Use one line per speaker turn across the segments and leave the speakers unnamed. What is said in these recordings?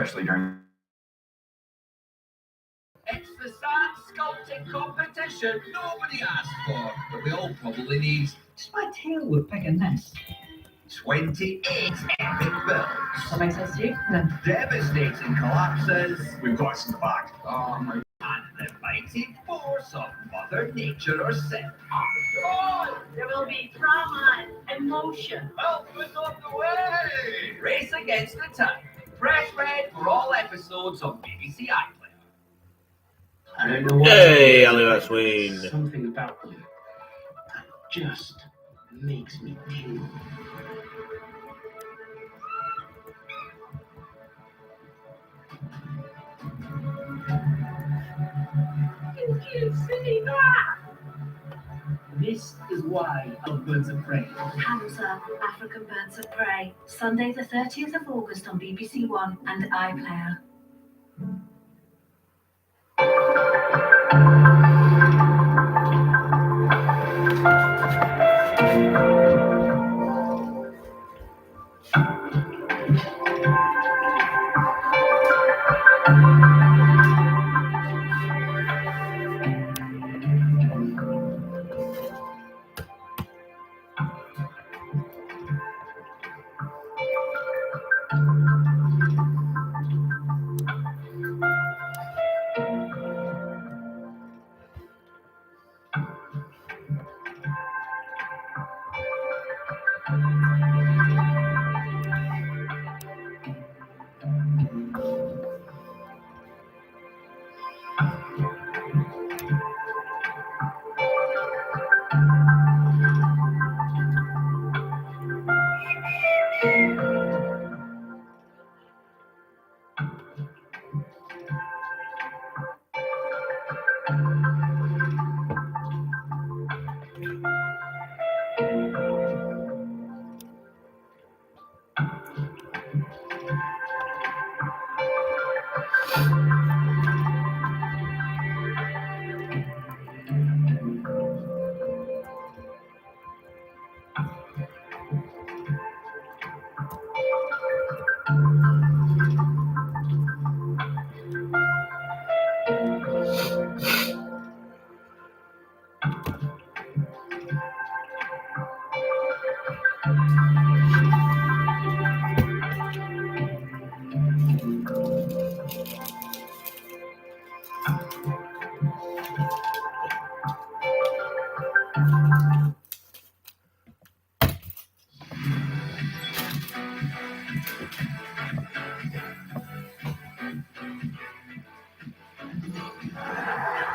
especially during.
It's the sand sculpting competition nobody asked for, but we all probably need.
Just my tail would peg a nest.
28 epic builds.
That makes sense to you? No.
Devastating collapses.
We've got us in the bag.
Oh my. And the mighty force of Mother Nature herself. Oh,
There will be drama, emotion.
help is on the way! Race against the time. Press red for all episodes of BBC iPlayer.
I don't know why.
Hey, Oliver Sween.
Something about them that just makes me tingle.
Did you see that?
This is why I love Birds of Prey.
Hamza, African Birds of Prey. Sunday the 30th of August on BBC One and iPlayer.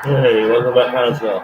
Hey, welcome back, Council.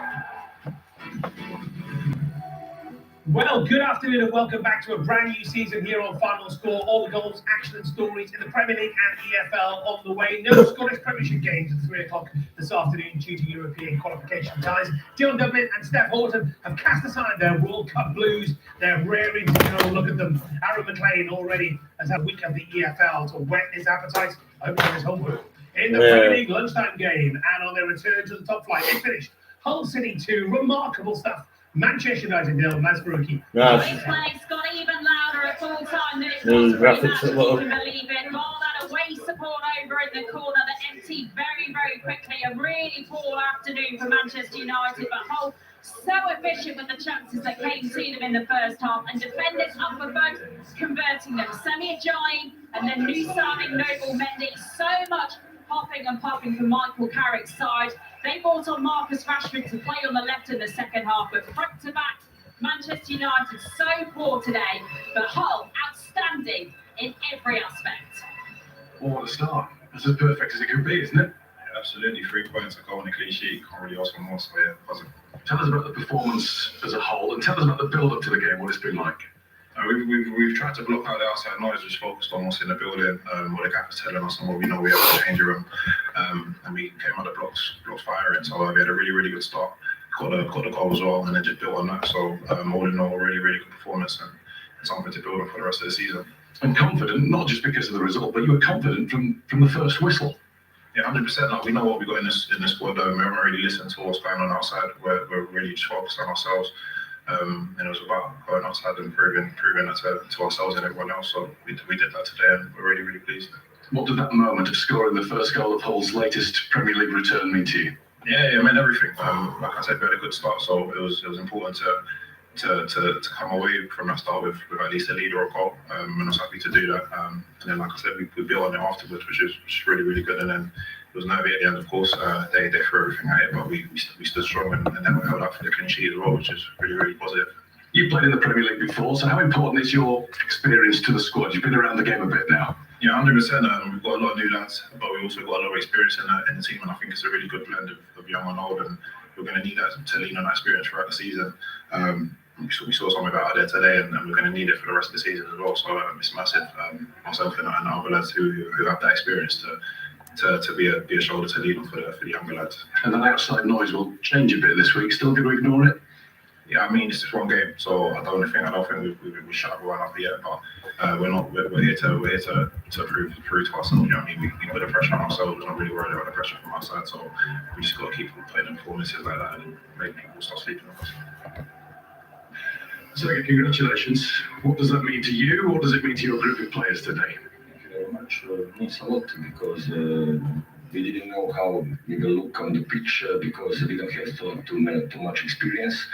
Well, good afternoon and welcome back to a brand new season here on Final Score. All the goals, action and stories in the Premier League and EFL on the way. No Scottish Premiership games at 3 o'clock this afternoon due to European qualification ties. Dion Dublin and Steph Horton have cast aside their World Cup blues. They're raring to go. Look at them. Aaron McLean already has had a week of the EFL to whet his appetite over his homework. In the Premier League lunchtime game and on their return to the top flight, they finished Hull City 2. Remarkable stuff. Manchester United nil, Mazbarouki.
Nice.
This place got even louder at full time than it
Those
was
graphics
pre-match, if
look-
you can believe it. All that away support over in the corner that emptied very, very quickly. A really poor afternoon for Manchester United, but Hull so efficient with the chances that came to them in the first half, and defenders up for both, converting them. Semi Ajayi and then new signing Noble Mendy. So much popping and popping from Michael Carrick's side. They brought on Marcus Rashford to play on the left in the second half, but front to back, Manchester United so poor today, but Hull outstanding in every aspect.
Well, what a start. That's as perfect as it can be, isn't it?
Yeah, absolutely. 3 points to go on a clean sheet. Can't really ask for more. So yeah, positive.
Tell us about the performance as a whole and tell us about the build-up to the game, what it's been like.
We've tried to block out the outside noise, just focused on what's in the building, what the gaffer's telling us and what we know we have in the changing room. And we came out the blocks firing. So we had a really, really good start. Got the goal as well, and then just built on that. So all in all, really, really good performance and something to build on for the rest of the season.
And confident, not just because of the result, but you were confident from the first whistle.
Yeah, 100%. Like, we know what we got in this squad. We haven't really listened to what's going on outside. We're really just focused on ourselves. And it was about going outside and proving that to ourselves and everyone else. So we did that today, and we're really, really pleased.
What did that moment of scoring the first goal of Hull's latest Premier League return mean to you?
Yeah, it meant everything. Like I said, we had a good start, so it was important to come away from that start with at least a lead or a goal, and I was happy to do that. And then, like I said, we built on it afterwards, which is really, really good. And then it was nervy at the end, of course. They threw everything at it, but we stood strong, and then we held up for the clean sheet as well, which is really, really positive.
You played in the Premier League before, so how important is your experience to the squad? You've been around the game a bit now.
Yeah, 100%. We've got a lot of new lads, but we also got a lot of experience in the team, and I think it's a really good blend of young and old, and we're going to need that to lean on that experience throughout the season. We saw something about it there today, and we're going to need it for the rest of the season as well. So it's massive. Myself and other lads who have that experience to be a shoulder to lean on for the younger lads.
And that outside noise will change a bit this week. Still going to ignore it?
Yeah, I mean, it's just one game, so I don't think we shut everyone up yet. But we're here to prove to ourselves. You know what I mean? We put the pressure on ourselves. We're not really worried about the pressure from our side, so we just got to keep playing performances like that and make people start sleeping on us.
So congratulations. What does that mean to you? What does it mean to your group of players today?
Thank you very much. Means a lot because we didn't know how we will look on the pitch because we don't have too much experience.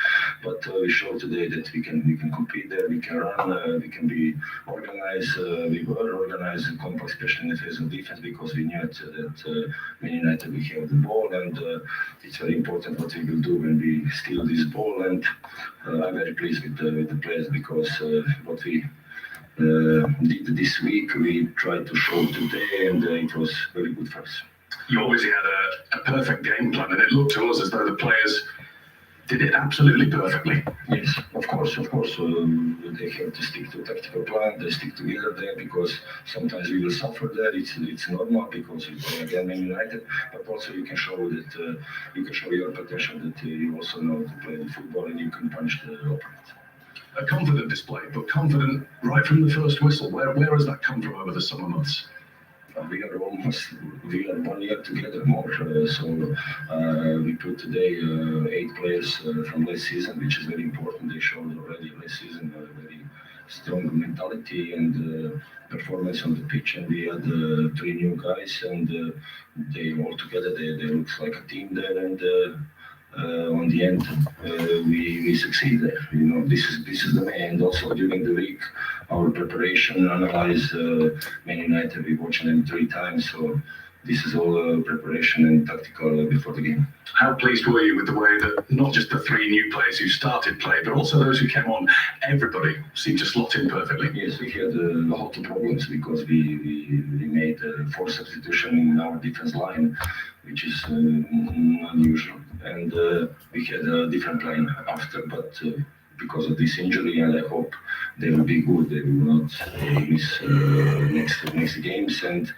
But we showed today that we can compete there, we can run, we can be organized. We were organized and compact, especially in the phase of defense, because we knew that Man United we have the ball, and it's very important what we will do when we steal this ball. And I'm very pleased with the players because what we did this week, we tried to show today, and it was very good for us.
You obviously had a perfect game plan, and it looked to us as though the players did it absolutely perfectly.
Yes, of course. They have to stick to tactical plan. They stick together there because sometimes we will suffer there. It's normal because we play again Man United, but also you can show that you can show your potential, that you also know to play the football and you can punish the opponent.
A confident display, but confident right from the first whistle. Where has that come from over the summer months?
We are 1 year together more, so we put today 8 players from last season, which is very important. They showed already last season a very strong mentality and performance on the pitch, and we had 3 new guys, and they all together they look like a team there, and on the end we succeed there. You know, this is the main. And also during the week, our preparation, analyze Man United, we watched them 3 times, so this is all preparation and tactical before the game.
How pleased were you with the way that not just the 3 new players who started play, but also those who came on, everybody seemed to slot in perfectly?
Yes, we had a lot of problems because we made 4 substitutions in our defense line, which is unusual, and we had a different plan after, but because of this injury, and I hope they will be good. They will not miss next games. And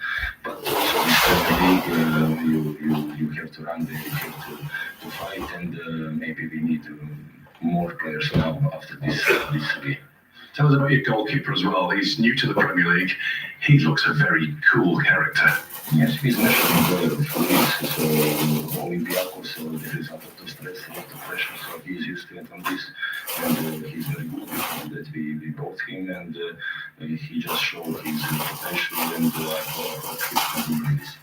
but also this Premier League, you have to run there, you have to fight, and maybe we need more players now after this game.
Tell us about your goalkeeper as well. He's new to the Premier League. He looks a very cool character.
Yes, he's national player of Greece, so Olympiacos, so there is a lot of stress, a lot of pressure, so he's used to it on this, and he's very good that we bought him, and he just showed his potential, and I hope he's continuing this.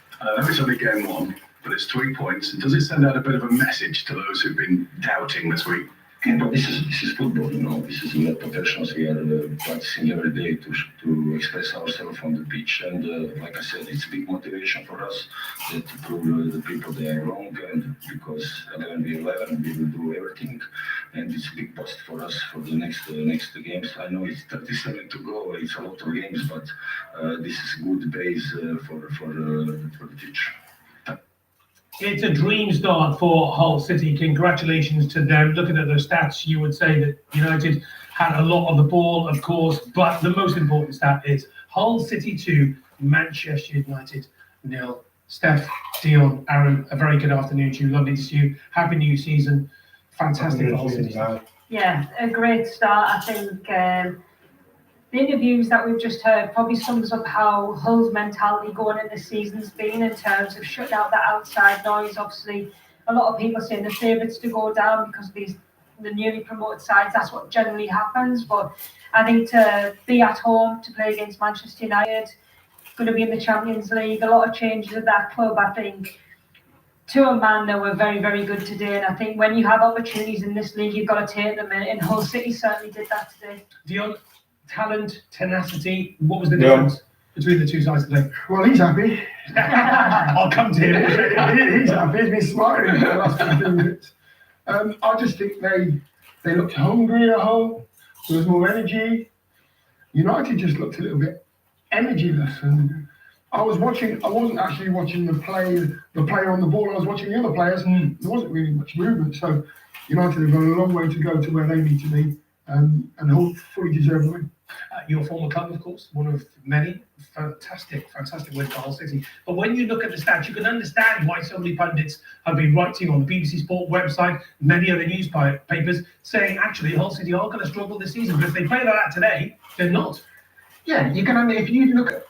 It's only game 1, but it's 3 points. And does it send out a bit of a message to those who've been doubting this week?
Yeah, but this is football, you know. This is not professionals. We are practicing every day to express ourselves on the pitch, and like I said, it's a big motivation for us to prove the people they are wrong, and because 11v11 we will do everything, and it's a big boost for us for the next games. I know it's 37 to go. It's a lot of games, but this is a good base for the future.
It's a dream start for Hull City. Congratulations to them. Looking at those stats, you would say that United had a lot of the ball, of course, but the most important stat is Hull City 2, Manchester United 0. Steph, Dion, Aaron, a very good afternoon to you. Lovely to see you. Happy new season. Fantastic for Hull City.
Yeah, a great start. I think the interviews that we've just heard probably sums up how Hull's mentality going into the season's been in terms of shutting out the outside noise. Obviously, a lot of people saying the favourites to go down because of the newly promoted sides. That's what generally happens. But I think to be at home, to play against Manchester United, going to be in the Champions League. A lot of changes at that club. I think to a man, they were very, very good today. And I think when you have opportunities in this league, you've got to take them. And Hull City certainly did that today.
Dion, talent, tenacity. What was the difference between the two sides today?
Well, he's happy.
I'll come to him.
He's happy. He's been smiling for the last 15 minutes. I just think they looked hungry at home. There was more energy. United just looked a little bit energyless. And I wasn't actually watching the player on the ball. I was watching the other players, and there wasn't really much movement. So United have got a long way to go to where they need to be, and Hull fully deserve the win.
Your former club, of course, one of many. Fantastic win for Hull City. But when you look at the stats, you can understand why so many pundits have been writing on the BBC Sport website, many other newspapers, saying actually Hull City are going to struggle this season. But if they play like that today, they're not.
Yeah, you can only, if you look at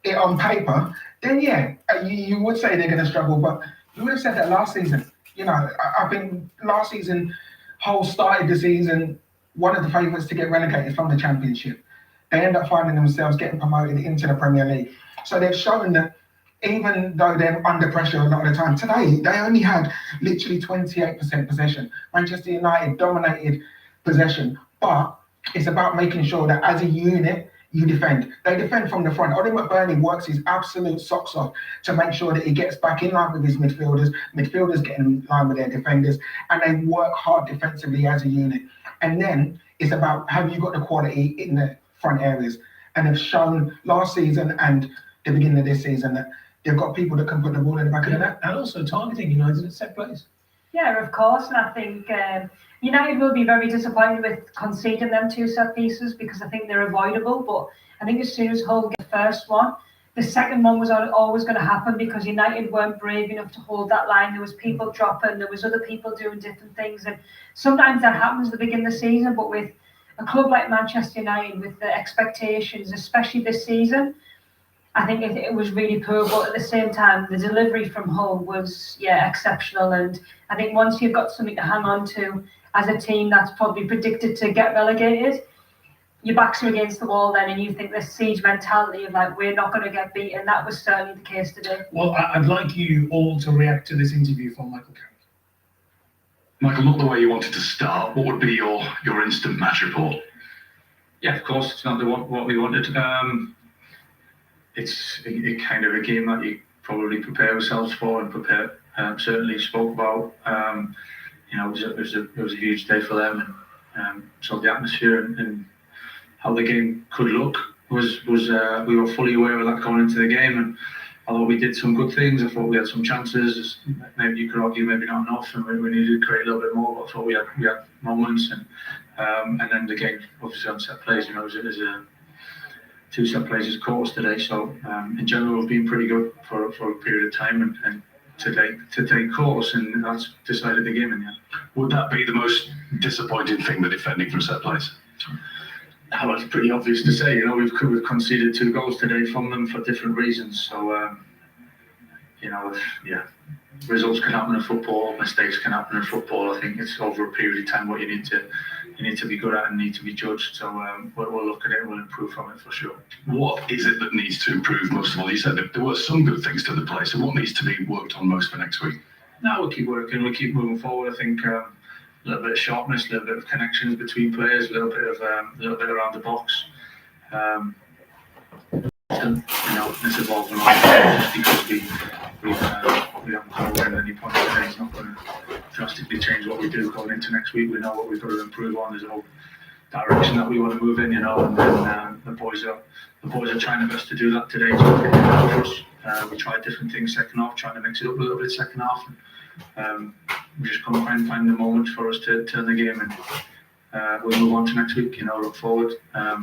it on paper, then you would say they're going to struggle. But you would have said that last season. I think last season, Hull started the season one of the favourites to get relegated from the Championship. They end up finding themselves getting promoted into the Premier League. So they've shown that even though they're under pressure a lot of the time, today they only had literally 28% possession. Manchester United dominated possession, but it's about making sure that as a unit, you defend. They defend from the front. Ollie McBurney works his absolute socks off to make sure that he gets back in line with his midfielders. Midfielders get in line with their defenders, and they work hard defensively as a unit. And then it's about, have you got the quality in the front areas? And they've shown last season and the beginning of this season that they've got people that can put the ball in the back of the net.
And also targeting United at set plays.
Yeah, of course. And I think United will be very disappointed with conceding them 2 set pieces because I think they're avoidable. But I think as soon as Hull get the first one, the second one was always going to happen because United weren't brave enough to hold that line. There was people dropping, there was other people doing different things. And sometimes that happens at the beginning of the season, but with a club like Manchester United, with the expectations, especially this season, I think it was really poor. But at the same time, the delivery from Hull was, exceptional. And I think once you've got something to hang on to as a team that's probably predicted to get relegated, your backs are against the wall then, and you think this siege mentality of like, we're not going to get beaten. That was certainly the case today.
Well, I'd like you all to react to this interview from Michael Carrick.
Michael, not the way you wanted to start. What would be your instant match report?
Yeah, of course, it's not what we wanted. It's a kind of a game that you probably prepare ourselves for and certainly spoke about. It was a huge day for them, and so the atmosphere and how the game could look was we were fully aware of that going into the game. And although we did some good things, I thought we had some chances. Maybe you could argue maybe not enough, and we needed to create a little bit more. But I thought we had moments, and then the game obviously on set plays. It was 2 set plays as quarters today. So in general, we've been pretty good for a period of time, and to take quarters, and that's decided the game in the end.
Would that be the most disappointing thing, the defending from set plays?
Well, it's pretty obvious to say. We've conceded 2 goals today from them for different reasons. So, results can happen in football, mistakes can happen in football. I think it's over a period of time what you need to be good at and need to be judged. So we'll look at it and we'll improve from it for sure.
What is it that needs to improve most of all? You said that there were some good things to the play. So what needs to be worked on most for next week?
No, we'll keep working. We'll keep moving forward. I think a little bit of sharpness, a little bit of connections between players, a little bit around the box. This evolving just because we haven't come away at any point today. It's not going to drastically change what we do going into next week. We know what we've got to improve on. There's a whole direction that we want to move in, and then the boys are trying their best to do that today. It's been pretty good for us. We tried different things second half, trying to mix it up a little bit second half. We just couldn't find the moment for us to turn the game, and we'll move on to next week. Look forward,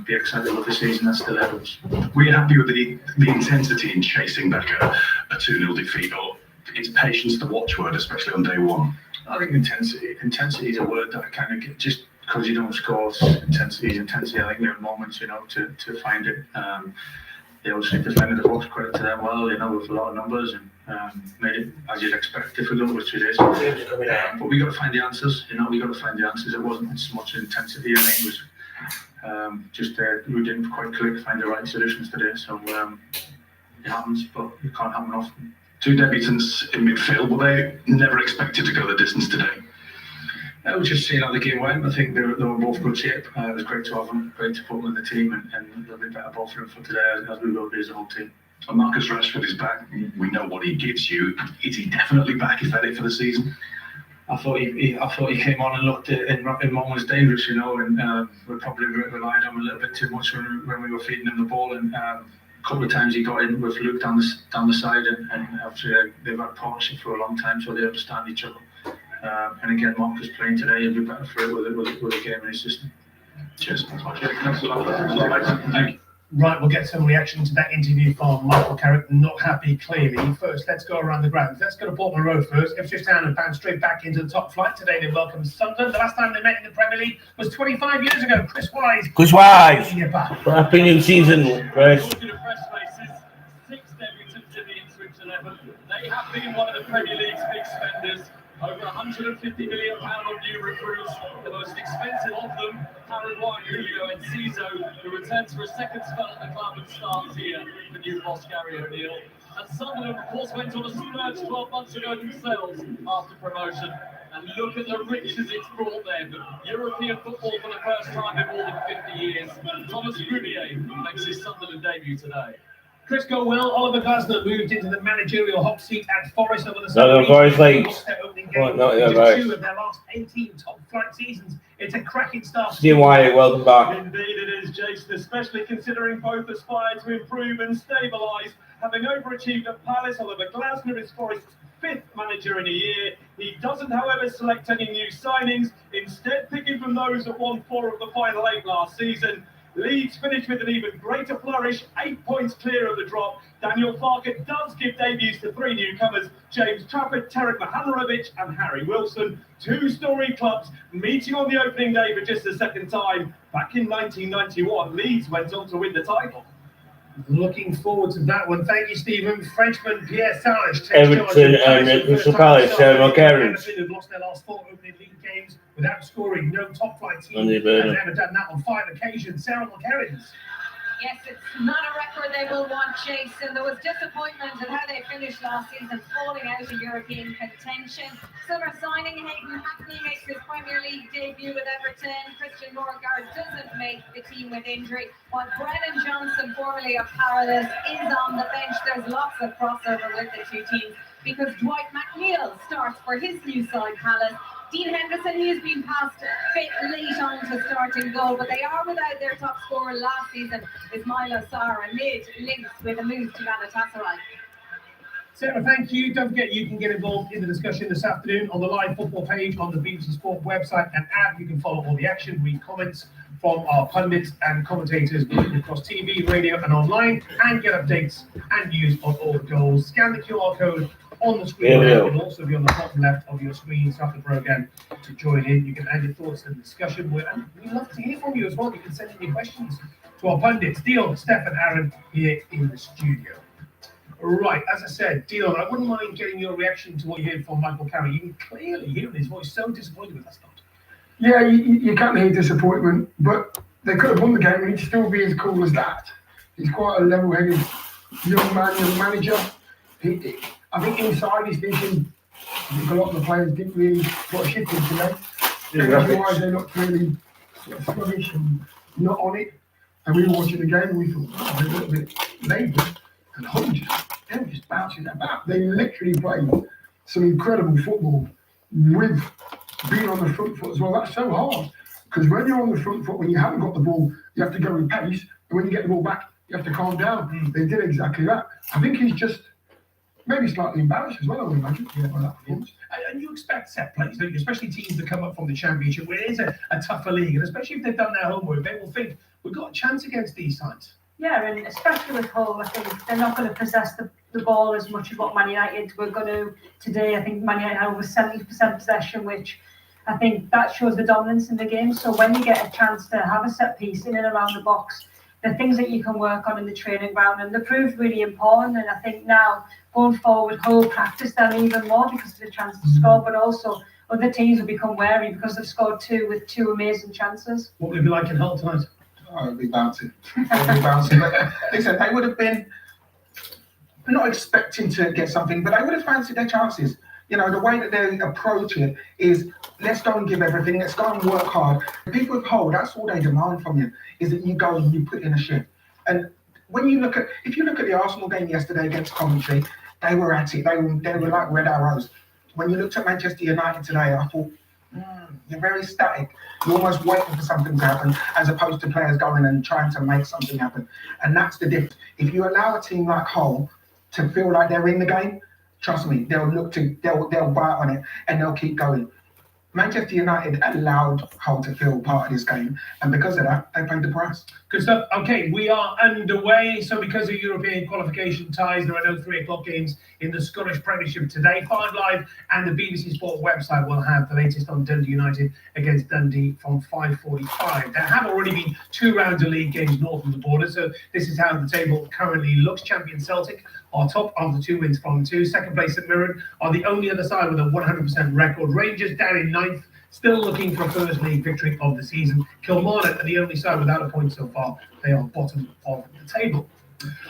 be excited with the season that's still ahead of us.
Were you happy with the intensity in chasing back a 2-0 defeat, or it's patience to watch word, especially on day one?
I think intensity is a word that I kind of get, just because you don't score. Intensity is intensity. I think we have moments, to find it. They obviously defended the box, credit to them well, with a lot of numbers, and made it, as you'd expect, difficult, which it is. But we got to find the answers. We got to find the answers. It wasn't so much intensity. I think it was just we didn't quite find the right solutions today. So it happens, but it can't happen often.
Two debutants in midfield, were they never expected to go the distance today?
I was just seeing how the game went. I think they were both good shape. It was great to have them, great to put them in the team, and they'll be better both for them for today as we will be as a whole team.
And Marcus Rashford is back. We know what he gives you. Is he definitely back? Is that it for the season?
I thought he came on and looked in moments dangerous, you know, and we probably relied on him a little bit too much when we were feeding him the ball. And a couple of times he got in with Luke down the side, and obviously they've had a partnership for a long time, so they understand each other. And again, Marcus playing today, he'll be better for it with a game in his system.
Cheers.
Thanks a lot.
Thank you.
Right, we'll get some reaction to that interview from Michael Carrick. Not happy, clearly. First, let's go around the grounds. Let's go to Portman Road first. Ipswich Town have bounced straight back into the top flight. Today they welcome Sunderland. The last time they met in the Premier League was 25 years ago. Chris Wise.
Happy new season, Chris.
Six debutants in the Ipswich 11. They have been one of the Premier League's big spenders. Over £150 million on new recruits. The most expensive of them, Paraguayan Julio Enciso, who returns for a second spell at the club and starts here for new boss Gary O'Neill. And Sunderland, of course, went on a splurge 12 months ago themselves after promotion. And look at the riches it's brought them. European football for the first time in more than 50 years. Thomas Grubier makes his Sunderland debut today.
Chris go well. Oliver Glasner moved into the managerial hot seat at Forest over the
No, Forest late.
Two of their last 18 top flight seasons. It's a cracking start.
Steve Wyatt, welcome back.
Indeed it is, Jason, especially considering both aspire to improve and stabilise. Having overachieved at Palace, Oliver Glasner is Forest's fifth manager in a year. He doesn't, however, select any new signings, instead picking from those that won 4 of the final 8 last season. Leeds finished with an even greater flourish, 8 points clear of the drop. Daniel Farke does give debuts to 3 newcomers, James Trafford, Tarek Mihanovic and Harry Wilson. 2 storied clubs meeting on the opening day for just the second time. Back in 1991, Leeds went on to win the title.
Looking forward to that one. Thank you, Stephen. Frenchman Pierre Sarge takes
Everton and Crystal Palace,
Everton have lost their last 4 opening league games without scoring. No top flight team has ever done that on 5 occasions. Sarah McCarrins.
Yes, it's not a record they will want, Jason. There was disappointment at how they finished last season, falling out of European contention. Summer signing Hayden Hackney makes his Premier League debut with Everton. Christian Norgard doesn't make the team with injury, while Brennan Johnson, formerly of Palace, is on the bench. There's lots of crossover with the two teams because Dwight McNeil starts for his new side, Palace. Dean Henderson, he has been passed fit late on to starting goal, but they are without their top scorer last season, Ismail Assar, amid links with a move to Galatasaray.
Sarah, thank you. Don't forget you can get involved in the discussion this afternoon on the live football page on the BBC Sport website and app. You can follow all the action, read comments from our pundits and commentators across TV, radio and online, and get updates and news on all the goals. Scan the QR code on the screen. It will also be on the bottom left of your screen throughout the programme to join in. You can add your thoughts to the discussion. And we'd love to hear from you as well. You can send in your questions to our pundits, Dion, Steph and Aaron here in the studio. Right, as I said, Dion, I wouldn't mind getting your reaction to what you heard from Michael Carrick. You can clearly hear in his voice so disappointed with that start.
Yeah, you can't hear disappointment, but they could have won the game and he'd still be as cool as that. He's quite a level-headed young manager. I think inside he's thinking, I think a lot of the players didn't really put a shift in today. Otherwise they looked really sort of sluggish and not on it. And we were watching the game and we thought, oh, they're a little bit laboured. And Hull they were just bouncing about. They literally played some incredible football with being on the front foot as well. That's so hard. Because when you're on the front foot, when you haven't got the ball, you have to go with pace. And when you get the ball back, you have to calm down. They did exactly that. I think he's just maybe slightly embarrassed as well, I would imagine. By that performance.
And you expect set plays, don't you? Especially teams that come up from the Championship, where it is a tougher league. And especially if they've done their homework, they will think, we've got a chance against these sides.
Yeah, and especially with Hull, I think they're not going to possess the ball as much as what Man United were going to today. I think Man United had over 70% possession, which I think that shows the dominance in the game. So when you get a chance to have a set piece in and around the box, the things that you can work on in the training ground, and they proved really important. And I think now, going forward, Hull practice them even more because of the chance to score, but also other teams will become wary because they've scored 2 with 2 amazing chances.
What will it be like in Hull tonight?
Oh, it'll be bouncing. It'll be bouncing. But listen, they would have been not expecting to get something, but they would have fancied their chances. You know, the way that they approach it is, let's go and give everything, let's go and work hard. People with Hull, that's all they demand from you, is that you go and you put in a shift. And when you look at, if you look at the Arsenal game yesterday against Coventry, they were at it, they were like red arrows. When you looked at Manchester United today, I thought, you're very static. You're almost waiting for something to happen, as opposed to players going and trying to make something happen. And that's the difference. If you allow a team like Hull to feel like they're in the game, trust me, they'll bite on it and they'll keep going. Manchester United allowed Hull to feel part of this game, and because of that, they paid the price.
Good stuff. Okay, we are underway. So because of European qualification ties, there are no 3 o'clock games in the Scottish Premiership today. 5 Live and the BBC Sport website will have the latest on Dundee United against Dundee from 5:45. There have already been 2 rounds of league games north of the border, so this is how the table currently looks. Champion Celtic are top after 2 wins from 2. Second place St Mirren are the only other side with a 100% record. Rangers down in 9th, still looking for a first league victory of the season. Kilmarnock are the only side without a point so far. They are bottom of the table.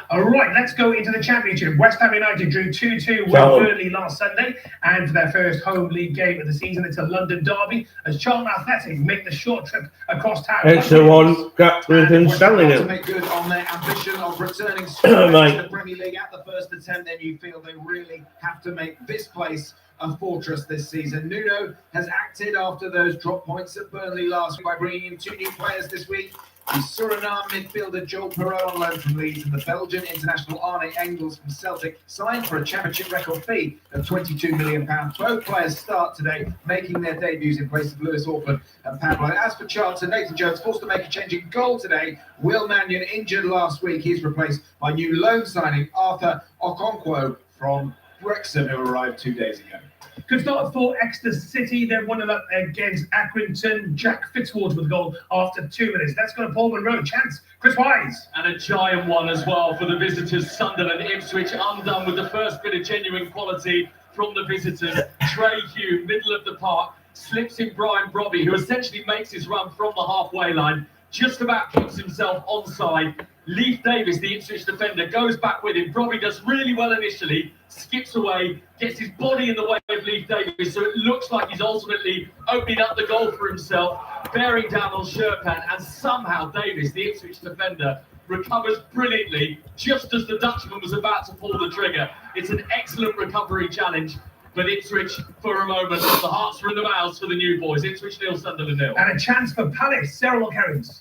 All right, let's go into the Championship. West Ham United drew 2-2 with Burnley last Sunday, and for their first home league game of the season, it's a London derby as Charlton Athletic make the short trip across town.
Extra one, Gatwick Stanley
To
now.
make good on their ambition of returning straight to the Premier League at the first attempt, then you feel they really have to make this place a fortress this season. Nuno has acted after those drop points at Burnley last week by bringing in 2 new players this week. The Suriname midfielder Joel Perot on loan from Leeds and the Belgian international Arne Engels from Celtic signed for a championship record fee of £22 million. Both players start today, making their debuts in place of Lewis Orford and Pablo. As for Charlton, Nathan Jones forced to make a change in goal today. Will Mannion injured last week. He's replaced by new loan signing Arthur Okonkwo from Wrexham, who arrived 2 days ago.
Good start for Exeter City. They're 1-0 against Accrington. Jack Fitzwater with a goal after 2 minutes. Let's go to Paul Monroe. Chance. Chris Wise.
And a giant one as well for the visitors. Sunderland, Ipswich undone with the first bit of genuine quality from the visitors. Trey Hugh, middle of the park, slips in Brian Brobby, who essentially makes his run from the halfway line, just about keeps himself onside. Leif Davis, the Ipswich defender, goes back with him. Brobby does really well initially, skips away, gets his body in the way of Leif Davis, so it looks like he's ultimately opening up the goal for himself, bearing down on Sherpan, and somehow Davis, the Ipswich defender, recovers brilliantly just as the Dutchman was about to pull the trigger. It's an excellent recovery challenge, but Ipswich, for a moment, the hearts were in the mouths for the new boys. Ipswich 0, Sunderland 0.
And a chance for Palace. Sarah Mulkerrins.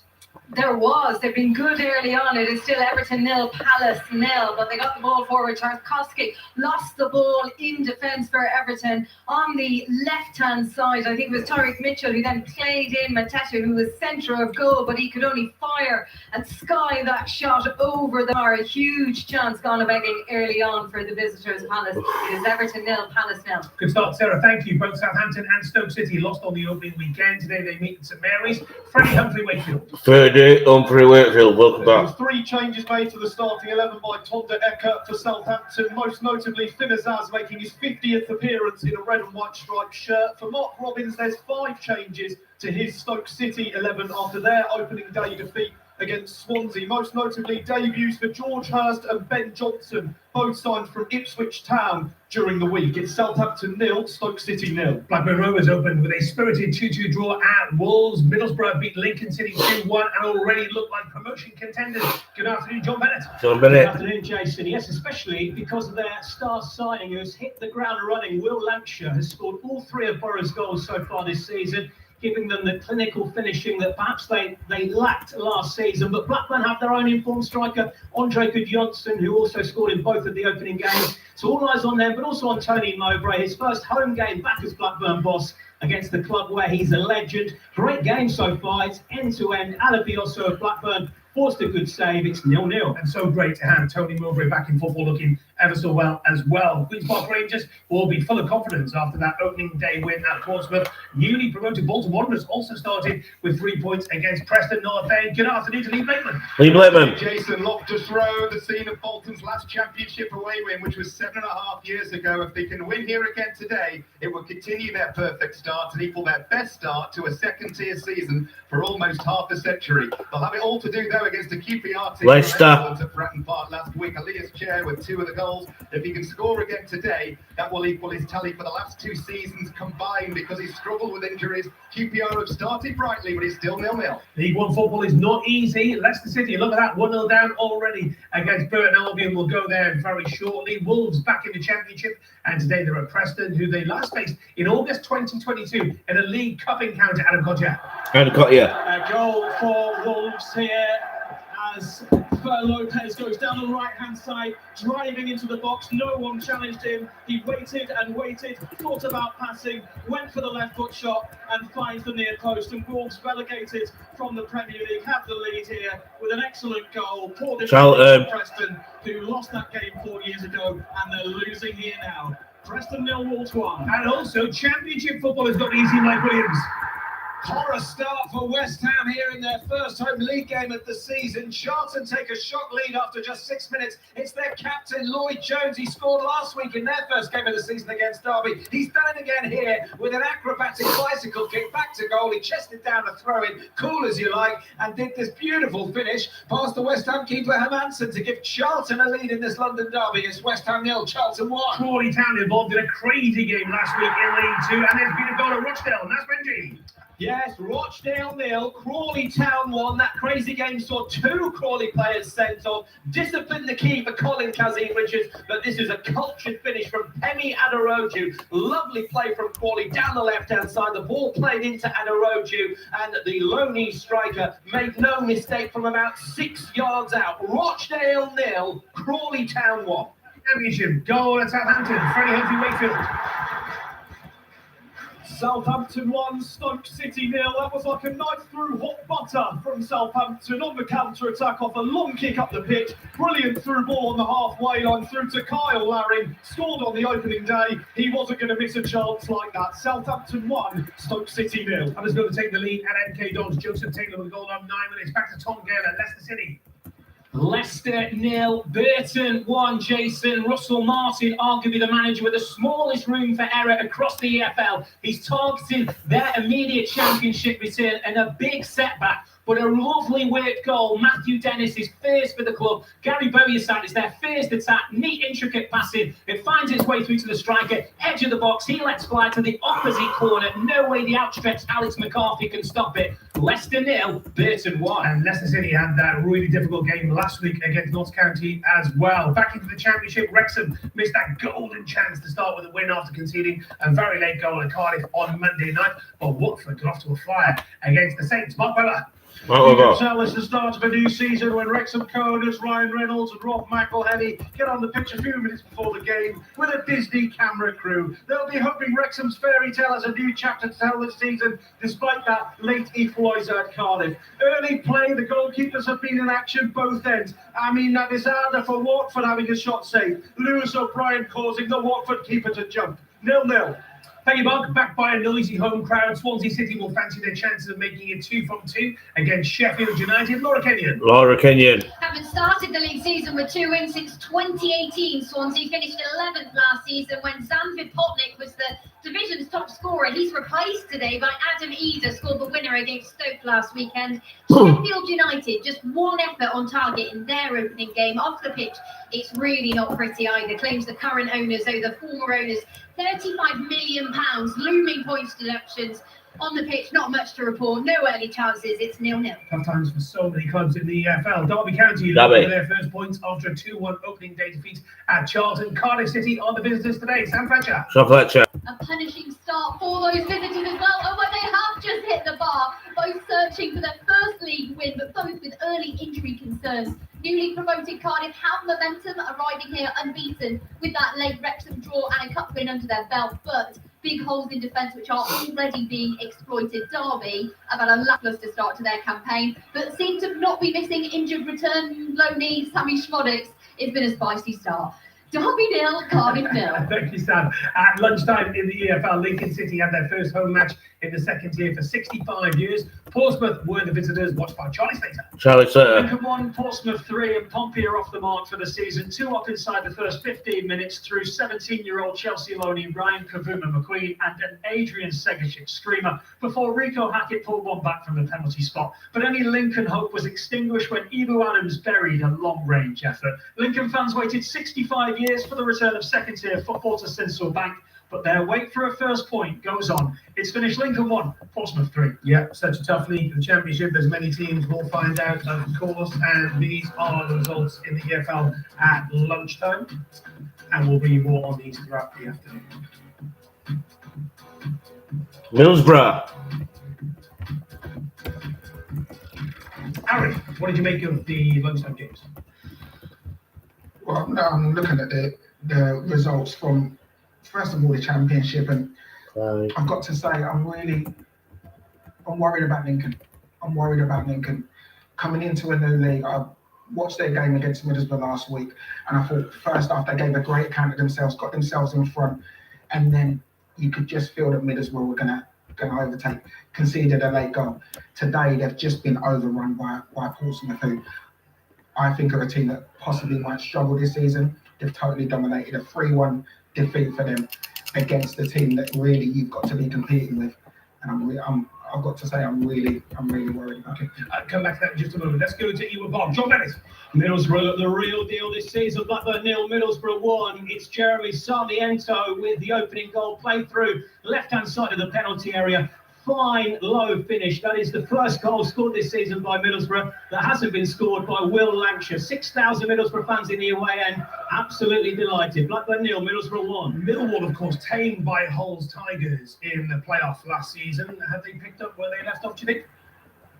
There was. They've been good early on. It is still Everton 0, Palace 0, but they got the ball forward. Tarkowski lost the ball in defence for Everton on the left-hand side. I think it was Tariq Mitchell who then played in Mateta, who was centre of goal, but he could only fire and sky that shot over the bar. A huge chance gone a begging early on for the visitors. Palace. It is Everton 0, Palace 0.
Good start, Sarah. Thank you. Both Southampton and Stoke City lost on the opening weekend. Today they meet at St Mary's. Freddie Humphrey Wakefield.
Humphrey Wakefield, welcome
There was
back.
3 changes made to the starting 11 by Tonda Eckert for Southampton, most notably Finn Azaz making his 50th appearance in a red and white striped shirt. For Mark Robbins, there's 5 changes to his Stoke City 11 after their opening day defeat against Swansea. Most notably, debuts for George Hurst and Ben Johnson, both signed from Ipswich Town during the week. It's Southampton 0, Stoke City 0.
Blackburn Rovers opened with a spirited 2-2 draw at Wolves. Middlesbrough beat Lincoln City 2-1 and already look like promotion contenders. Good afternoon, John Bennett.
John
Good
Bennett.
afternoon, Jason. Yes, especially because of their star signing who has hit the ground running. Will Lancashire has scored all 3 of Borough's goals so far this season, giving them the clinical finishing that perhaps they lacked last season. But Blackburn have their own informed striker, Andre Gudjonsson, who also scored in both of the opening games. So all eyes on them, but also on Tony Mowbray, his first home game back as Blackburn boss against the club where he's a legend. Great game so far. It's end-to-end. Alabioso of Blackburn forced a good save. It's 0-0.
And so great to have Tony Mowbray back in football, looking ever so well as well. Queen's Park Rangers will be full of confidence after that opening day win at Portsmouth. Newly promoted Bolton Wanderers also started with 3 points against Preston North End. Good afternoon to Lee Blakeman.
Lee Blakeman.
Jason, Loftus Road, the scene of Bolton's last championship away win, which was 7.5 years ago. If they can win here again today, it will continue their perfect start and equal their best start to a second-tier season for almost half a century. They'll have it all to do, though, against a QPR team
Leicester
at Fratton Park last week. Elias Chair with 2 of the goals goals. If he can score again today, that will equal his tally for the last 2 seasons combined because he's struggled with injuries. QPR have started brightly, but it's still 0-0.
League One football is not easy. Leicester City, look at that, 1-0 down already against Burton Albion. We'll go there very shortly. Wolves back in the Championship, and today they're at Preston, who they last faced in August 2022 in a League Cup encounter. Adam Kodja.
And got you.
A goal for Wolves here as Lopez goes down the right-hand side, driving into the box. No one challenged him. He waited and waited, thought about passing, went for the left foot shot and finds the near post. And Wolves, relegated from the Premier League, have the lead here with an excellent goal. Poor defending from Preston, who lost that game 4 years ago, and they're losing here now. Preston 0, Wolves 1.
And also, Championship football is not easy, Mike Williams.
Horror start for West Ham here in their first home league game of the season. Charlton take a shock lead after just 6 minutes. It's their captain, Lloyd Jones. He scored last week in their first game of the season against Derby. He's done it again here with an acrobatic bicycle kick back to goal. He chested down a throw-in, cool as you like, and did this beautiful finish past the West Ham keeper Hermansen to give Charlton a lead in this London derby. It's West Ham 0, Charlton 1.
Crawley Town involved in a crazy game last week in League 2, and there's been a goal at Rochdale, and that's Benji.
Yes, Rochdale 0, Crawley Town 1. That crazy game saw 2 Crawley players sent off. Disciplined the keeper, Colin Kazim Richards, but this is a cultured finish from Pemi Aderoju. Lovely play from Crawley down the left-hand side. The ball played into Aderoju, and the Loney striker made no mistake from about 6 yards out. Rochdale 0, Crawley Town 1.
Championship goal at Southampton, Freddie Humphrey Wakefield.
Southampton 1, Stoke City 0. That was like a knife through hot butter from Southampton on the counter-attack off a long kick up the pitch. Brilliant through ball on the halfway line through to Kyle Laring. Scored on the opening day. He wasn't going to miss a chance like that. Southampton 1, Stoke City 0.
Others going to take the lead at MK Dons. Joseph Taylor with a goal on 9 minutes. Back to Tom Gale at Leicester City.
Leicester 0, Burton 1, Jason. Russell Martin, arguably the manager with the smallest room for error across the EFL. He's targeting their immediate championship return and a big setback. But a lovely worked goal. Matthew Dennis is first for the club. Gary Bowyer's side is their first attack. Neat, intricate passing. It finds its way through to the striker. Edge of the box. He lets fly to the opposite corner. No way the outstretched Alex McCarthy can stop it. Leicester 0, Burton 1.
And Leicester City had that really difficult game last week against Notts County as well. Back into the Championship, Wrexham missed that golden chance to start with a win after conceding a very late goal at Cardiff on Monday night. But Watford got off to a flyer against the Saints. Mark Weller.
You can tell it's the start of a new season when Wrexham co-owners Ryan Reynolds and Rob McElhenney get on the pitch a few minutes before the game with a Disney camera crew. They'll be hoping Wrexham's fairy tale has a new chapter to tell this season, despite that late equaliser at Cardiff. Early play, the goalkeepers have been in action both ends. Amin Navisada for Watford having a shot saved. Lewis O'Brien causing the Watford keeper to jump. 0-0.
Thank you, Mark. Backed by a noisy home crowd, Swansea City will fancy their chances of making it 2 from 2 against Sheffield United. Laura Kenyon.
Laura Kenyon.
Having started the league season with 2 wins since 2018, Swansea finished 11th last season when Zanvid Potnik was the division's top scorer. He's replaced today by Adam Eder, scored the winner against Stoke last weekend. Sheffield United, just one effort on target in their opening game. Off the pitch, it's really not pretty either. Claims the current owners owe the former owners £35 million, looming points deductions. On the pitch, not much to report. No early chances. It's 0-0.
Tough times for so many clubs in the EFL. Derby County looking for their first points after a 2-1 opening day defeat at Charlton. Cardiff City are the visitors today. Sam Fletcher.
Sam Fletcher.
A punishing start for those visitors as well. Oh, but they have just hit the bar. Both searching for their first league win, but both with early injury concerns. Newly promoted Cardiff have momentum, arriving here unbeaten with that late Wrexham draw and a cup win under their belt. But big holes in defence which are already being exploited. Derby have had a lacklustre start to their campaign, but seem to not be missing injured return loanee Sammy Schmodix. It's been a spicy start. Derby 0, Cardiff 0.
Thank you, Sam. At lunchtime in the EFL, Lincoln City had their first home match in the second tier for 65 years. Portsmouth were the visitors, watched by Charlie Slater.
Charlie Slater.
Lincoln 1, Portsmouth 3, and Pompey are off the mark for the season. 2 up inside the first 15 minutes through 17-year-old Chelsea loanee Ryan Kavuma McQueen and an Adrian Segashik screamer before Rico Hackett pulled one back from the penalty spot. But any Lincoln hope was extinguished when Ibu Adams buried a long-range effort. Lincoln fans waited 65
years for the return of second-tier football to Sincil Bank, but their wait for a first point goes on. It's finished Lincoln 1, Portsmouth 3.
Yeah, such a tough league for the Championship. There's many teams. We'll find out, of course. And these are the results in the EFL at lunchtime. And we'll bring you more on these throughout the afternoon.
Middlesbrough.
Aaron, what did you make of the lunchtime games?
Well, now I'm looking at the results from, first of all, the Championship, and I've got to say, I'm worried about Lincoln. I'm worried about Lincoln. Coming into a new league, I watched their game against Middlesbrough last week, and I thought first half they gave a great account of themselves, got themselves in front, and then you could just feel that Middlesbrough were going to overtake, conceded a late goal. Today, they've just been overrun by Portsmouth, who I think are a team that possibly might struggle this season. They've totally dominated, a 3-1 defeat for them against the team that really you've got to be competing with. And I've got to say, I'm really worried about it.
I'll come back to that in just a moment. Let's go to Ewan Park. John Bennett.
Middlesbrough look the real deal this season. Blackburn 0, Middlesbrough 1. It's Jeremy Sarmiento with the opening goal play through left-hand side of the penalty area. Fine, low finish. That is the first goal scored this season by Middlesbrough that hasn't been scored by Will Lancashire. 6,000 Middlesbrough fans in the away end. Absolutely delighted. Blackburn 0, Middlesbrough 1.
Millwall, of course, tamed by Hull's Tigers in the playoff last season. Have they picked up where they left off, do you think?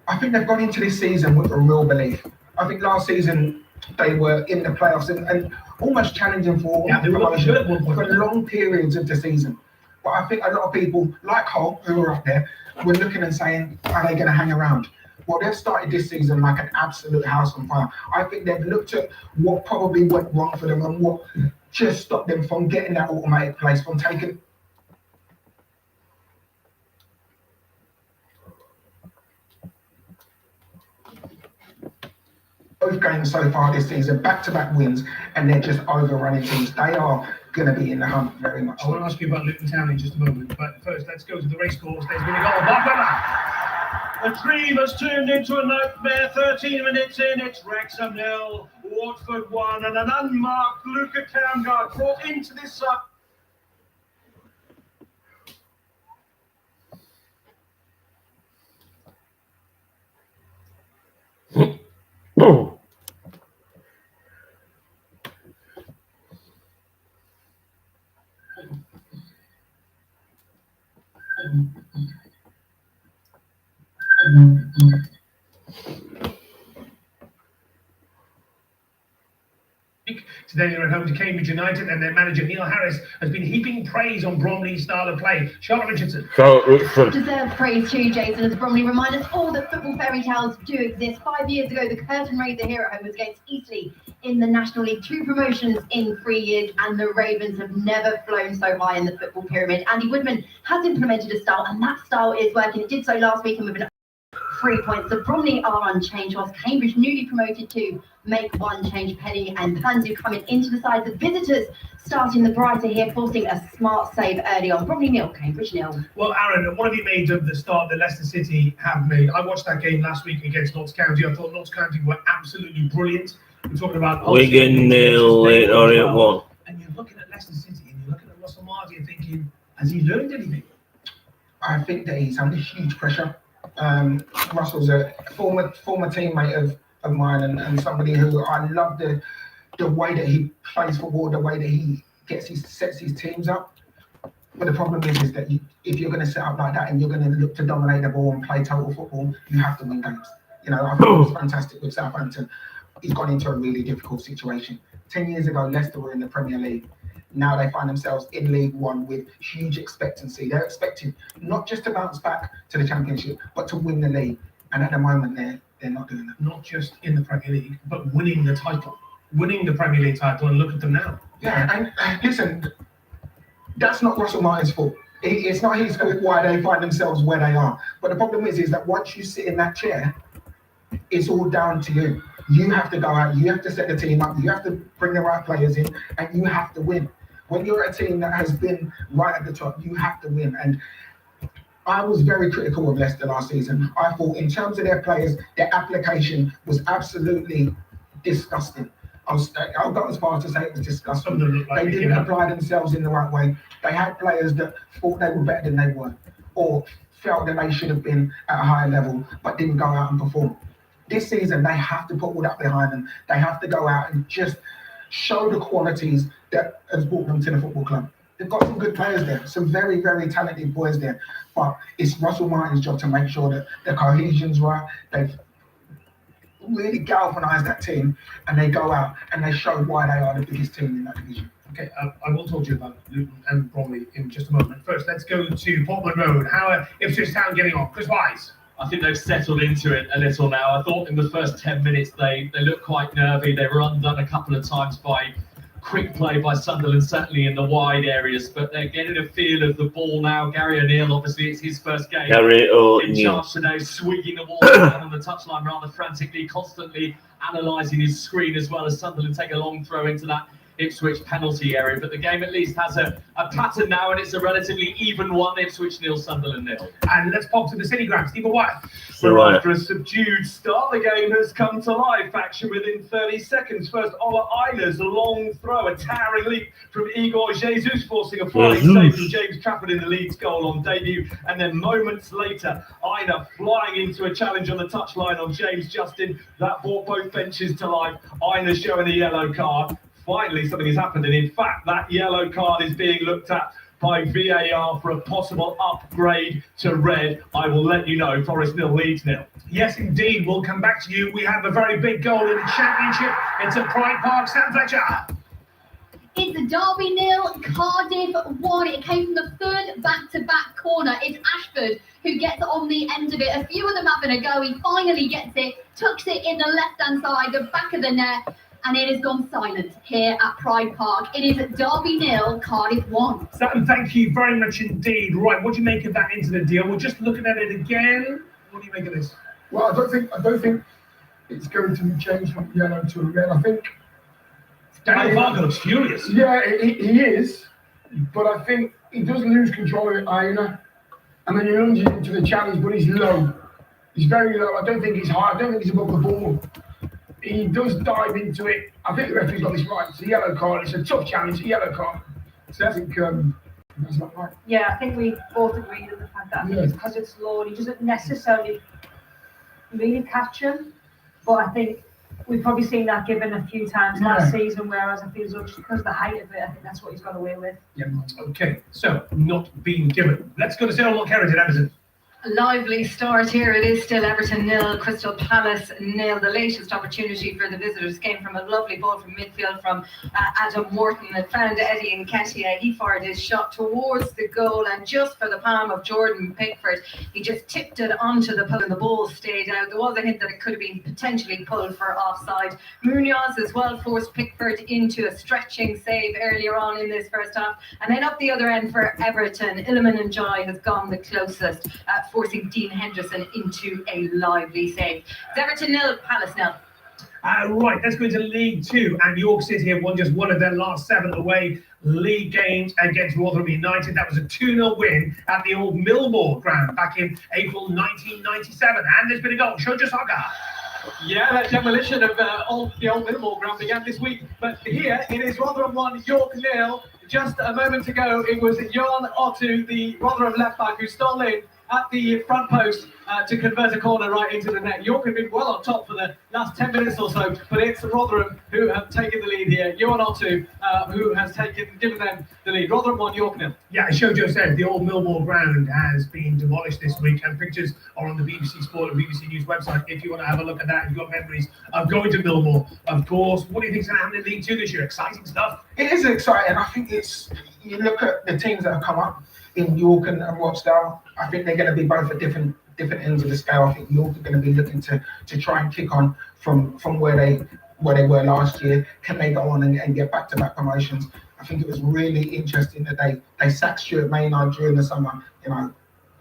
I think they've gone into this season with a real belief. I think last season they were in the playoffs and almost challenging for promotion for long periods of the season. But I think a lot of people, like Hull, who were up there, were looking and saying, are they going to hang around? Well, they've started this season like an absolute house on fire. I think they've looked at what probably went wrong for them and what just stopped them from getting that automatic place, from taking... Both games so far this season, back-to-back wins, and they're just overrunning teams. They are going to be in the hunt very much.
I want to ask you about Luton Town in just a moment, but first let's go to the racecourse. There's been a goal. Blackburn.
The dream has turned into a nightmare. 13 minutes in, it's Wrexham 0, Watford 1, and an unmarked Luca Cairngard brought into this side.
Today they're at home to Cambridge United, and their manager Neil Harris has been heaping praise on Bromley's style of play. Charlotte Richardson.
Deserved praise too, Jason, as Bromley remind us all that football fairy tales do exist. 5 years ago, the curtain raiser here at home was against Eastleigh in the National League. 2 promotions in 3 years, and the Ravens have never flown so high in the football pyramid. Andy Woodman has implemented a style, and that style is working. It did so last week, and with an 3 points. The Bromley are unchanged, whilst Cambridge, newly promoted to, make one change. Penny and Panzu coming into the side. The visitors starting the brighter here, forcing a smart save early on. Bromley 0, Cambridge 0.
Well, Aaron, what have you made of the start that Leicester City have made? I watched that game last week against Notts County. I thought Notts County were absolutely brilliant. We're talking about
Wigan 0, Orient 1.
And you're looking at Leicester City and you're looking at Russell Martin and thinking, has he learned anything?
I think that he's under huge pressure. Russell's a former teammate of mine and somebody who I love the way that he plays football, the way that he sets his teams up. But the problem is that if you're going to set up like that and you're going to look to dominate the ball and play total football, you have to win games. You know, I think it was fantastic with Southampton. He's gone into a really difficult situation. 10 years ago, Leicester were in the Premier League. Now they find themselves in League One with huge expectancy. They're expecting not just to bounce back to the Championship, but to win the league. And at the moment, they're not doing that.
Not just in the Premier League, but winning the title. Winning the Premier League title, and look at them now.
Yeah, and listen, that's not Russell Martin's fault. It's not his fault why they find themselves where they are. But the problem is that once you sit in that chair, it's all down to you. You have to go out, you have to set the team up, you have to bring the right players in, and you have to win. When you're a team that has been right at the top, you have to win. And I was very critical of Leicester last season. I thought in terms of their players, their application was absolutely disgusting. I'll go as far as to say it was disgusting.
Some of them look like
They didn't apply themselves in the right way. They had players that thought they were better than they were, or felt that they should have been at a higher level, but didn't go out and perform. This season, they have to put all that behind them. They have to go out and just show the qualities that has brought them to the football club. They've got some good players there, some very, very talented boys there. But it's Russell Martin's job to make sure that the cohesion's right. They've really galvanised that team, and they go out and they show why they are the biggest team in that division.
Okay, I will talk to you about Luton and Bromley in just a moment. First, let's go to Portman Road. How are Ipswich Town getting on? Chris Wise.
I think they've settled into it a little now. I thought in the first 10 minutes they looked quite nervy. They were undone a couple of times by quick play by Sunderland, certainly in the wide areas, but they're getting a feel of the ball now. Gary O'Neill, obviously, it's his first game in charge today, swinging the ball down on the touchline rather frantically, constantly analysing his screen as well as Sunderland take a long throw into that Ipswich penalty area. But the game at least has a pattern now, and it's a relatively even one. Ipswich 0, Sunderland 0.
And let's pop to the Citygram. Stephen Wyatt.
So after a subdued start, the game has come to life. Action within 30 seconds. First, Ola Einer's long throw, a towering leap from Igor Jesus, forcing a flying save from James Trafford in the Leeds goal on debut. And then moments later, Einer flying into a challenge on the touchline on James Justin. That brought both benches to life. Einer showing a yellow card. Finally, something has happened, and in fact, that yellow card is being looked at by VAR for a possible upgrade to red. I will let you know. Forest 0, Leeds 0.
Yes, indeed. We'll come back to you. We have a very big goal in the Championship. It's at Pride Park, Sam Fletcher.
It's Derby 0, Cardiff 1. It came from the third back-to-back corner. It's Ashford who gets on the end of it. A few of them having a go. He finally gets it, tucks it in the left-hand side, the back of the net, and it has gone silent here at Pride Park. It is Derby 0, Cardiff 1.
Sam, thank you very much indeed. Right, what do you make of that into the deal? We're just looking at it again. What do you make of this?
Well, I don't think it's going to be changed from yellow to a red. I think
Daniel Varga looks furious.
Yeah, he is, but I think he does lose control of Aina, and then he lunges into the challenge, but he's low. He's very low. I don't think he's high. I don't think he's above the ball. He does dive into it. I think the referee's got this right. It's a yellow card. It's a tough challenge. It's a yellow card. So I think that's not right.
Yeah, I think we both agree with the fact that I think it's because it's low. He doesn't necessarily really catch him, but I think we've probably seen that given a few times last season, whereas I feel as though just because of the height of it, I think that's what he's got away with.
Yeah. Okay, so not being given. Let's go to Sarah Mulcairn at Everton.
A lively start here. It is still Everton 0, Crystal Palace 0. The latest opportunity for the visitors came from a lovely ball from midfield from Adam Morton that found Eddie Nketiah. He fired his shot towards the goal, and just for the palm of Jordan Pickford, he just tipped it onto the post and the ball stayed out. There was a hint that it could have been potentially pulled for offside. Munoz as well forced Pickford into a stretching save earlier on in this first half. And then up the other end for Everton, Iliman Ndiaye has gone the closest, forcing Dean Henderson into a lively save. It's Everton 0, Palace 0.
Right, let's go into League Two. And York City have won just one of their last 7 away league games against Rotherham United. That was a 2-0 win at the old Millmore ground back in April 1997. And there's been a goal. Shoja Saka.
Yeah, that demolition of the old Millmore ground began this week. But here it is Rotherham 1, York 0. Just a moment ago, it was Jan Otto, the Rotherham left back, who stole in at the front post to convert a corner right into the net. York have been well on top for the last 10 minutes or so, but it's Rotherham who have taken the lead here. Johan Otto who has given them the lead. Rotherham 1, York 0.
Yeah, as Shojo said, the old Millmore ground has been demolished this week, and pictures are on the BBC Sport and BBC News website if you want to have a look at that. If you've got memories of going to Millmore, of course. What do you think's going to happen in League Two this year? Exciting stuff.
It is exciting. I think you look at the teams that have come up in York and Rochdale. I think they're going to be both at different ends of the scale. I think York are going to be looking to try and kick on from where they were last year. Can they go on and get back-to-back promotions? I think it was really interesting that they sacked Stuart Maynard during the summer,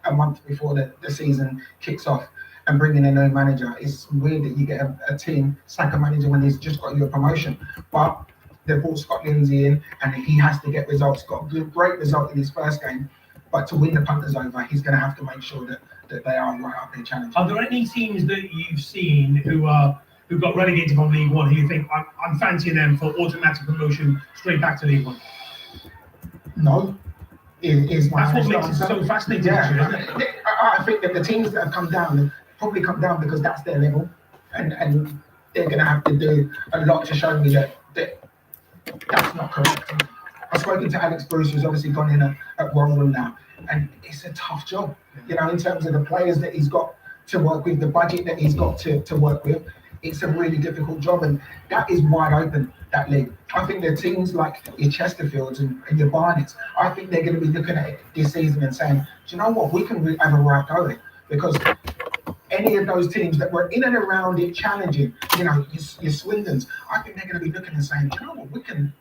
a month before the season kicks off, and bringing in a new manager. It's weird that you get a team sack a manager when he's just got you a promotion. But they brought Scott Lindsay in, and he has to get results. Got a great result in his first game, but to win the punters over, he's going to have to make sure that they are right up their challenge.
Are there any teams that you've seen who are who got relegated from League One, who you think I'm fancying them for automatic promotion straight back to League One?
No. Is my
That's what
honest
makes it
answer.
so fascinating,
Yeah,
isn't it?
I think that the teams that have come down have probably come down because that's their level, and they're going to have to do a lot to show me that that's not correct. I've spoken to Alex Bruce, who's obviously gone in at Rotherham now, and it's a tough job, you know, in terms of the players that he's got to work with, the budget that he's got to work with. It's a really difficult job, and that is wide open, that league. I think the teams like your Chesterfields and your Barnets, I think they're going to be looking at it this season and saying, do you know what, we can have a right go at it. Because any of those teams that were in and around it challenging, you know, your Swindons, I think they're going to be looking and saying, do you know what, we can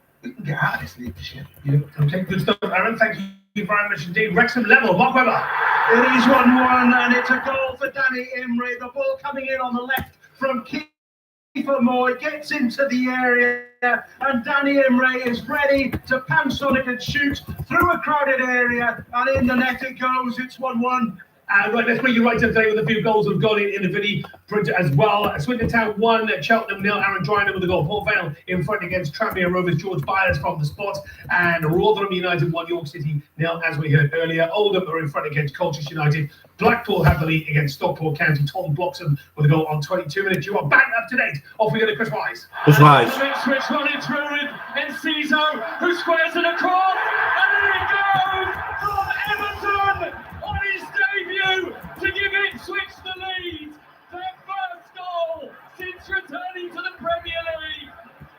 get out of this league this year.
Yeah, okay, good stuff, Aaron. Thank you very much indeed. Wrexham level, Mark Webber.
It is 1-1, and it's a goal for Danny Imrie. The ball coming in on the left from Kiefer Moore. It gets into the area, and Danny Imrie is ready to pounce on it and shoot through a crowded area, and in the net it goes. It's 1-1.
Right, let's bring you right to today with a few goals have gone in the Vinny printer as well. Swindon Town 1, Cheltenham 0, Aaron Drynham with the goal. Port Vale in front against Tranmere Rovers, George Byers from the spot. And Rotherham United 1, York City 0, as we heard earlier. Oldham are in front against Colchester United. Blackpool have the lead against Stockport County. Tom Bloxham with a goal on 22 minutes. You are back up to date. Off we go to Chris Wise.
Chris Wise.
Switch running through with Enciso, who squares it across, and there it goes from Everton on his debut to give Ipswich the lead. Their first goal since returning to the Premier League,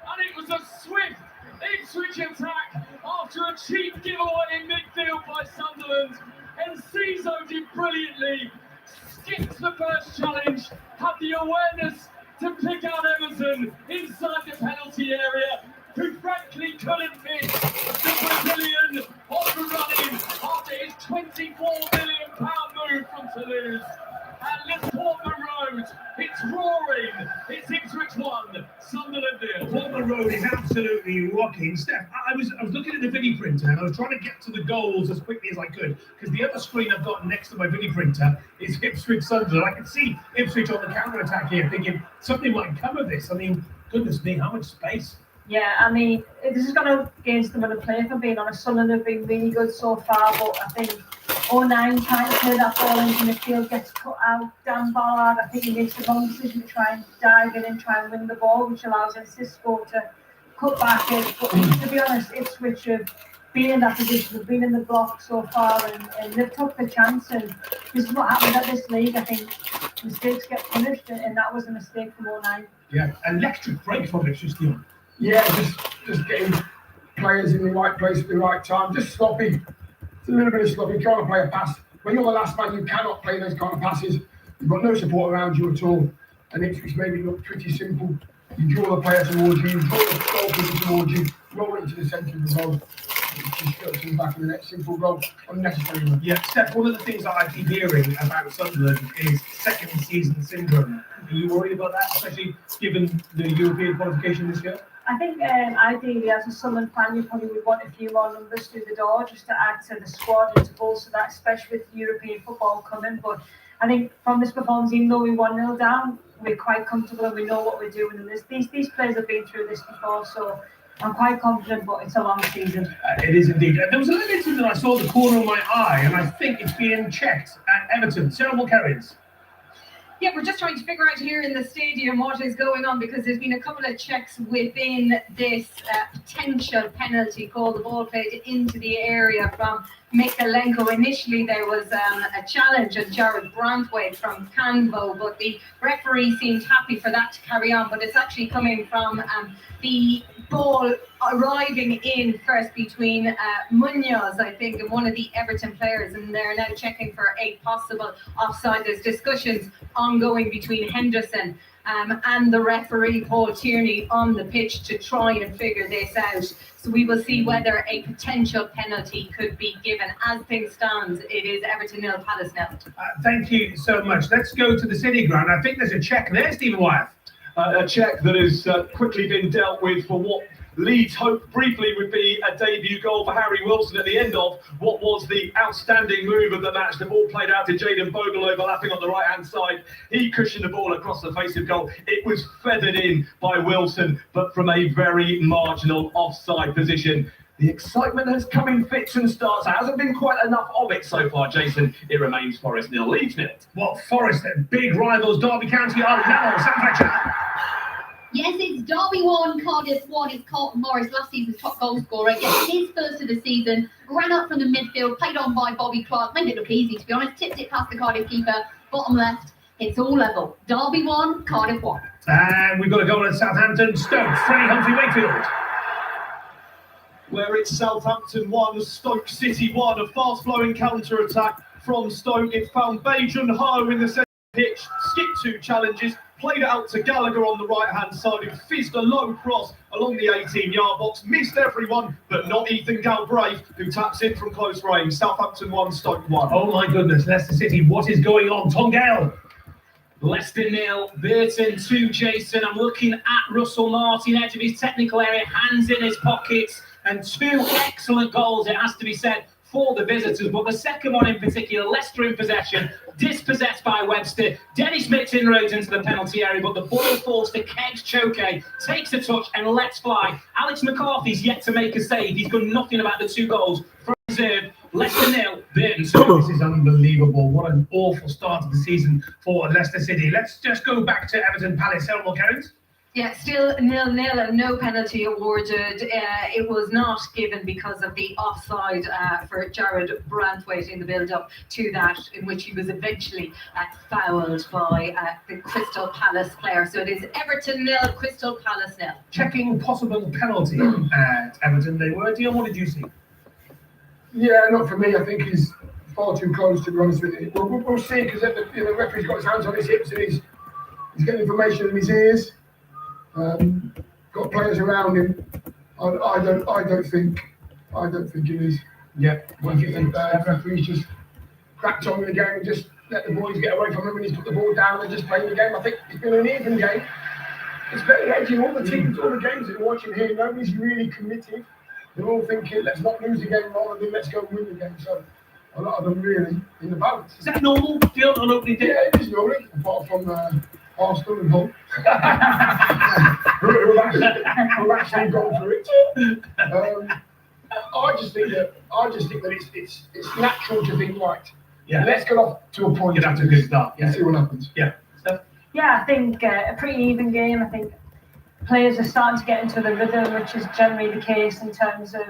and it was a swift Ipswich attack after a cheap giveaway in midfield by Sunderland. Enciso did brilliantly, skipped the first challenge, had the awareness to pick out Everton inside the penalty area, who frankly couldn't miss the Brazilian on the running after his £24 million move from Toulouse. And let's Portman Road, it's roaring, it's Ipswich 1, Sunderland 0.
Portman Road is absolutely rocking. Steph, I was looking at the Vinny printer and I was trying to get to the goals as quickly as I could, because the other screen I've got next to my Vinny printer is Ipswich Sunderland. I can see Ipswich on the counter-attack here, thinking something might come of this. I mean, goodness me, how much space.
Yeah, I mean, this is going against them on a play, for being honest. Sunderland have been really good so far, but I think 09 trying to play that ball into midfield gets cut out. Dan Ballard, I think he makes the wrong decision to try and dive in and try and win the ball, which allows Cisco to cut back in. But to be honest, Ipswich have been in that position, have been in the block so far, and they've took the chance. And this is what happens at this league. I think mistakes get punished, and that was a mistake from 09.
Yeah, electric break from Ipswich.
Yeah, just getting players in the right place at the right time. Just sloppy. It's a little bit of sloppy. Trying to play a pass. When you're the last man, you cannot play those kind of passes. You've got no support around you at all. And Ipswich made it look pretty simple. You draw the player towards you, draw the goalkeeper towards you, roll it into the centre of the goal. Just go to the back of the net. Simple goal. Unnecessary one.
Yeah, Steph, one of the things that I keep hearing about Sunderland is second season syndrome. Are you worried about that, especially given the European qualification this year?
I think ideally, as a Sunderland fan, you probably would want a few more numbers through the door just to add to the squad and to bolster that, especially with European football coming. But I think from this performance, even though we 1-0 down, we're quite comfortable and we know what we're doing. And these players have been through this before, so I'm quite confident, but it's a long season.
It is indeed. There was a little incident that I saw the corner of my eye, and I think it's being checked at Everton. Sarah Mulkerrins.
Yeah, we're just trying to figure out here in the stadium what is going on, because there's been a couple of checks within this potential penalty call. The ball played into the area from Mikalenko. Initially, there was a challenge on Jared Brantwaite from Canvo, but the referee seemed happy for that to carry on. But it's actually coming from the ball arriving in first between Munoz, I think, and one of the Everton players, and they're now checking for a possible offside. There's discussions ongoing between Henderson and the referee Paul Tierney on the pitch to try and figure this out. So we will see whether a potential penalty could be given. As things stand, it is Everton 0, Palace 0.
Thank you so much. Let's go to the City Ground. I think there's a check there, Stephen Wyeth.
A check that has quickly been dealt with for what Leeds hoped briefly would be a debut goal for Harry Wilson at the end of what was the outstanding move of the match. The ball played out to Jayden Bogle overlapping on the right-hand side. He cushioned the ball across the face of goal. It was feathered in by Wilson, but from a very marginal offside position. The excitement has come in fits and starts. There hasn't been quite enough of it so far, Jason. It remains Forest 0, Leeds 0.
Well, Forest, big rivals, Derby County are level. Sam Fletcher.
Yes, it's Derby 1, Cardiff 1. It's Carlton Morris, last season's top goal scorer. Gets his first of the season. Ran up from the midfield, played on by Bobby Clark. Made it look easy, to be honest. Tipped it past the Cardiff keeper. Bottom left. It's all level. Derby 1, Cardiff 1.
And we've got a goal at Southampton. Stoke, Freddie Humphrey-Wakefield.
Where it's Southampton 1, Stoke City 1. A fast-flowing counter-attack from Stoke. It found Bajan Ho in the centre pitch. Skipped 2 challenges. Played it out to Gallagher on the right-hand side, who fizzed a low cross along the 18-yard box. Missed everyone, but not Ethan Galbraith, who taps in from close range. Southampton 1, Stoke 1.
Oh my goodness, Leicester City, what is going on? Tom Gale.
Leicester 0, Burton 2, Jason. I'm looking at Russell Martin, edge of his technical area, hands in his pockets, and 2 excellent goals, it has to be said, for the visitors. But the second one in particular, Leicester in possession, dispossessed by Webster. Dennis Mitts inroads into the penalty area, but the ball falls to Kegs Choke, takes a touch and lets fly. Alex McCarthy's yet to make a save. He's done nothing about the 2 goals for reserve. Leicester 0, Burton 2.
This is unbelievable. What an awful start of the season for Leicester City. Let's just go back to Everton Palace. Elmo Carrins.
Yeah, still 0-0 and no penalty awarded. It was not given because of the offside for Jared Brantwaite in the build-up to that, in which he was eventually fouled by the Crystal Palace player. So it is Everton 0, Crystal Palace 0.
Checking possible penalty at Everton they were. Dion, what did you see?
Yeah, not for me. I think he's far too close, to be honest with you. We'll see, because the referee's got his hands on his hips and he's getting information in his ears. Got players around him. I don't think it is.
Yeah.
What do you think? The referee's just cracked on with the game and just let the boys get away from him, and he's put the ball down and just playing the game. I think it's been an even game. It's very edgy. All the teams, all the games that we're watching here, nobody's really committed. They're all thinking, let's not lose the game rather than let's go and win the game. So a lot of them really in the balance.
Is that normal, Dion, on opening day?
Yeah, it is normal, apart from Arsenal and Hull. who actually gone through it. I just think that it's natural to think, right,
yeah,
let's get off to a point.
Get out to a good start. Yeah.
And see what happens.
Yeah. So,
yeah, I think a pretty even game. I think players are starting to get into the rhythm, which is generally the case in terms of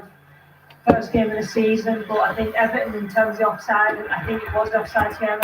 first game of the season. But I think Everton, in terms of the offside, I think it was offside here.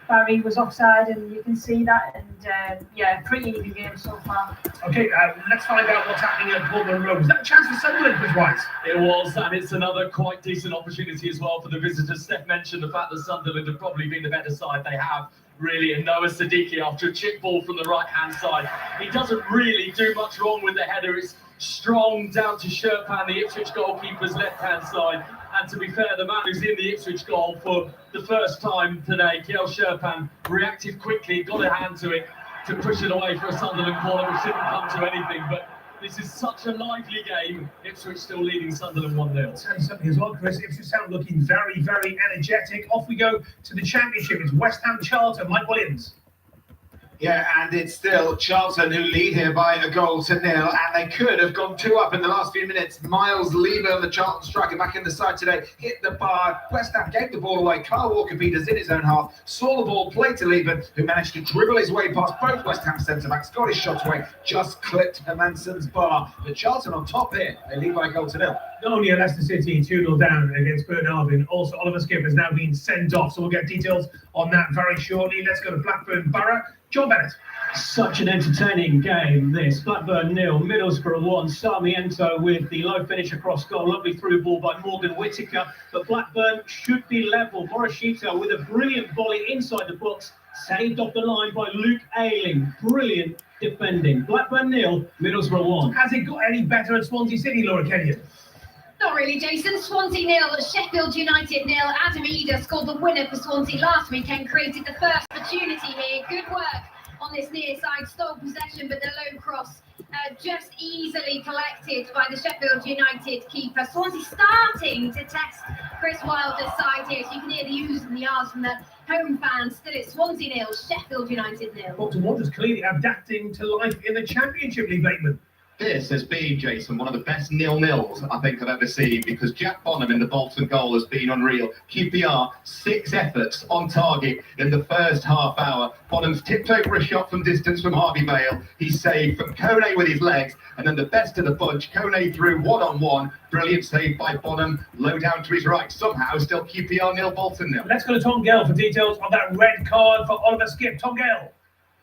Barry was offside, and you can see that. And yeah, pretty even game so far.
Okay, let's find out what's happening at Portman Road. Was that a chance for Sunderland, Chris Rice?
It was, and it's another quite decent opportunity as well for the visitors. Steph mentioned the fact that Sunderland have probably been the better side. They have, really, and Noah Siddiqui after a chip ball from the right-hand side. He doesn't really do much wrong with the header. It's strong down to Sherpan, the Ipswich goalkeeper's left-hand side. And to be fair, the man who's in the Ipswich goal for the first time today, Kiel Sherpan, reacted quickly, got a hand to it to push it away for a Sunderland corner, which didn't come to anything. But this is such a lively game. Ipswich still leading Sunderland 1-0.
I'll tell you something as well, Chris. Ipswich Town looking very, very energetic. Off we go to the Championship. It's West Ham Charlton. Mike Williams.
Yeah, and it's still Charlton who lead here by a goal to 0, and they could have gone 2 up in the last few minutes. Miles Lever, the Charlton striker, back in the side today, hit the bar. West Ham gave the ball away. Carl Walker-Peters in his own half, saw the ball, played to Lever, who managed to dribble his way past both West Ham centre-backs, got his shot away, just clipped Hermansson's bar. But Charlton on top here, they lead by a goal to 0.
Not only are Leicester City 2-0 down against Burton Albion, also Oliver Skip has now been sent off, so we'll get details on that very shortly. Let's go to Blackburn Borough. John Bennett.
Such an entertaining game, this. Blackburn 0, Middlesbrough 1. Sarmiento with the low finish across goal. Lovely through ball by Morgan Whittaker. But Blackburn should be level. Morishito with a brilliant volley inside the box. Saved off the line by Luke Ayling. Brilliant defending. Blackburn 0, Middlesbrough 1.
Has it got any better at Swansea City, Laura Kenyon?
Not really, Jason. Swansea 0, Sheffield United 0. Adam Eder scored the winner for Swansea last weekend, created the first opportunity here. Good work on this near side, stole possession, but the low cross just easily collected by the Sheffield United keeper. Swansea starting to test Chris Wilder's side here, so you can hear the oohs and the ahs from the home fans. Still it's Swansea 0, Sheffield United 0.
Bolton Wanderers clearly adapting to life in the Championship League, Bateman.
This has been, Jason, one of the best 0-0s I think I've ever seen, because Jack Bonham in the Bolton goal has been unreal. QPR, 6 efforts on target in the first half hour. Bonham's tipped over a shot from distance from Harvey Vale. He's saved from Kone with his legs, and then the best of the bunch, Kone through one-on-one. Brilliant save by Bonham, low down to his right. Somehow still QPR 0, Bolton 0.
Let's go to Tom Gale for details on that red card for Oliver Skipp. Tom Gale.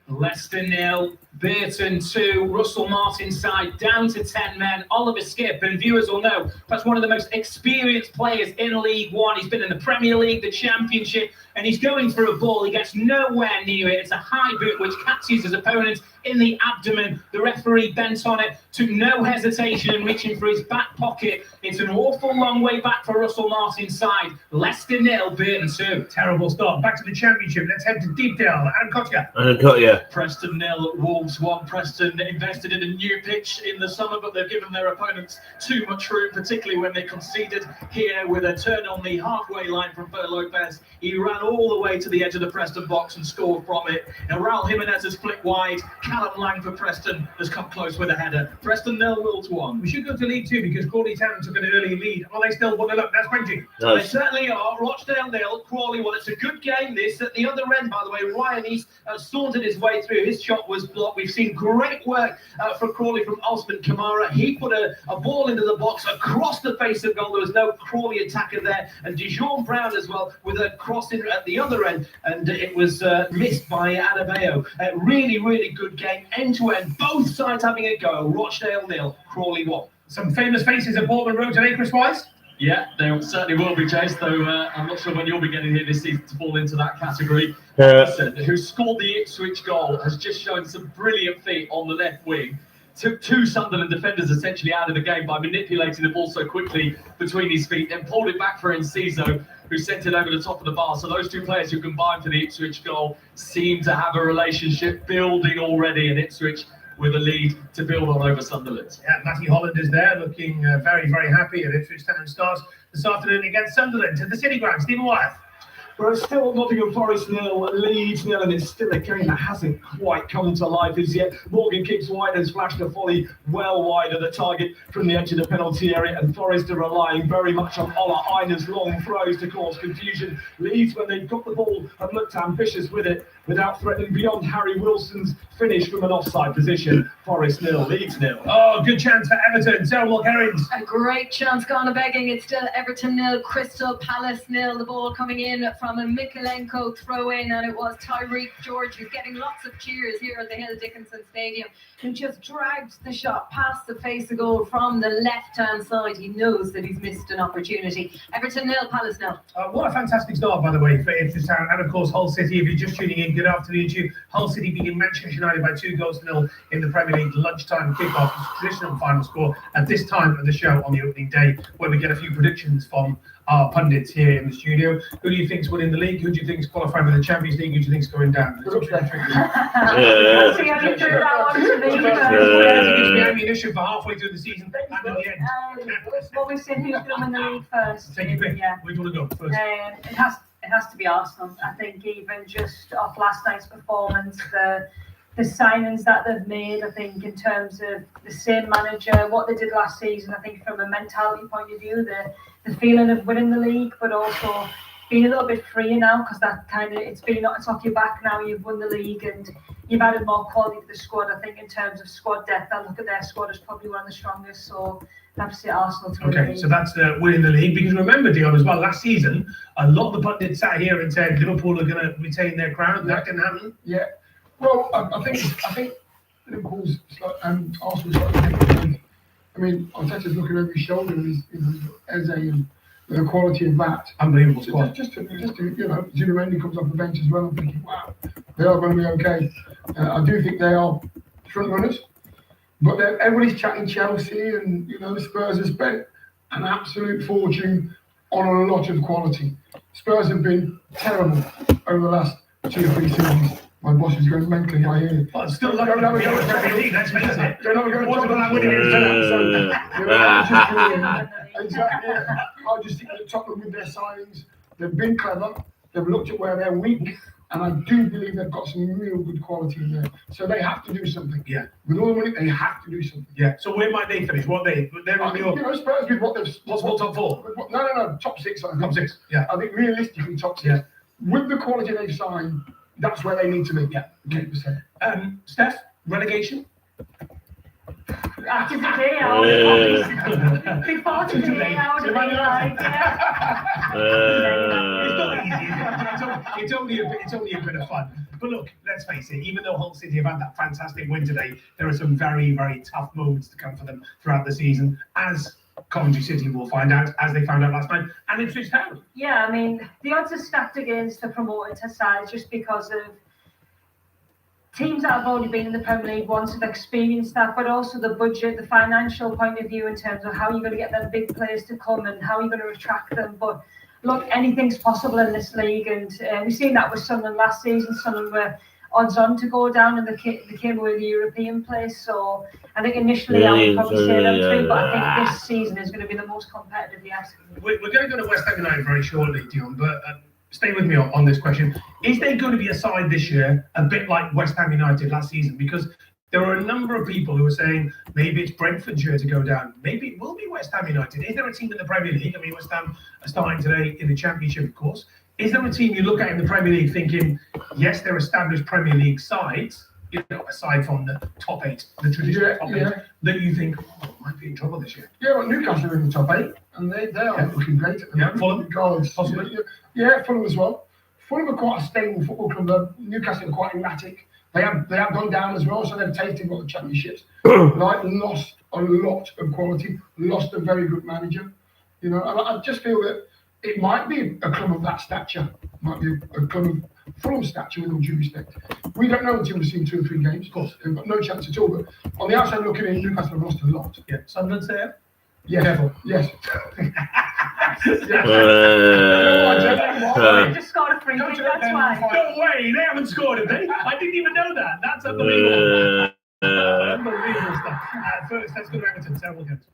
Leicester 0, Burton 2, Russell Martin's side down to 10 men. Oliver Skipp, and viewers will know, perhaps one of the most experienced players in League One. He's been in the Premier League, the Championship, and he's going for a ball. He gets nowhere near it. It's a high boot which catches his opponent in the abdomen. The referee bent on it, took no hesitation in reaching for his back pocket. It's an awful long way back for Russell Martin's side. Leicester 0, Burton 2.
Terrible start. Back to the Championship. Let's head to Deepdale. And
Kotia.
Preston 0, Wolves 1. Preston invested in a new pitch in the summer, but they've given their opponents too much room, particularly when they conceded here with a turn on the halfway line from Fer Lopez. He ran all the way to the edge of the Preston box and scored from it. Now Raul Jimenez has flicked wide. Callum Lang for Preston has come close with a header. Preston 0, Wolves 1.
We should go to League 2 because Crawley Town took an early lead. Are they still 1-0 up? That's Benji.
They certainly are. Rochdale 0, Crawley 1. It's a good game, this. At the other end, by the way, Ryan East sauntered his way through. His shot was blocked. We've seen great work from Crawley from Osman Kamara. He put a ball into the box across the face of goal. There was no Crawley attacker there. And Dijon Brown as well with a cross in at the other end. And it was missed by Adebayo. Really, really good game, end to end. Both sides having a go. Rochdale 0, Crawley 1.
Some famous faces at Portman Road today, Chris Wise.
Yeah, there certainly will be, Chase, though I'm not sure when you'll be getting here this season to fall into that category. Who scored the Ipswich goal, has just shown some brilliant feet on the left wing. Took 2 Sunderland defenders essentially out of the game by manipulating the ball so quickly between his feet, then pulled it back for Enciso, who sent it over the top of the bar. So those 2 players who combined for the Ipswich goal seem to have a relationship building already in Ipswich, with a lead to build on over Sunderland.
Yeah, Matty Holland is there, looking very, very happy at Ipswich Town starts this afternoon against Sunderland to the City Ground. Stephen Wyeth.
Well, it's still Nottingham Forest 0, Leeds 0, and it's still a game that hasn't quite come to life as yet. Morgan kicks wide, has flashed a volley well wide of the target from the edge of the penalty area, and Forest are relying very much on Ola Einer's long throws to cause confusion. Leeds, when they got the ball, have looked ambitious with it, without threatening beyond Harry Wilson's finish from an offside position. Forest 0, Leeds 0.
Oh, good chance for Everton. Sarah Mulkerrins.
A great chance gone a begging. It's still Everton 0, Crystal Palace 0. The ball coming in from a Mikolenko throw in, and it was Tyreek George, who's getting lots of cheers here at the Hill Dickinson Stadium, who just dragged the shot past the face of goal from the left-hand side. He knows that he's missed an opportunity. Everton 0, Palace 0.
What a fantastic start, by the way, for Ipswich Town, and of course Hull City. If you're just tuning in, good afternoon to you. Hull City beating Manchester United by 2-0 in the Premier League lunchtime kickoff. It's traditional final score at this time of the show on the opening day, where we get a few predictions from our pundits here in the studio. Who do you think's winning the league? Who do you think's qualifying for the Champions League? Who do you think's going down? It gives me ammunition for halfway through the season and at the end.
What we said, who's going to win the league first?
Take your pick.
Yeah.
Where do you want to go first?
It has to be Arsenal. I think even just off last night's performance, the signings that they've made, I think in terms of the same manager, what they did last season, I think from a mentality point of view, the feeling of winning the league, but also being a little bit freer now, because that kind of, it's off your back now. You've won the league and you've added more quality to the squad. I think in terms of squad depth, I look at their squad as probably one of the strongest, so I have to say Arsenal to win the league.
So that's winning the league, because remember, Dion, as well, last season a lot of the pundits sat here and said Liverpool are going to retain their crown. That didn't happen.
Yeah. Well, I think Liverpool's Arsenal's slightly. I mean, Arteta's looking over his shoulder and he's Eze and the quality of that.
Unbelievable squad.
Just to Zubimendi comes off the bench as well. I'm thinking, wow, they are going to be okay. I do think they are front runners, but everybody's chatting Chelsea and the Spurs have spent an absolute fortune on a lot of quality. Spurs have been terrible over the last 2 or 3 seasons. My boss is going mentally, I hear.
Well, it's still lucky to be on the Premier League, let's face it.
They're not going to
Wasn't that winning
I just think that Tottenham with their signings, they've been clever, they've looked at where they're weak, and I do believe they've got some real good quality in there. So they have to do something.
Yeah.
With all the money, they have to do something.
Yeah. So where might they finish? What they're in your
Spurs with what they've
possible top 4?
No, top 6. I think.
Top 6. Yeah.
I think realistically top 6.
Yeah.
With the quality they've signed, that's where they need to be.
Yeah.
100%.
Steph, relegation?
After today, before today, I would have been like,
It's not easy, is it? It's only a bit of fun. But look, let's face it, even though Hull City have had that fantastic win today, there are some very, very tough moments to come for them throughout the season, as Coventry City will find out, as they found out last night, and Ipswich Town.
yeah, I mean, the odds are stacked against the promoted side just because of teams that have already been in the Premier League once have experienced that, but also the budget, the financial point of view in terms of how you're going to get them big players to come and how you're going to attract them. But look, anything's possible in this league, and we've seen that with Sunderland last season. Sunderland were odds on to go down, and they came away with the European place. So I think initially I would probably say them three, but I think this season is going to be the most competitive yet.
We're going to go to West Ham United very shortly, Dion, but stay with me on this question. Is there going to be a side this year a bit like West Ham United last season? Because there are a number of people who are saying maybe it's Brentfordshire to go down. Maybe it will be West Ham United. Is there a team in the Premier League? I mean, West Ham are starting today in the Championship, of course. Is there a team you look at in the Premier League thinking, yes, they're established Premier League sides, you know, aside from the top 8, the traditional top 8, that you think might be in trouble this year?
Yeah, well, Newcastle are in the top 8, and they are looking great at the moment.
Fulham?
Possibly. Yeah, Fulham as well. Fulham are quite a stable football club. Newcastle are quite erratic. They have gone down as well, so they've tasted what the championships. Lost a lot of quality, lost a very good manager. You know, and I just feel that it might be a club of that stature, might be a club of Fulham stature, with all due respect. We don't know until we've seen 2 or 3 games. Of course, they've got no chance at all. But on the outside looking in, Newcastle have lost a lot.
Yeah, Sunderland's there.
Yes.
Careful.
Yes.
They just scored a free kick, that's why.
No way, they haven't scored, have they? I didn't even know that. That's unbelievable. Unbelievable stuff. First, let's go to Everton. Sarah Wilkins.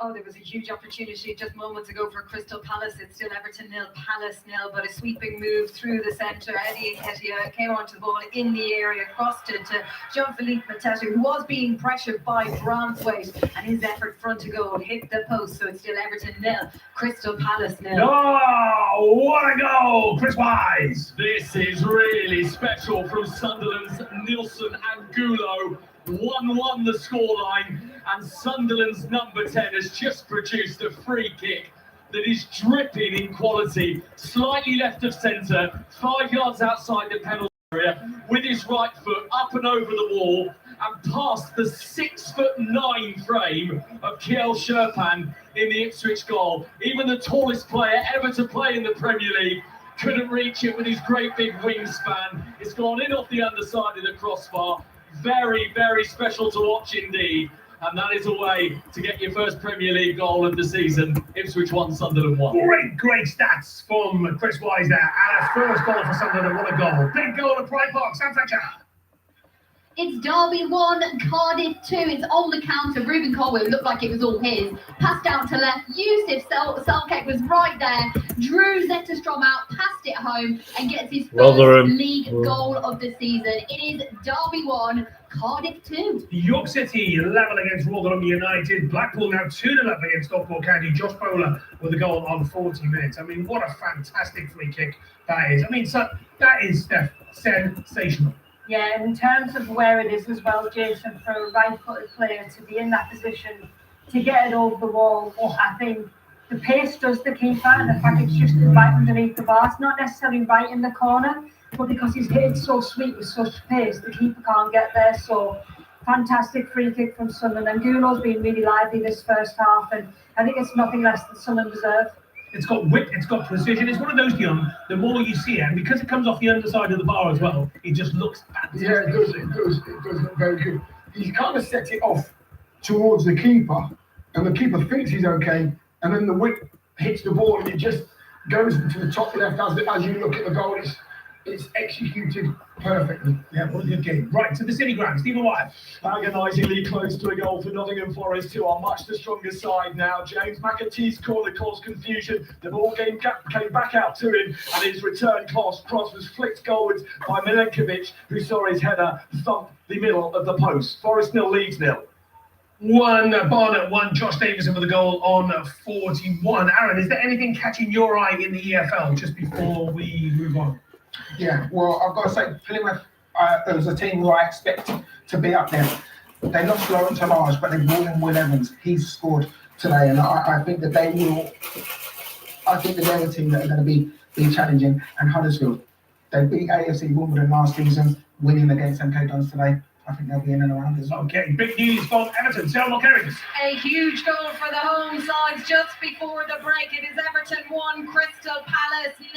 Oh, there was a huge opportunity just moments ago for Crystal Palace. It's still Everton 0, Palace 0, but a sweeping move through the centre. Eddie Nketiah came onto the ball in the area, crossed it to Jean-Philippe Mateta, who was being pressured by Branthwaite, and his effort front to goal hit the post. So it's still Everton 0, Crystal Palace 0.
Oh, what a goal, Chris Wise!
This is really special from Sunderland's Nilsson and Gulo. 1-1 the scoreline, and Sunderland's number 10 has just produced a free kick that is dripping in quality, slightly left of centre, 5 yards outside the penalty area, with his right foot up and over the wall and past the 6'9" frame of Kiel Sherpan in the Ipswich goal. Even the tallest player ever to play in the Premier League couldn't reach it with his great big wingspan. It's gone in off the underside of the crossbar. Very, very special to watch indeed. And that is a way to get your first Premier League goal of the season. Ipswich 1, Sunderland 1.
Great stats from Chris Wise there. And a first goal for Sunderland. What a goal. Big goal at Pride Park. Sam Thatcher.
It's Derby 1, Cardiff 2. It's on the counter. Ruben Colwell looked like it was all his. Passed out to left. Yusuf Selkek was right there. Drew Zetterstrom out, passed it home, and gets his first league goal of the season. It is Derby 1, Cardiff 2.
York City level against Rotherham United. Blackpool now 2-0 up against Stockport County. Josh Bowler with a goal on 40 minutes. I mean, what a fantastic free kick that is. I mean, so that is, Steph, sensational.
Yeah, in terms of where it is as well, Jason, for a right-footed player to be in that position, to get it over the wall, I think the pace does the keeper, and the fact it's just right underneath the bar. It's not necessarily right in the corner, but because he's hit it so sweet with such pace, the keeper can't get there. So fantastic free kick from Sunderland, and Gulo's been really lively this first half, and I think it's nothing less than Sunderland deserve.
It's got wit, it's got precision. It's one of those, Dion, the more you see it, and because it comes off the underside of the bar as well, it just looks fantastic.
Yeah, it does look very good. He's kind of set it off towards the keeper, and the keeper thinks he's okay, and then the whip hits the ball, and it just goes to the top left as you look at the goal. it's executed perfectly.
Yeah, what a good game. Right, to the City Ground, Stephen Wyatt.
Agonisingly close to a goal for Nottingham Forest, who are much the stronger side now. James McAtee's corner caused confusion. The ball came back out to him, and his return cross was flicked goalwards by Milenkovic, who saw his header thump the middle of the post. Forest 0, Leeds 0.
1 Barnet, 1 Josh Davison with a goal on 41. Aaron, is there anything catching your eye in the EFL just before we move on?
Yeah, well, I've got to say, Plymouth is a team who I expect to be up there. They lost Lawrence Alage, but they brought in Will Evans. He's scored today, and I think that they will. I think that they're a team that are going to be challenging. And Huddersfield, they beat AFC Wimbledon last season, winning against MK Dons today. I think they'll be in and around as well.
Okay, big news from Everton. Sarah Mulcahy.
A huge goal for the home sides just before the break. It is Everton 1, Crystal Palace 0.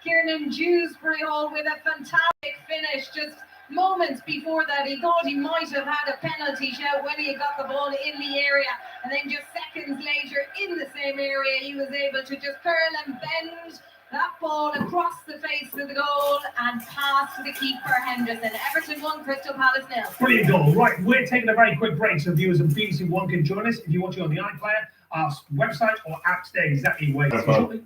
Kiernan Dewsbury Hall with a fantastic finish. Just moments before that, he thought he might have had a penalty shout when he got the ball in the area. And then just seconds later, in the same area, he was able to just curl and bend that ball across the face of the goal and pass to the keeper Henderson. Everton 1, Crystal Palace 0.
Brilliant goal. Right, we're taking a very quick break, so viewers of BBC One can join us if you're watching on the iPlayer, our website, or app. Stay exactly where you shortly.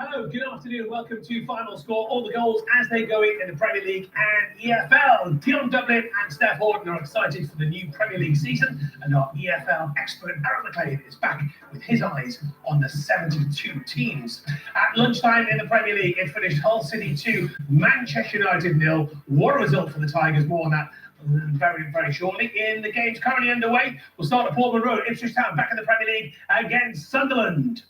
Hello, good afternoon, welcome to Final Score. All the goals as they go in the Premier League and EFL. Dion Dublin and Steph Horton are excited for the new Premier League season, and our EFL expert Aaron McLean is back with his eyes on the 72 teams. At lunchtime in the Premier League, it finished Hull City 2, Manchester United 0. What a result for the Tigers, more on that very, very shortly. In the games currently underway, we'll start at Portman Road, Ipswich Town back in the Premier League against Sunderland.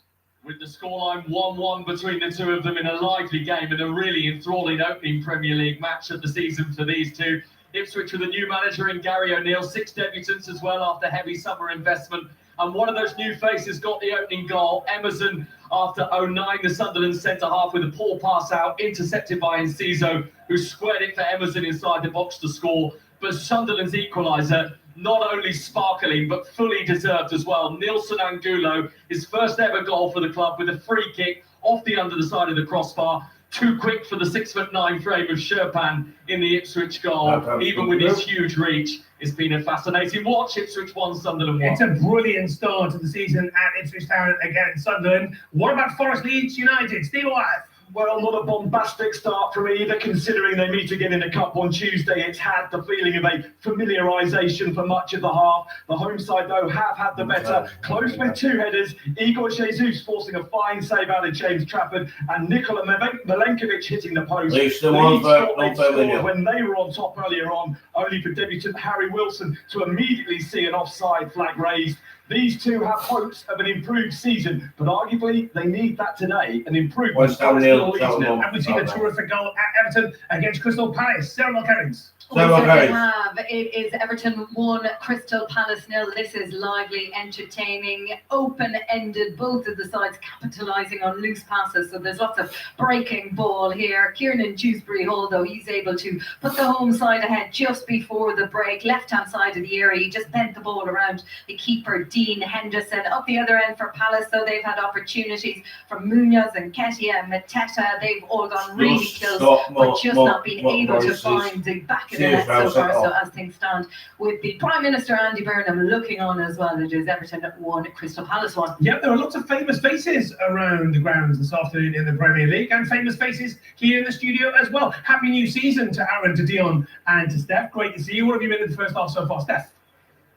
With the scoreline 1-1 between the two of them in a lively game and a really enthralling opening Premier League match of the season for these two. Ipswich with a new manager in Gary O'Neill, 6 debutants as well after heavy summer investment. And one of those new faces got the opening goal. Emerson, after 09, the Sunderland centre-half with a poor pass out, intercepted by Enciso, who squared it for Emerson inside the box to score. But Sunderland's equaliser, not only sparkling, but fully deserved as well. Nilson Angulo, his first ever goal for the club with a free kick off the under the side of the crossbar. Too quick for the 6'9" frame of Sherpan in the Ipswich goal. Even with his huge reach, it's been a fascinating watch. Ipswich 1, Sunderland 1.
It's a brilliant start to the season at Ipswich Town against Sunderland. What about Forest Leeds United? Steve Wyatt.
Well, not a bombastic start from either, considering they meet again in the Cup on Tuesday. It's had the feeling of a familiarisation for much of the half. The home side, though, have had the better. Close with two headers. Igor Jesus forcing a fine save out of James Trafford, and Nikola Milenkovic hitting the post. Leeds thought they'd scored when they were on top earlier on, only for debutant Harry Wilson to immediately see an offside flag raised. These two have hopes of an improved season, but arguably they need that today, an improvement.
And we've seen a terrific goal at Everton against Crystal Palace. Sarah McCarrings.
We certainly have. It is Everton 1, Crystal Palace 0. This is lively, entertaining, open-ended. Both of the sides capitalising on loose passes, so there's lots of breaking ball here. Kieran Dewsbury Hall, though, he's able to put the home side ahead just before the break. Left-hand side of the area, he just bent the ball around the keeper, Dean Henderson. Up the other end for Palace, though, they've had opportunities from Munoz and Ketia, Mateta. They've all gone really close, but just not been able to find the back of the net so far. So as things stand, with the Prime Minister Andy Burnham looking on as well, it is Everton 1, Crystal Palace 1.
Yeah, there are lots of famous faces around the grounds this afternoon in the Premier League, and famous faces here in the studio as well. Happy new season to Aaron, to Dion, and to Steph. Great to see you. What have you been in the first half so far, Steph?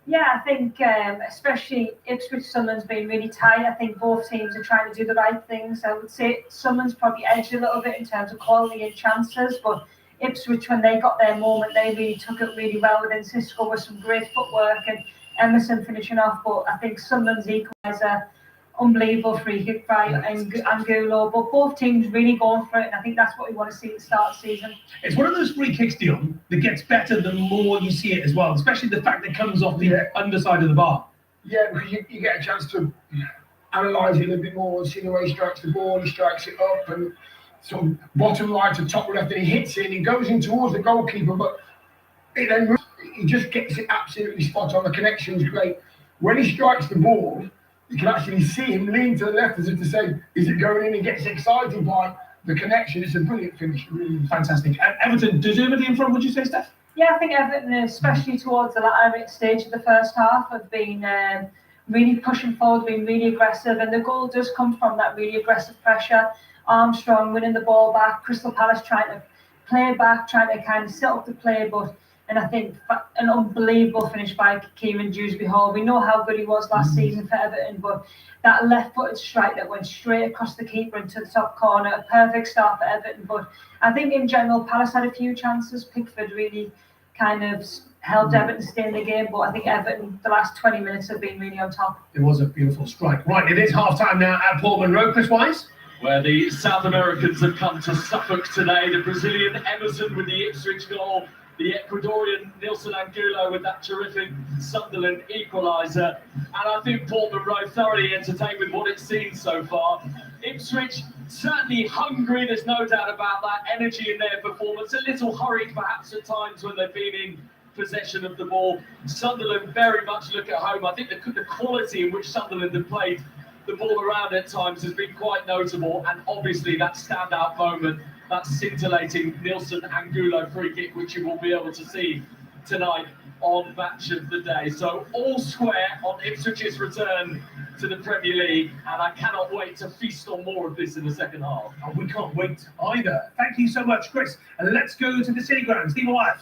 Yeah, I think especially Ipswich Sunderland's been really tight. I think both teams are trying to do the right things. I would say Sunderland's probably edged a little bit in terms of quality and chances, but Ipswich, when they got their moment, they really took it really well within Cisco with some great footwork and Emerson finishing off. But I think Sunderland's equaliser, unbelievable free kick by Angulo. But both teams really going for it, and I think that's what we want to see at the start of the season.
It's one of those free kicks, Dion, that gets better the more you see it as well, especially the fact that it comes off the underside of the bar.
Yeah, because you get a chance to analyse it a little bit more, see the way he strikes the ball, he strikes it up, and sort of bottom right to top left, and he hits it, and he goes in towards the goalkeeper, but it then he just gets it absolutely spot on. The connection's great. When he strikes the ball, you can actually see him lean to the left as if to say, is it going in? He gets excited by the connection. It's a brilliant finish, really
fantastic. Everton deservedly in front, would you say, Steph?
Yeah, I think Everton, especially towards the latter stage of the first half, have been really pushing forward, being really aggressive, and the goal does come from that really aggressive pressure. Armstrong winning the ball back, Crystal Palace trying to play back, trying to kind of set up the play, and I think an unbelievable finish by Kieran Dewsbury Hall. We know how good he was last season for Everton, but that left-footed strike that went straight across the keeper into the top corner, a perfect start for Everton. But I think in general, Palace had a few chances. Pickford really kind of helped Everton stay in the game, but I think Everton, the last 20 minutes, have been really on top.
It was a beautiful strike. Right, it is half-time now at Paul Monroe. Chris Wise?
Where the South Americans have come to Suffolk today. The Brazilian Emerson with the Ipswich goal, the Ecuadorian Nilson Angulo with that terrific Sunderland equaliser. And I think Paul Monroe thoroughly entertained with what it's seen so far. Ipswich certainly hungry, there's no doubt about that. Energy in their performance, a little hurried perhaps at times when they've been in possession of the ball. Sunderland very much look at home. I think the quality in which Sunderland have played the ball around at times has been quite notable, and obviously that standout moment, that scintillating Nilson Angulo free kick, which you will be able to see tonight on Match of the Day. So all square on Ipswich's return to the Premier League, and I cannot wait to feast on more of this in the second half.
And we can't wait either. Thank you so much, Chris. And let's go to the City Ground. Steve Wyatt.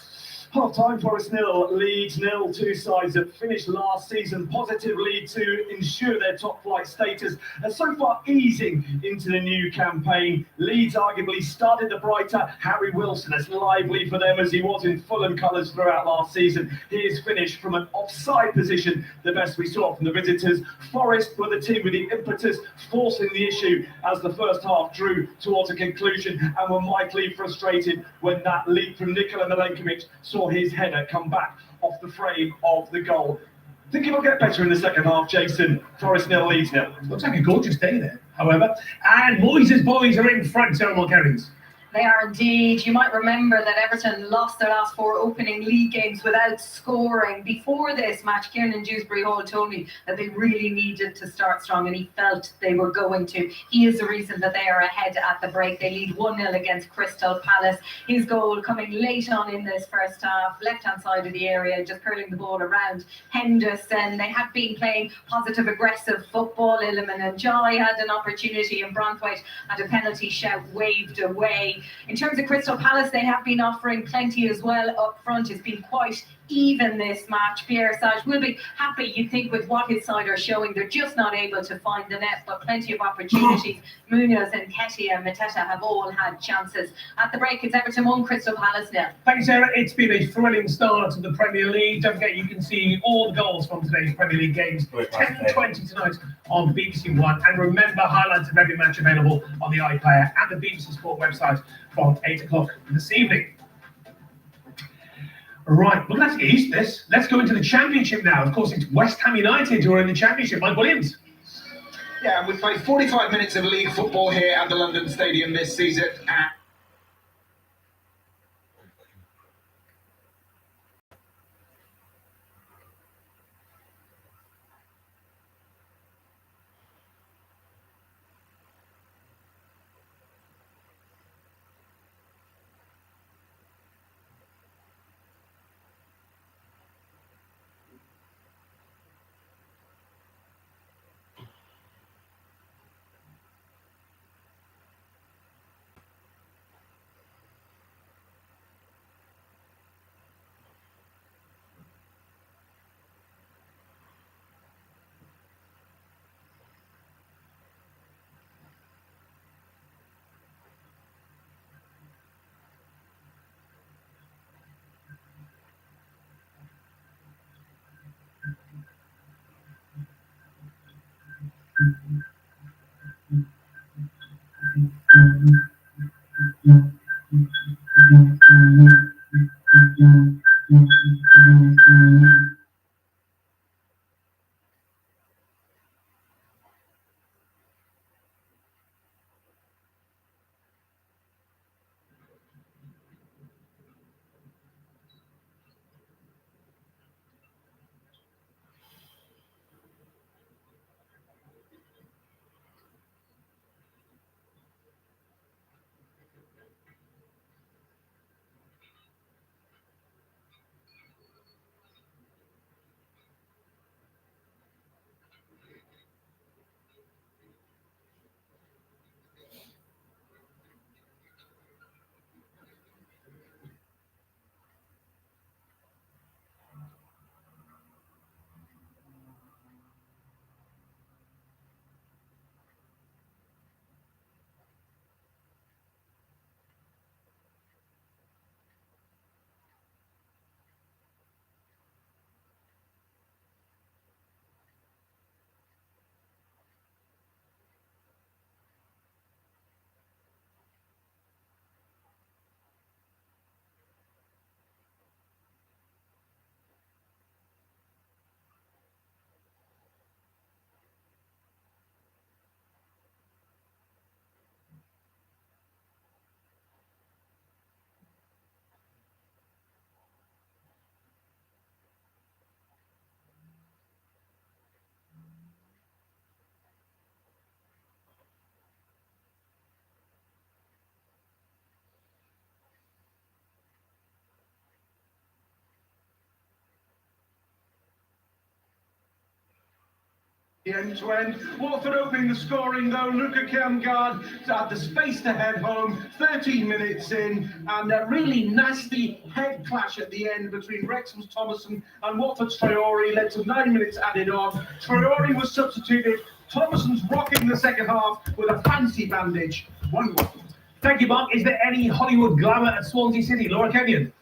Half-time, Forest 0, Leeds 0. Two sides that finished last season positively to ensure their top-flight status, and so far easing into the new campaign. Leeds arguably started the brighter. Harry Wilson as lively for them as he was in Fulham colours throughout last season. His finish from an offside position, the best we saw from the visitors. Forest were the team with the impetus, forcing the issue as the first half drew towards a conclusion, and were mightily frustrated when that leap from Nikola Milenkovic saw his header come back off the frame of the goal. Think it'll get better in the second half, Jason. Forest 0, Leeds 0.
Looks like a gorgeous day there, however. And Moyes' boys are in front, Sarah Mulkerrings.
They are indeed. You might remember that Everton lost their last 4 opening league games without scoring. Before this match, Kieran Dewsbury Hall told me that they really needed to start strong, and he felt they were going to. He is the reason that they are ahead at the break. They lead 1-0 against Crystal Palace. His goal coming late on in this first half, left-hand side of the area, just curling the ball around Henderson. They had been playing positive, aggressive football. Iliman and Jai had an opportunity, and Branthwaite had a penalty shout waved away. In terms of Crystal Palace, they have been offering plenty as well up front. It's been quite even this match. Pierre Sage will be happy, you think, with what his side are showing. They're just not able to find the net, but plenty of opportunities. Munoz and Ketia and Mateta have all had chances. At the break, it's Everton 1, Crystal Palace 0.
Thank you, Sarah. It's been a thrilling start to the Premier League. Don't forget, you can see all the goals from today's Premier League games, 10:20 tonight on BBC One. And remember, highlights of every match available on the iPlayer and the BBC Sport website from 8 o'clock this evening. Right, well, let's get used to this. Let's go into the Championship now. Of course, it's West Ham United who are in the Championship. Mike Williams.
Yeah, we've played 45 minutes of league football here at the London Stadium this season.
The end-to-end. Watford opening the scoring though. Luca Kjærgaard had the space to head home. 13 minutes in, and a really nasty head clash at the end between Wrexham's Thomason and Watford's Traore led to 9 minutes added on. Traore was substituted. Thomason's rocking the second half with a fancy bandage. 1-1.
Thank you, Mark. Is there any Hollywood glamour at Swansea City? Laura Kenyon.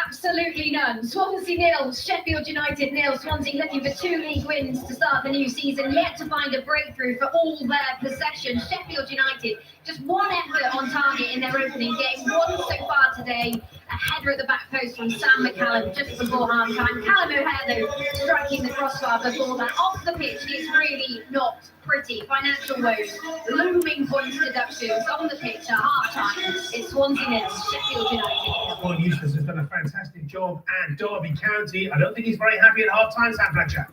Absolutely none. Swansea 0, Sheffield United 0. Swansea looking for 2 league wins to start the new season, yet to find a breakthrough for all their possession. Sheffield United just 1 effort on target in their opening game, 1 so far today. A header at the back post from Sam McCallum just before half time. Callum O'Hare, though, striking the crossbar before that. Off the pitch, he's really not pretty. Financial woes, looming points deductions on the pitch at half time. It's Swansea nil, Sheffield United.
Well, Eustace has done a fantastic job at Derby County. I don't think he's very happy at half time, Sam Fletcher.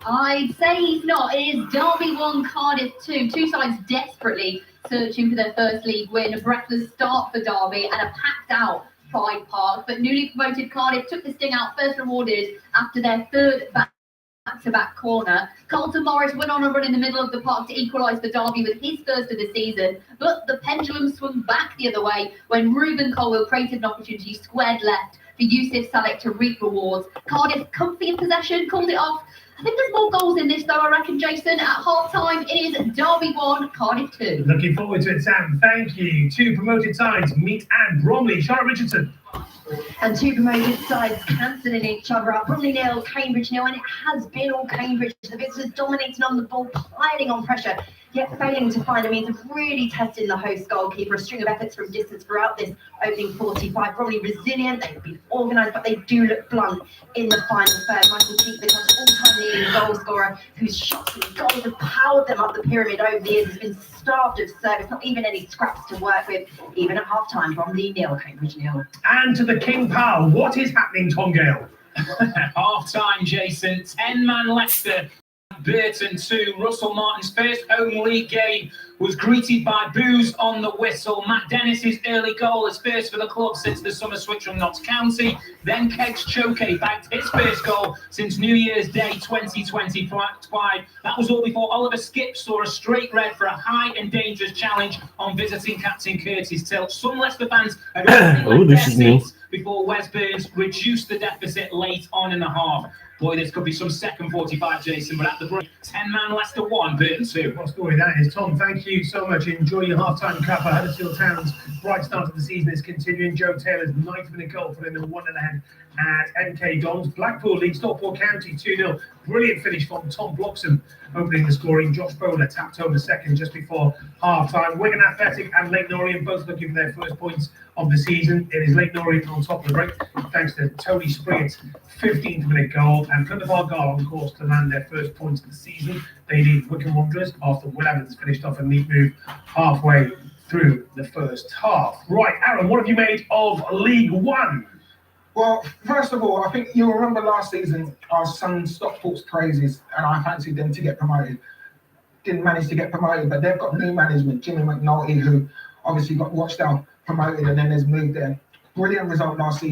I'd say he's not. It is Derby 1, Cardiff 2. Two sides desperately searching for their first league win. A breathless start for Derby and a packed out Pride Park. But newly promoted Cardiff took the sting out, first rewarded after their third back-to-back corner. Carlton Morris went on a run in the middle of the park to equalise for Derby with his first of the season. But the pendulum swung back the other way when Ruben Colwill created an opportunity squared left for Yusuf Salek to reap rewards. Cardiff comfy in possession, called it off. I think there's more goals in this though, I reckon, Jason. At half-time, it is Derby 1, Cardiff 2.
Looking forward to it, Sam. Thank you. Two promoted sides meet at Bromley. Charlotte Richardson.
And two promoted sides cancelling each other out. Bromley nil, Cambridge nil, and it has been all Cambridge. The visitors dominating on the ball, piling on pressure, yet failing to find a means of really testing the host goalkeeper. A string of efforts from distance throughout this opening 45. Bromley resilient, they've been organised, but they do look blunt in the final third. Michael Keith becomes all-time leading goal scorer, whose shots and goals have powered them up the pyramid over the years. Has been starved of service, not even any scraps to work with, even at half-time. Bromley nil, Cambridge nil.
And to the King Pal, what is happening, Tom Gale?
Half-time, Jason. 10-man Leicester. Burton 2. Russell Martin's first home league game was greeted by boos on the whistle. Matt Dennis's early goal is first for the club since the summer switch from Notts County. Then Kegs Choke bagged his first goal since New Year's Day 2025. That was all before Oliver Skipp saw a straight red for a high and dangerous challenge on visiting captain Curtis Tilt. Some Leicester fans have been
this is new.
before Wes Burns reduced the deficit late on in the half. Boy, this could be some second 45, Jason, but at the break, 10-man Leicester 1, Burton 2.
What story that is. Tom, thank you so much. Enjoy your half-time cuppa. Huddersfield Town's bright start of the season is continuing. Joe Taylor's 9th-minute goal putting them 1-0 ahead at MK Dons. Blackpool leads Stockport County 2-0. Brilliant finish from Tom Bloxham opening the scoring. Josh Bowler tapped home a second just before half-time. Wigan Athletic and Leyton Orient both looking for their first points of the season. It is Leyton Orient on top of the break thanks to Tony Springett's 15th-minute goal, and Plymouth Argyle on course to land their first points of the season. They lead Wycombe Wanderers after Will Evans finished off a neat move halfway through the first half. Right, Aaron, what have you made of League One?
Well, first of all, I think you'll remember last season I sung Stockport's praises and I fancied them to get promoted. Didn't manage to get promoted, but they've got new management, Jimmy McNulty, who obviously got Rochdale promoted and then has moved there. Brilliant result last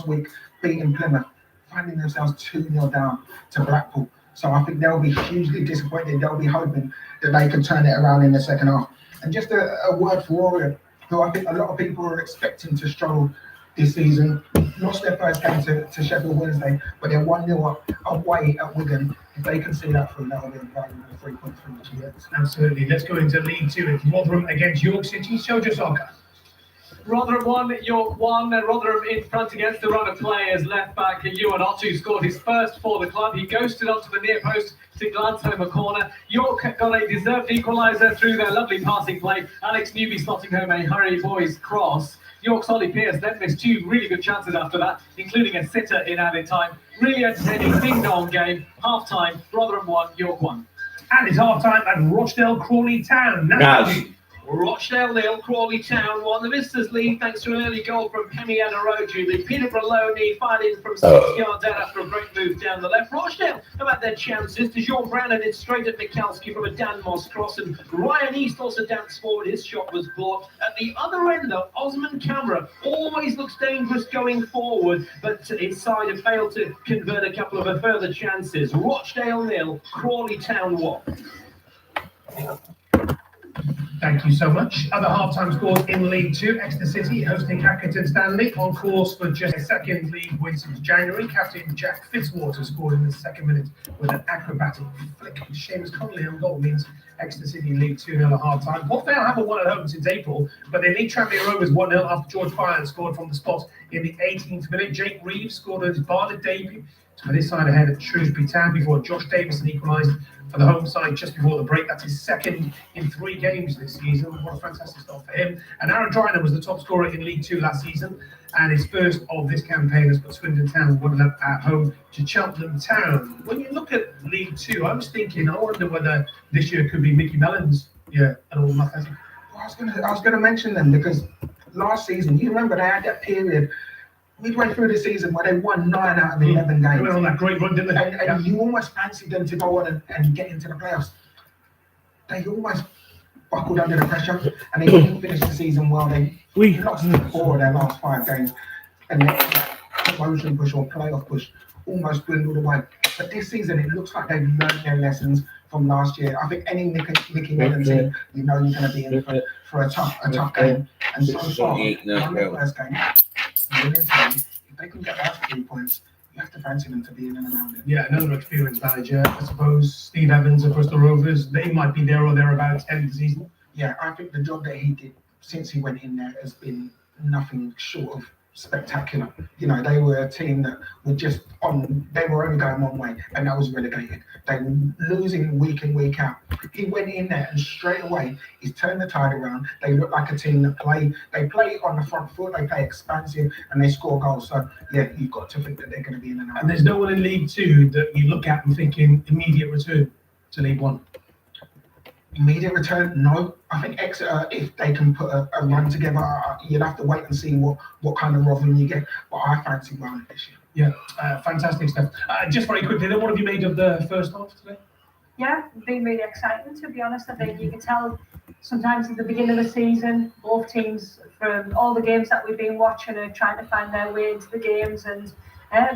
week, beating Plymouth, finding themselves 2-0 down to Blackpool. So I think they'll be hugely disappointed. They'll be hoping that they can turn it around in the second half. And just a word for Orient, who I think a lot of people are expecting to struggle this season. Lost their first game to Sheffield Wednesday, but they're 1-0 away at Wigan. If they can see that through, that'll be a valuable 3 points from the GX.
Absolutely. Let's go into League Two. It's Rotherham against York City. Shojo Soccer.
Rotherham 1, York 1. Rotherham in front against the run of play as left back Ewan Otu scored his first for the club. He ghosted onto the near post to glance home a corner. York got a deserved equaliser through their lovely passing play. Alex Newby slotting home a Harry Boys cross. York's Ollie Pearce then missed two really good chances after that, including a sitter in added time. Really entertaining ding-dong game. Half-time, Rotherham 1, York 1.
And it's half-time at Rochdale Crawley Town.
Rochdale 0, Crawley Town 1. The visitors lead thanks to an early goal from Pemi Anaroju. The Peterborough Loney fired in from 6 yards out after a great move down the left. Rochdale have had their chances. DeJean Brown had it straight at Mikalski from a Dan Moss cross, and Ryan East also danced forward. His shot was blocked. At the other end, though, Osman Camera always looks dangerous going forward, but his side have failed to convert a couple of further chances. Rochdale 0, Crawley Town 1.
Thank you so much. Other half-time scores in League Two. Exeter City hosting Accrington Stanley, on course for just a second league win since January. Captain Jack Fitzwater scored in the second minute with an acrobatic flick. Seamus Connolly on goal means Exeter City lead 2-0 at half-time. Port Vale haven't won at home since April, but they lead Tranmere Rovers 1-0 after George Byron scored from the spot in the 18th minute. Jake Reeves scored his Barnet debut for this side ahead at Shrewsbury Town before Josh Davison equalised for the home side just before the break. That's his second in 3 games this season. What a fantastic start for him. And Aaron Driner was the top scorer in League 2 last season, and his first of this campaign has put Swindon Town 1-0 at home to Cheltenham Town. When you look at League 2, I was thinking, I wonder whether this year could be Mickey Mellon's and all that.
I was gonna mention them because last season, you remember they had that period midway through the season where they won 9 out of 11 games.
They went on that great run, didn't they?
And you almost fancied them to go on and get into the playoffs. They almost buckled under the pressure and they didn't finish the season well. They lost 4 of their last 5 games, and that promotion push or playoff push almost dwindled away. But this season, it looks like they've learned their lessons from last year. I think any Mickey Mellon team, you know you're going to be in for a tough game. And so far, on the first game, if they can get that 3 points, you have to fancy them to be in and around it.
Yeah, another experienced manager. I suppose Steve Evans of Bristol Rovers, they might be there or thereabouts end of the season.
Yeah, I think the job that he did since he went in there has been nothing short of spectacular. You know, they were a team that were just on, they were only going one way, and that was relegated. They were losing week in, week out. He went in there and straight away he's turned the tide around. They look like a team that they play on the front foot, they play expansive, and they score goals. So yeah, you've got to think that they're going to be in and out.
And there's no one in League 2 that you look at and thinking immediate return to League 1.
Immediate return? No. I think Exeter, if they can put a run together, you'll have to wait and see what kind of Rotherham you get. But I fancy Rotherham this year.
Yeah, fantastic stuff. Just very quickly, then, what have you made of the first half today?
Yeah, it's been really exciting, to be honest. I think you can tell sometimes at the beginning of the season, both teams, from all the games that we've been watching, are trying to find their way into the games, and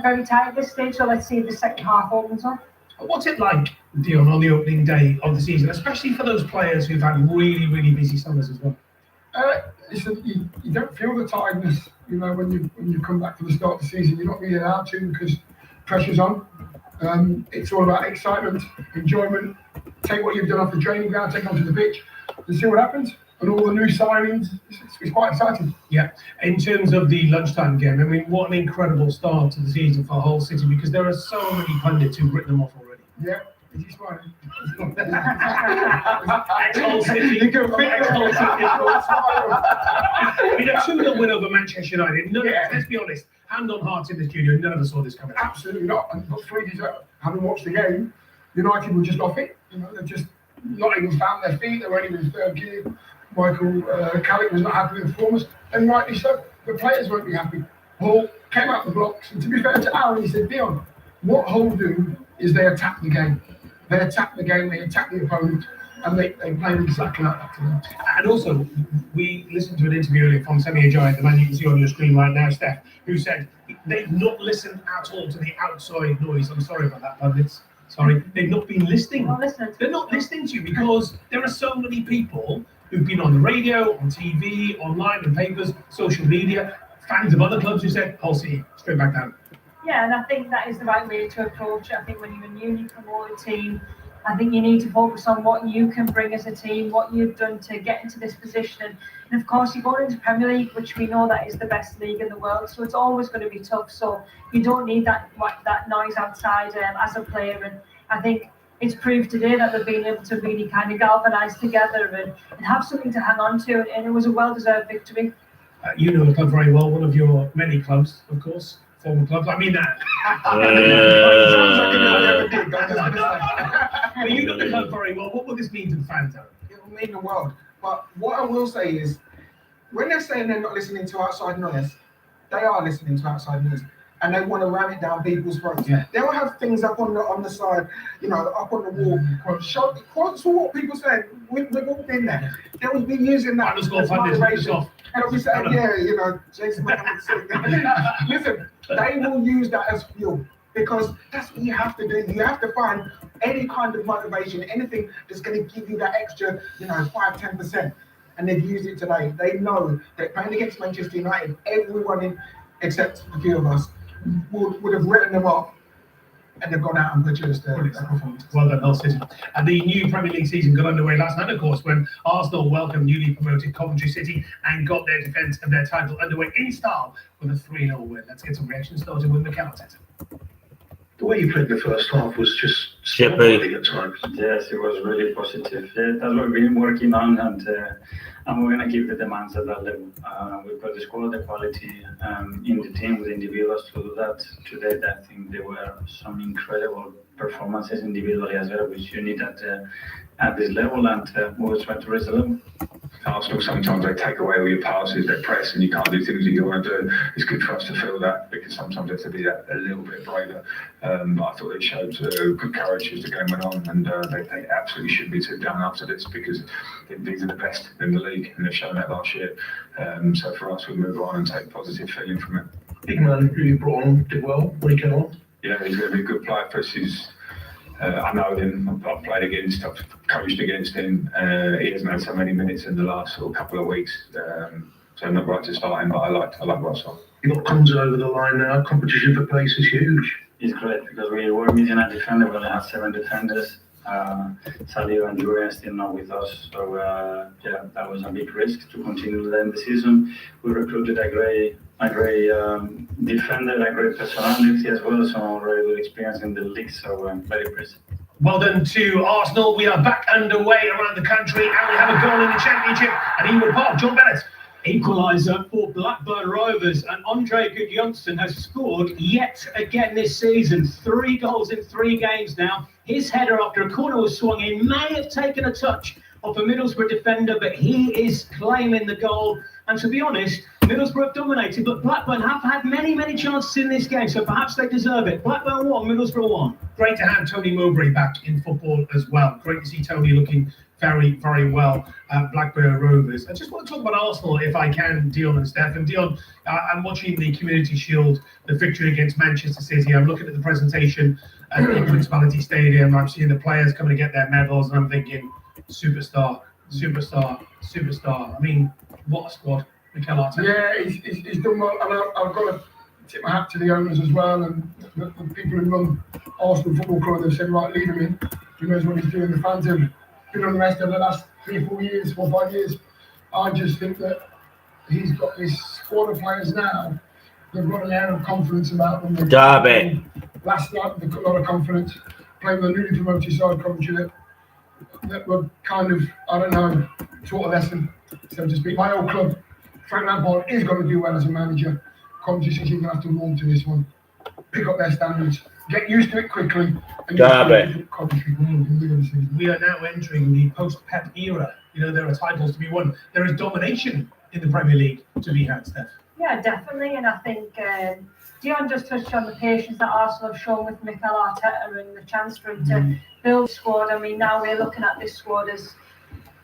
very tight at this stage. So let's see if the second half opens up.
What's it like, Dion, on the opening day of the season, especially for those players who've had really, really busy summers as well?
Listen, you don't feel the tiredness, you know, when you come back for the start of the season. You're not really allowed to because pressure's on. It's all about excitement, enjoyment. Take what you've done off the training ground, take onto the pitch, and see what happens. And all the new signings, it's quite exciting.
Yeah. In terms of the lunchtime game, I mean, what an incredible start to the season for Hull City, because there are so many pundits who've written them off already.
Yeah. Is he smiling?
Ex-Hull City. You can fit Ex-Hull City. I mean, a 2-0 win over Manchester United. Let's be honest, hand on heart in the studio, none of us saw this coming.
Absolutely not. And having watched the game, United were just off it. You know, they're just not even found their feet. They weren't even in third gear. Michael Carrick was not happy with the performance, and rightly so. The players won't be happy. Hull came out the blocks, and to be fair to Aaron, he said, Dion, what Hull do is they attack the game. They attack the game, they attack the opponent, and they play exactly like that to them.
And also, we listened to an interview earlier from Semi Ajayi, the man you can see on your screen right now, Steph, who said they've not listened at all to the outside noise. I'm sorry about that, pundits. Sorry, they've not been listening. They're not listening to you because there are so many people who've been on the radio, on TV, online, in papers, social media, fans of other clubs who said, Hull City, straight back down.
Yeah, and I think that is the right way to approach it. I think when you're a newly promoted team, I think you need to focus on what you can bring as a team, what you've done to get into this position. And of course, you're going into Premier League, which we know that is the best league in the world. So it's always going to be tough. So you don't need that noise outside as a player. And I think it's proved today that they've been able to really kind of galvanise together and have something to hang on to. And it was a well-deserved victory.
You know the club very well, one of your many clubs, of course. Former clubs. I mean that. But you know the club very well. What will this mean to the fans, Aaron?
It will mean the world. But what I will say is, when they're saying they're not listening to outside noise, they are listening to outside noise, and they want to ram it down people's throats.
Yeah.
They will have things up on the side, you know, up on the wall. Quotes for what people say. We've all been there. They will be using that as motivation. And I'll be saying, yeah, you know, Jason listen, they will use that as fuel because that's what you have to do. You have to find any kind of motivation, anything that's going to give you that extra, you know, 5-10%. And they've used it today. They know that playing against Manchester United, everyone except a few of us, would have written them off. And they've gone out and produced their performance.
Well done, Hull City. And the new Premier League season got underway last night, of course, when Arsenal welcomed newly promoted Coventry City and got their defence of their title underway in style with a 3-0 win. Let's get some reaction started with Mikel Arteta.
The way you played the first half was just
Chippy.
at times.
Yes, it was really positive. Yeah, that's what we've been working on, and we're going to keep the demands at that level. We've got the squad, the quality in the team with individuals to do that. Today, I think there were some incredible performances individually as well, which you need at this level, and we'll try to raise the level.
Arsenal, sometimes they take away all your passes, they press, and you can't do things that you want to do. It's good for us to feel that, because sometimes they have to be that a little bit braver. But I thought they showed good courage as the game went on, and they absolutely should be took down after this, because these are the best in the league, and they've shown that last year. So for us, we move on and take positive feeling from it.
Big man who you brought on did well when he came on.
Yeah, he's going to be a good player for us. I know him, I've played against, I've coached against him. He hasn't had so many minutes in the last couple of weeks, so I'm not right to start him, but I like what I saw.
You got Konza over the line now, competition for place is huge.
It's great because we were missing a defender, we only have 7 defenders. Salio and Julian still not with us, so yeah, that was a big risk to continue then the season. We recruited a great defender, a great personality as well, so very good experience in the league, so I'm very impressed.
Well done to Arsenal. We are back underway around the country, and we have a goal in the Championship at Ewood Park. John Bennett.
Equaliser for Blackburn Rovers, and Andre Gudjonsson has scored yet again this season. 3 goals in 3 games now. His header after a corner was swung in may have taken a touch off a Middlesbrough defender, but he is claiming the goal. And to be honest, Middlesbrough have dominated, but Blackburn have had many chances in this game, so perhaps they deserve it. Blackburn 1, Middlesbrough 1.
Great to have Tony Mowbray back in football as well. Great to see Tony looking very well at Blackburn Rovers. I just want to talk about Arsenal, if I can, Dion and Steph. And Dion, I'm watching the Community Shield, the victory against Manchester City. I'm looking at the presentation at the Principality Stadium. I'm seeing the players coming to get their medals, and I'm thinking, superstar. I mean, what a squad. Mikel Arteta.
Yeah, he's done well, and I've got to tip my hat to the owners as well, and the people who run Arsenal Football Club. They've said, right, leave him in. He knows what he's doing. The fans have been on the rest of the last 3 or 4 years, 4 or 5 years. I just think that he's got this squad of players now. They've got an air of confidence about them.
Derby.
Last night, they've got a lot of confidence. Playing with a newly promoted side, Coventry, that were kind of, I don't know, taught a lesson, so to speak. My old club, Frank Lampard, is going to do well as a manager. Coventry City are going to have to warm to this one. Pick up their standards. Get used to it quickly. And
Derby.
We are now entering the post-Pep era. You know, there are titles to be won. There is domination in the Premier League to be had, Steph.
Yeah, definitely. And I think Dion just touched on the patience that Arsenal have shown with Mikel Arteta and the chance for him to build a squad. I mean, now we're looking at this squad as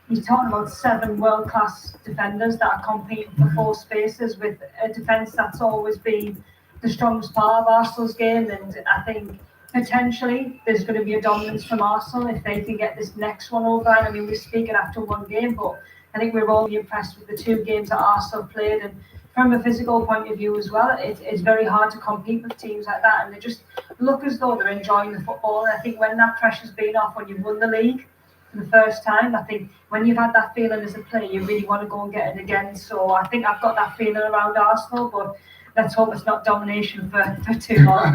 he's talking about 7 world-class defenders that are competing for 4 spaces with a defence that's always been the strongest part of Arsenal's game. And I think potentially there's going to be a dominance from Arsenal if they can get this next one over. I mean, we're speaking after 1 game, but I think we're all impressed with the 2 games that Arsenal played. And from a physical point of view as well, it's very hard to compete with teams like that. And they just look as though they're enjoying the football. And I think when that pressure's been off, when you've won the league for the first time, I think when you've had that feeling as a player, you really want to go and get it again. So I think I've got that feeling around Arsenal, but let's hope it's not domination for too long.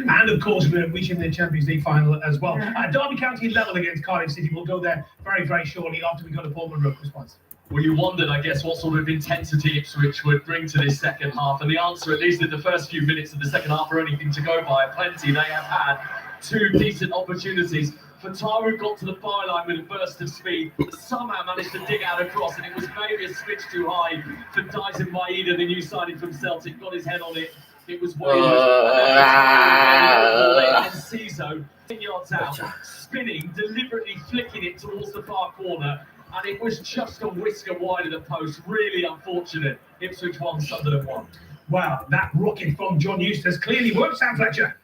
And of course, we're reaching the Champions League final as well. Derby County level against Cardiff City. We'll go there very shortly after we go to Portman Road response.
Well, you wondered, I guess, what sort of intensity Ipswich would bring to this second half. And the answer, at least in the first few minutes of the second half, are anything to go by. Plenty. They have had 2 decent opportunities. Fataru got to the byline with a burst of speed, somehow managed to dig out a cross, and it was maybe a switch too high for Dyson Maeda, the new signing from Celtic. Got his head on it. It was way and Ciso, 10 yards out, spinning, deliberately flicking it towards the far corner. And it was just a whisker wide of the post. Really unfortunate. Ipswich 1, Sunderland 1.
Wow, that rocket from John Eustace clearly worked, Sam Fletcher.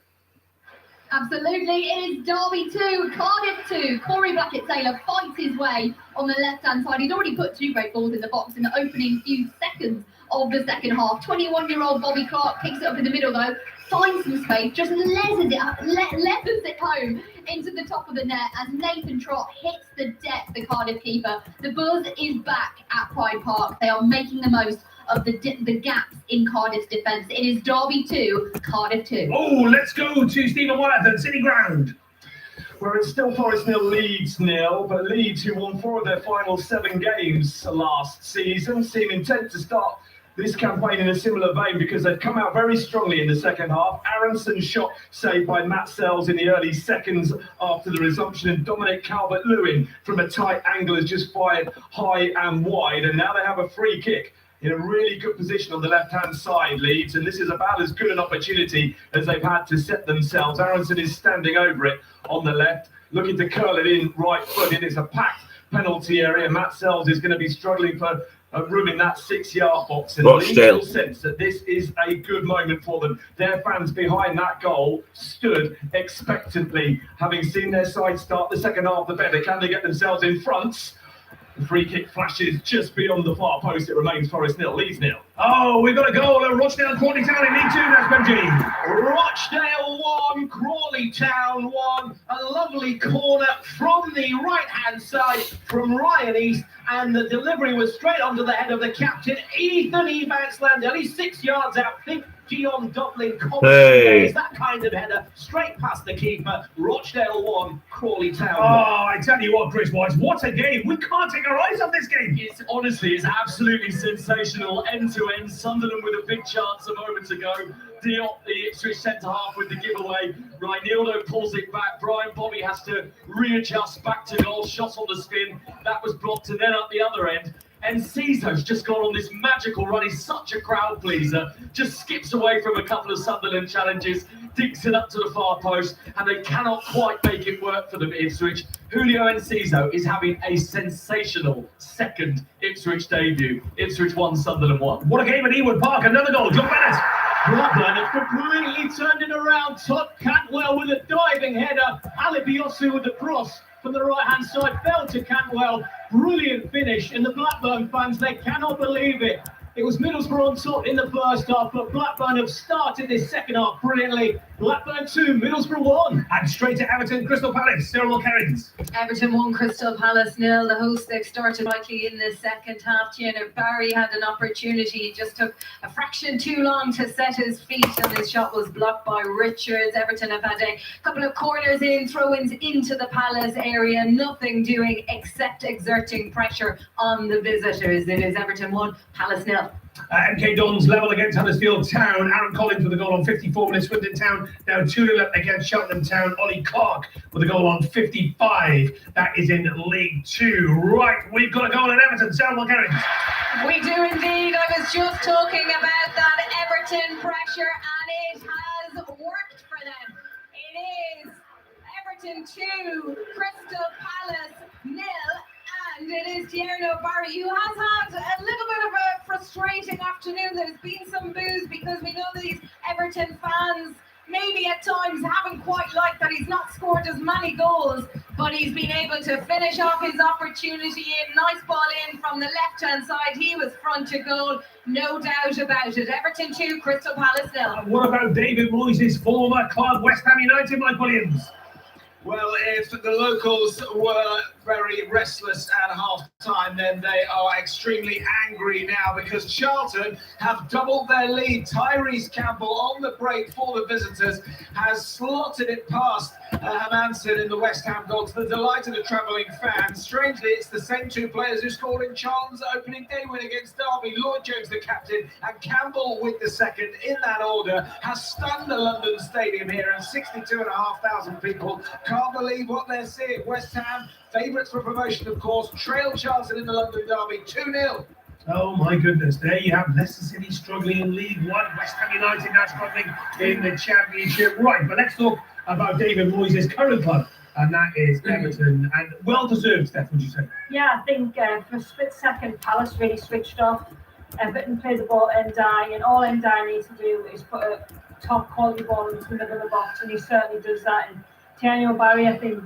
Absolutely, it is Derby 2, Cardiff 2. Corey Blackett-Taylor fights his way on the left-hand side. He's already put 2 great balls in the box in the opening few seconds of the second half. 21-year-old Bobby Clark picks it up in the middle though, finds some space, just levers it home into the top of the net as Nathan Trott hits the deck, the Cardiff keeper. The buzz is back at Pride Park. They are making the most of the gaps in Cardiff's defence. It is Derby 2, Cardiff 2.
Oh, let's go to Stephen Wyatt at City Ground.
Where it's still Forest 0, Leeds 0, but Leeds, who won 4 of their final 7 games last season, seem intent to start this campaign in a similar vein because they've come out very strongly in the second half. Aronson's shot saved by Matt Sells in the early seconds after the resumption, and Dominic Calvert-Lewin from a tight angle has just fired high and wide, and now they have a free kick in a really good position on the left-hand side, Leeds, and this is about as good an opportunity as they've had to set themselves. Aronson is standing over it on the left, looking to curl it in right foot. It is a packed penalty area. Matt Sells is going to be struggling for room in that 6-yard box, and Leeds will sense that this is a good moment for them. Their fans behind that goal stood expectantly, having seen their side start the second half the better. Can they get themselves in front? The free kick flashes just beyond the far post. It remains Forest 0, Leeds 0.
Oh, we've got a goal at Rochdale Crawley Town in League 2, that's Benji.
Rochdale 1, Crawley Town 1. A lovely corner from the right-hand side from Ryan East, and the delivery was straight onto the head of the captain, Ethan Evans Landell. He's 6 yards out. Think Dion Dublin is that kind of header straight past the keeper. Rochdale 1, Crawley Town 1.
Oh, I tell you what, Chris Wise, what a game. We can't take our eyes off this game.
It's absolutely sensational, end to end. Sunderland with a big chance a moment ago. Diop, the Ipswich centre-half with the giveaway. Reinildo pulls it back. Brian Bobby has to readjust back to goal. Shot on the spin. That was blocked, and then up the other end. And Cizo's just gone on this magical run. He's such a crowd pleaser. Just skips away from a couple of Sunderland challenges, digs it up to the far post, and they cannot quite make it work for them at Ipswich. Julio Enciso is having a sensational second Ipswich debut. Ipswich 1, Sunderland 1.
What a game at Ewood Park. Another goal. John Bennett.
Blackburn have completely turned it around. Todd Cantwell with a diving header. Alibiosu with the cross from the right-hand side. Fell to Cantwell. Brilliant finish. And the Blackburn fans, they cannot believe it. It was Middlesbrough on top in the first half, but Blackburn have started this second half brilliantly. Blackburn 2, Middlesbrough 1.
And straight to Everton, Crystal Palace. Sarah Mulcarrins.
Everton 1, Crystal Palace 0. The hosts, they started rightly in the second half. Jenner Barry had an opportunity. He just took a fraction too long to set his feet, and his shot was blocked by Richards. Everton have had a couple of corners in, throw-ins into the Palace area. Nothing doing except exerting pressure on the visitors. It is Everton 1, Palace 0.
MK Dons level against Huddersfield Town. Aaron Collins with a goal on 54 minutes. Swindon Town now 2-0 against Cheltenham Town. Ollie Clark with a goal on 55. That is in League 2. Right, we've got a goal at Everton. Sarah Mulcarrins.
We do indeed. I was just talking about that Everton pressure, and it has worked for them. It is Everton 2, Crystal Palace 0. And it is Tierno Barry, who has had a little bit of a frustrating afternoon. There's been some boos because we know these Everton fans maybe at times haven't quite liked that he's not scored as many goals, but he's been able to finish off his opportunity in. Nice ball in from the left-hand side. He was front to goal, no doubt about it. Everton 2, Crystal Palace 0.
What about David Moyes' former club, West Ham United, Mike Williams?
Well, if the locals were very restless at half-time, then they are extremely angry now because Charlton have doubled their lead. Tyrese Campbell on the break for the visitors has slotted it past Hermanson in the West Ham goal to the delight of the travelling fans. Strangely, it's the same two players who scored in Charlton's opening day win against Derby. Lloyd Jones, the captain, and Campbell with the second in that order, has stunned the London Stadium here, and 62,500 people can't believe what they're seeing. West Ham, favourites for promotion, of course, trailed Charlton in the London Derby 2-0.
Oh my goodness, there you have Leicester City struggling in League 1, West Ham United now struggling in the Championship. Right, but let's talk about David Moyes' current club, and that is Everton, and well-deserved, Steph, would you say?
Yeah, I think for a split second, Palace really switched off. Everton played the ball Ndiaye, and all Ndiaye needs to do is put a top quality ball into the middle of the box, and he certainly does that. And Tierno Barry, I think,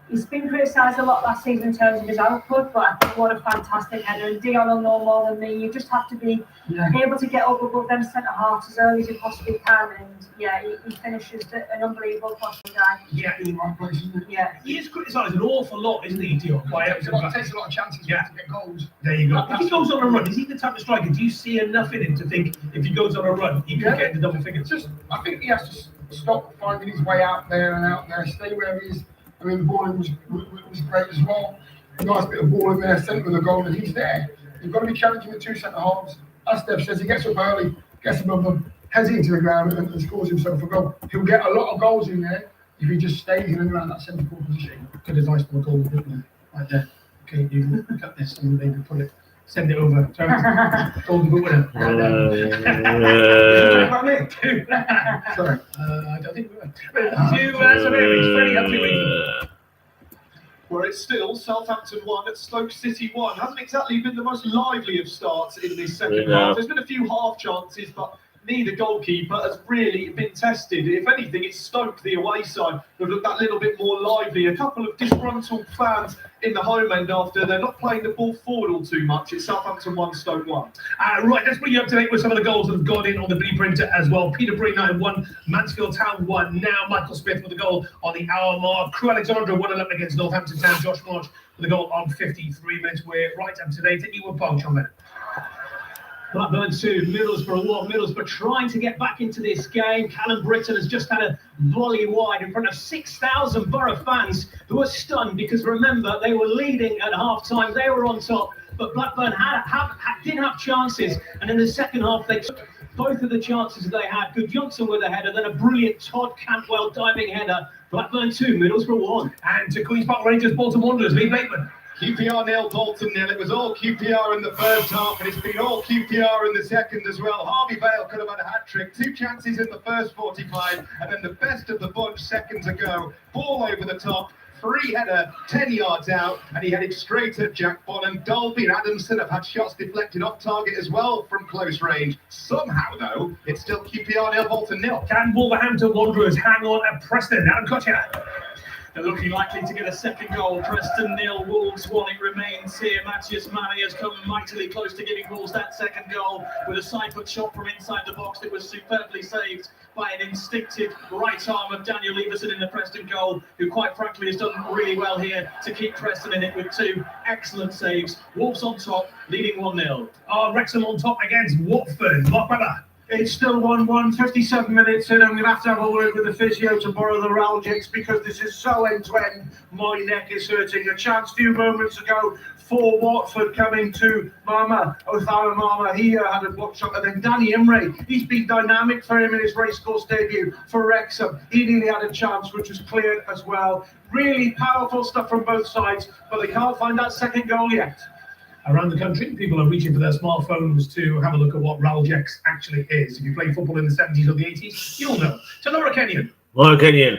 He's been criticised a lot last season in terms of his output, but I think what a fantastic header. And Dion will know more than me. You just have to be able to get up above them centre halves as early as you possibly can. And yeah, he finishes an unbelievable crossing guy.
Yeah,
in the right place, isn't it?
Yeah.
He is criticised an awful lot, isn't he, Dion? By
Takes a lot of chances to get goals.
There you go. If he goes on a run, is he the type of striker? Do you see enough in him to think if he goes on a run, he can get the double figures?
I think he has to stop finding his way out there, stay where he is. I mean, the balling was great as well. A nice bit of ball in there, centre of the goal, and he's there. You've got to be challenging the two centre halves. As Steph says, he gets up early, gets above them, heads into the ground, and scores himself a goal. He'll get a lot of goals in there if he just stays in and around that centre forward position.
Good advice for a goal, right there. Okay, you cut this and maybe put it, send it over. Golden boot winner. Sorry, I don't think we were.
Where it's still Southampton 1 at Stoke City 1. Hasn't exactly been the most lively of starts in this second half. There's been a few half chances, but neither goalkeeper has really been tested. If anything, it's Stoke, the away side, who've looked that little bit more lively. A couple of disgruntled fans in the home end after they're not playing the ball forward all too much. It's Southampton 1, Stoke 1.
Right, let's bring you up to date with some of the goals that have gone in on the blueprint as well. Peterborough United 1, Mansfield Town 1. Now Michael Smith with the goal on the hour mark. Crew Alexandra 1-11 against Northampton Town. Josh March with the goal on 53 minutes. We're right up to date. Take you with Paul Chomber.
Blackburn 2, Middlesbrough 1. Middlesbrough trying to get back into this game. Callum Britton has just had a volley wide in front of 6,000 Borough fans who are stunned because remember, they were leading at half-time. They were on top, but Blackburn did have chances. And in the second half, they took both of the chances they had. Good Johnson with a header, then a brilliant Todd Cantwell diving header. Blackburn 2, Middlesbrough 1.
And to Queen's Park Rangers, Bolton Wanderers, Lee Bateman.
QPR 0, Bolton 0. It was all QPR in the first half, and it's been all QPR in the second as well. Harvey Vale could have had a hat-trick. 2 chances in the first 45, and then the best of the bunch seconds ago. Ball over the top, free header, 10 yards out, and he headed straight at Jack Bonham. Dolby and Adamson have had shots deflected off target as well from close range. Somehow, though, it's still QPR 0, Bolton 0.
Can Wolverhampton Wanderers hang on at Preston? Adam Kutcher.
They're looking likely to get a second goal. Preston 0, Wolves 1. It remains here. Matthias Mane has come mightily close to giving Wolves that second goal with a side-foot shot from inside the box that was superbly saved by an instinctive right arm of Daniel Everson in the Preston goal, who quite frankly has done really well here to keep Preston in it with 2 excellent saves. Wolves on top, leading 1-0.
Wrexham on top against Watford. Mark Weber.
It's still 1-1, 57 minutes in. I'm going to have a word with the physio to borrow the Ralgics because this is so end-to-end. My neck is hurting. A chance a few moments ago for Watford coming to Othara Mama. He had a block shot. And then Danny Imre, he's been dynamic for him in his racecourse debut for Wrexham. He nearly had a chance, which was cleared as well. Really powerful stuff from both sides, but they can't find that second goal yet.
Around the country, people are reaching for their smartphones to have a look at what Ralgex actually is. If you played football in the 70s or the 80s, you'll know. So Laura Kenyon.
Laura Kenyon.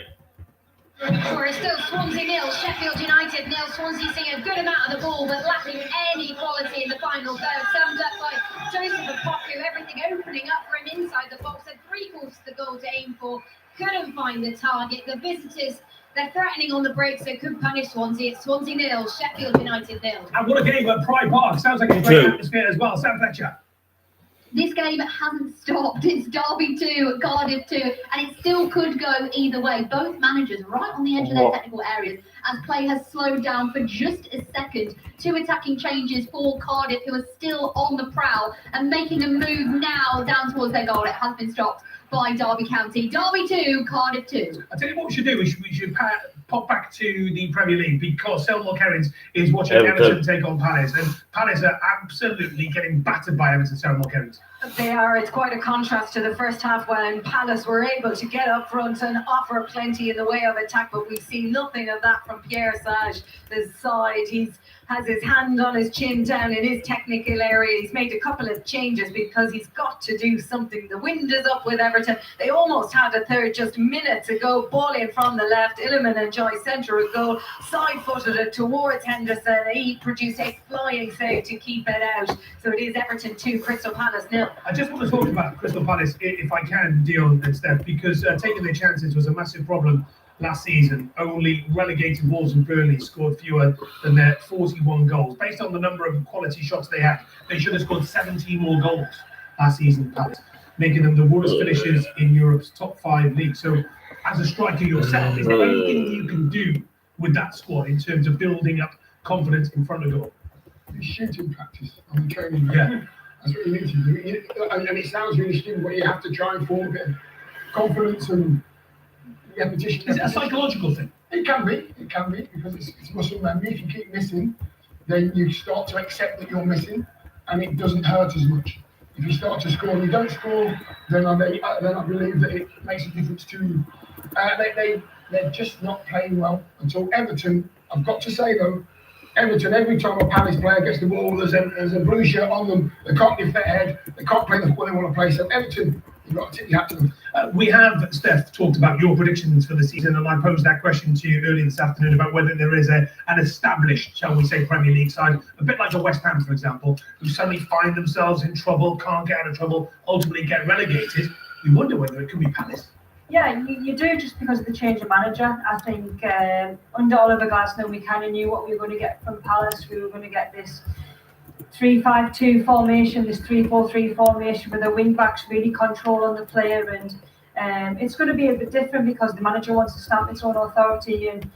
We're still Swansea 0, Sheffield United 0. Swansea seeing a good amount of the ball, but lacking any quality in the final third. Summed up by Joseph Opoku, everything opening up for him inside the box. Had 3/4 the goal to aim for. Couldn't find the target. The visitors, they're threatening on the break, so could punish Swansea. It's Swansea 0, Sheffield United 0.
And what a game at Pride Park. Sounds like a great atmosphere as well. Sam Fletcher.
This game hasn't stopped. It's Derby 2, Cardiff 2, and it still could go either way. Both managers right on the edge of their technical areas as play has slowed down for just a second. 2 attacking changes for Cardiff, who are still on the prowl and making a move now down towards their goal. It has been stopped by Derby County. Derby 2, Cardiff 2.
I tell you what we should do. We should pop back to the Premier League because Selmore Kerins is watching Everton take on Palace, and Palace are absolutely getting battered by Everton. Selmore Kerins.
They are. It's quite a contrast to the first half when Palace were able to get up front and offer plenty in the way of attack, but we've seen nothing of that from Pierre Sage. The side, has his hand on his chin down in his technical area. He's made a couple of changes because he's got to do something. The wind is up with Everton. They almost had a third just minutes ago. Ball in from the left. Illiman and Joy centre of goal. Side-footed it towards Henderson. He produced a flying save to keep it out. So it is Everton 2, Crystal Palace 0.
I just want to talk about Crystal Palace, if I can, Dion and Steph, because taking their chances was a massive problem last season, only relegated Wolves and Burnley scored fewer than their 41 goals. Based on the number of quality shots they had, they should have scored 17 more goals last season, Palace, making them the worst finishers in Europe's top 5 leagues. So, as a striker yourself, is there anything you can do with that squad in terms of building up confidence in front of goal?
It's shooting practice on the training ground. Yeah. That's what you need to do. And it sounds really stupid, but you have to try and form a bit of confidence and repetition.
Is it a psychological thing?
It can be, because it's muscle memory. If you keep missing, then you start to accept that you're missing, and it doesn't hurt as much. If you start to score and you don't score, then I believe that it makes a difference to you. They're just not playing well until Everton. I've got to say though, Everton, every time a Palace player gets the ball, there's a blue shirt on them. They can't lift their head. They can't play the football they want to play. So Everton, you've got to tip your hat to them.
We have, Steph, talked about your predictions for the season, and I posed that question to you earlier this afternoon about whether there is an established, shall we say, Premier League side, a bit like the West Ham, for example, who suddenly find themselves in trouble, can't get out of trouble, ultimately get relegated. We wonder whether it could be Palace.
Yeah, you do, just because of the change of manager. I think under Oliver Glasgow, we kind of knew what we were going to get from Palace. We were going to get this 3-5-2 formation, this 3-4-3 formation with the wing backs really controlling the player, and it's going to be a bit different because the manager wants to stamp its own authority. And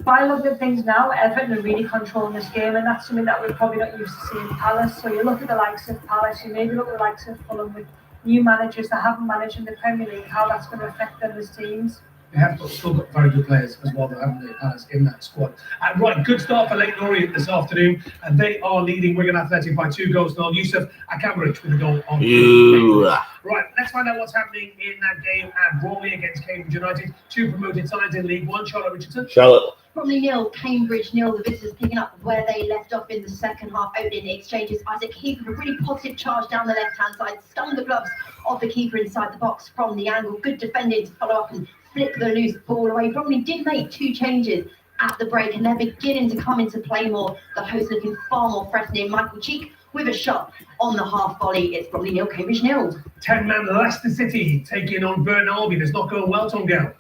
by looking at things now, Everton are really controlling this game, and that's something that we're probably not used to seeing in Palace. So you look at the likes of Palace, you maybe look at the likes of Fulham with new managers that haven't managed in the Premier League, how that's going to affect them as teams.
They have still got very good players as well, haven't they, Palace, in that squad. Right, good start for Leyton Orient this afternoon, and they are leading Wigan Athletic by 2 goals to 0. Yusuf Akamrich with a goal on. Right, let's find out what's happening in that game at Bromley against Cambridge United. 2 promoted sides in League One. Charlotte Richardson.
Charlotte.
Bromley 0, Cambridge 0. The visitors picking up where they left off in the second half, opening the exchanges. Isaac Heath with a really positive charge down the left-hand side, stung the gloves of the keeper inside the box from the angle. Good defending to follow up and flick the loose ball away. Bromley did make 2 changes at the break, and they're beginning to come into play more. The host looking far more threatening. Michael Cheek with a shot on the half volley. It's Bromley 0, Cambridge 0.
10-man Leicester City taking on Burton Albion. It's not going well, Tom Gale.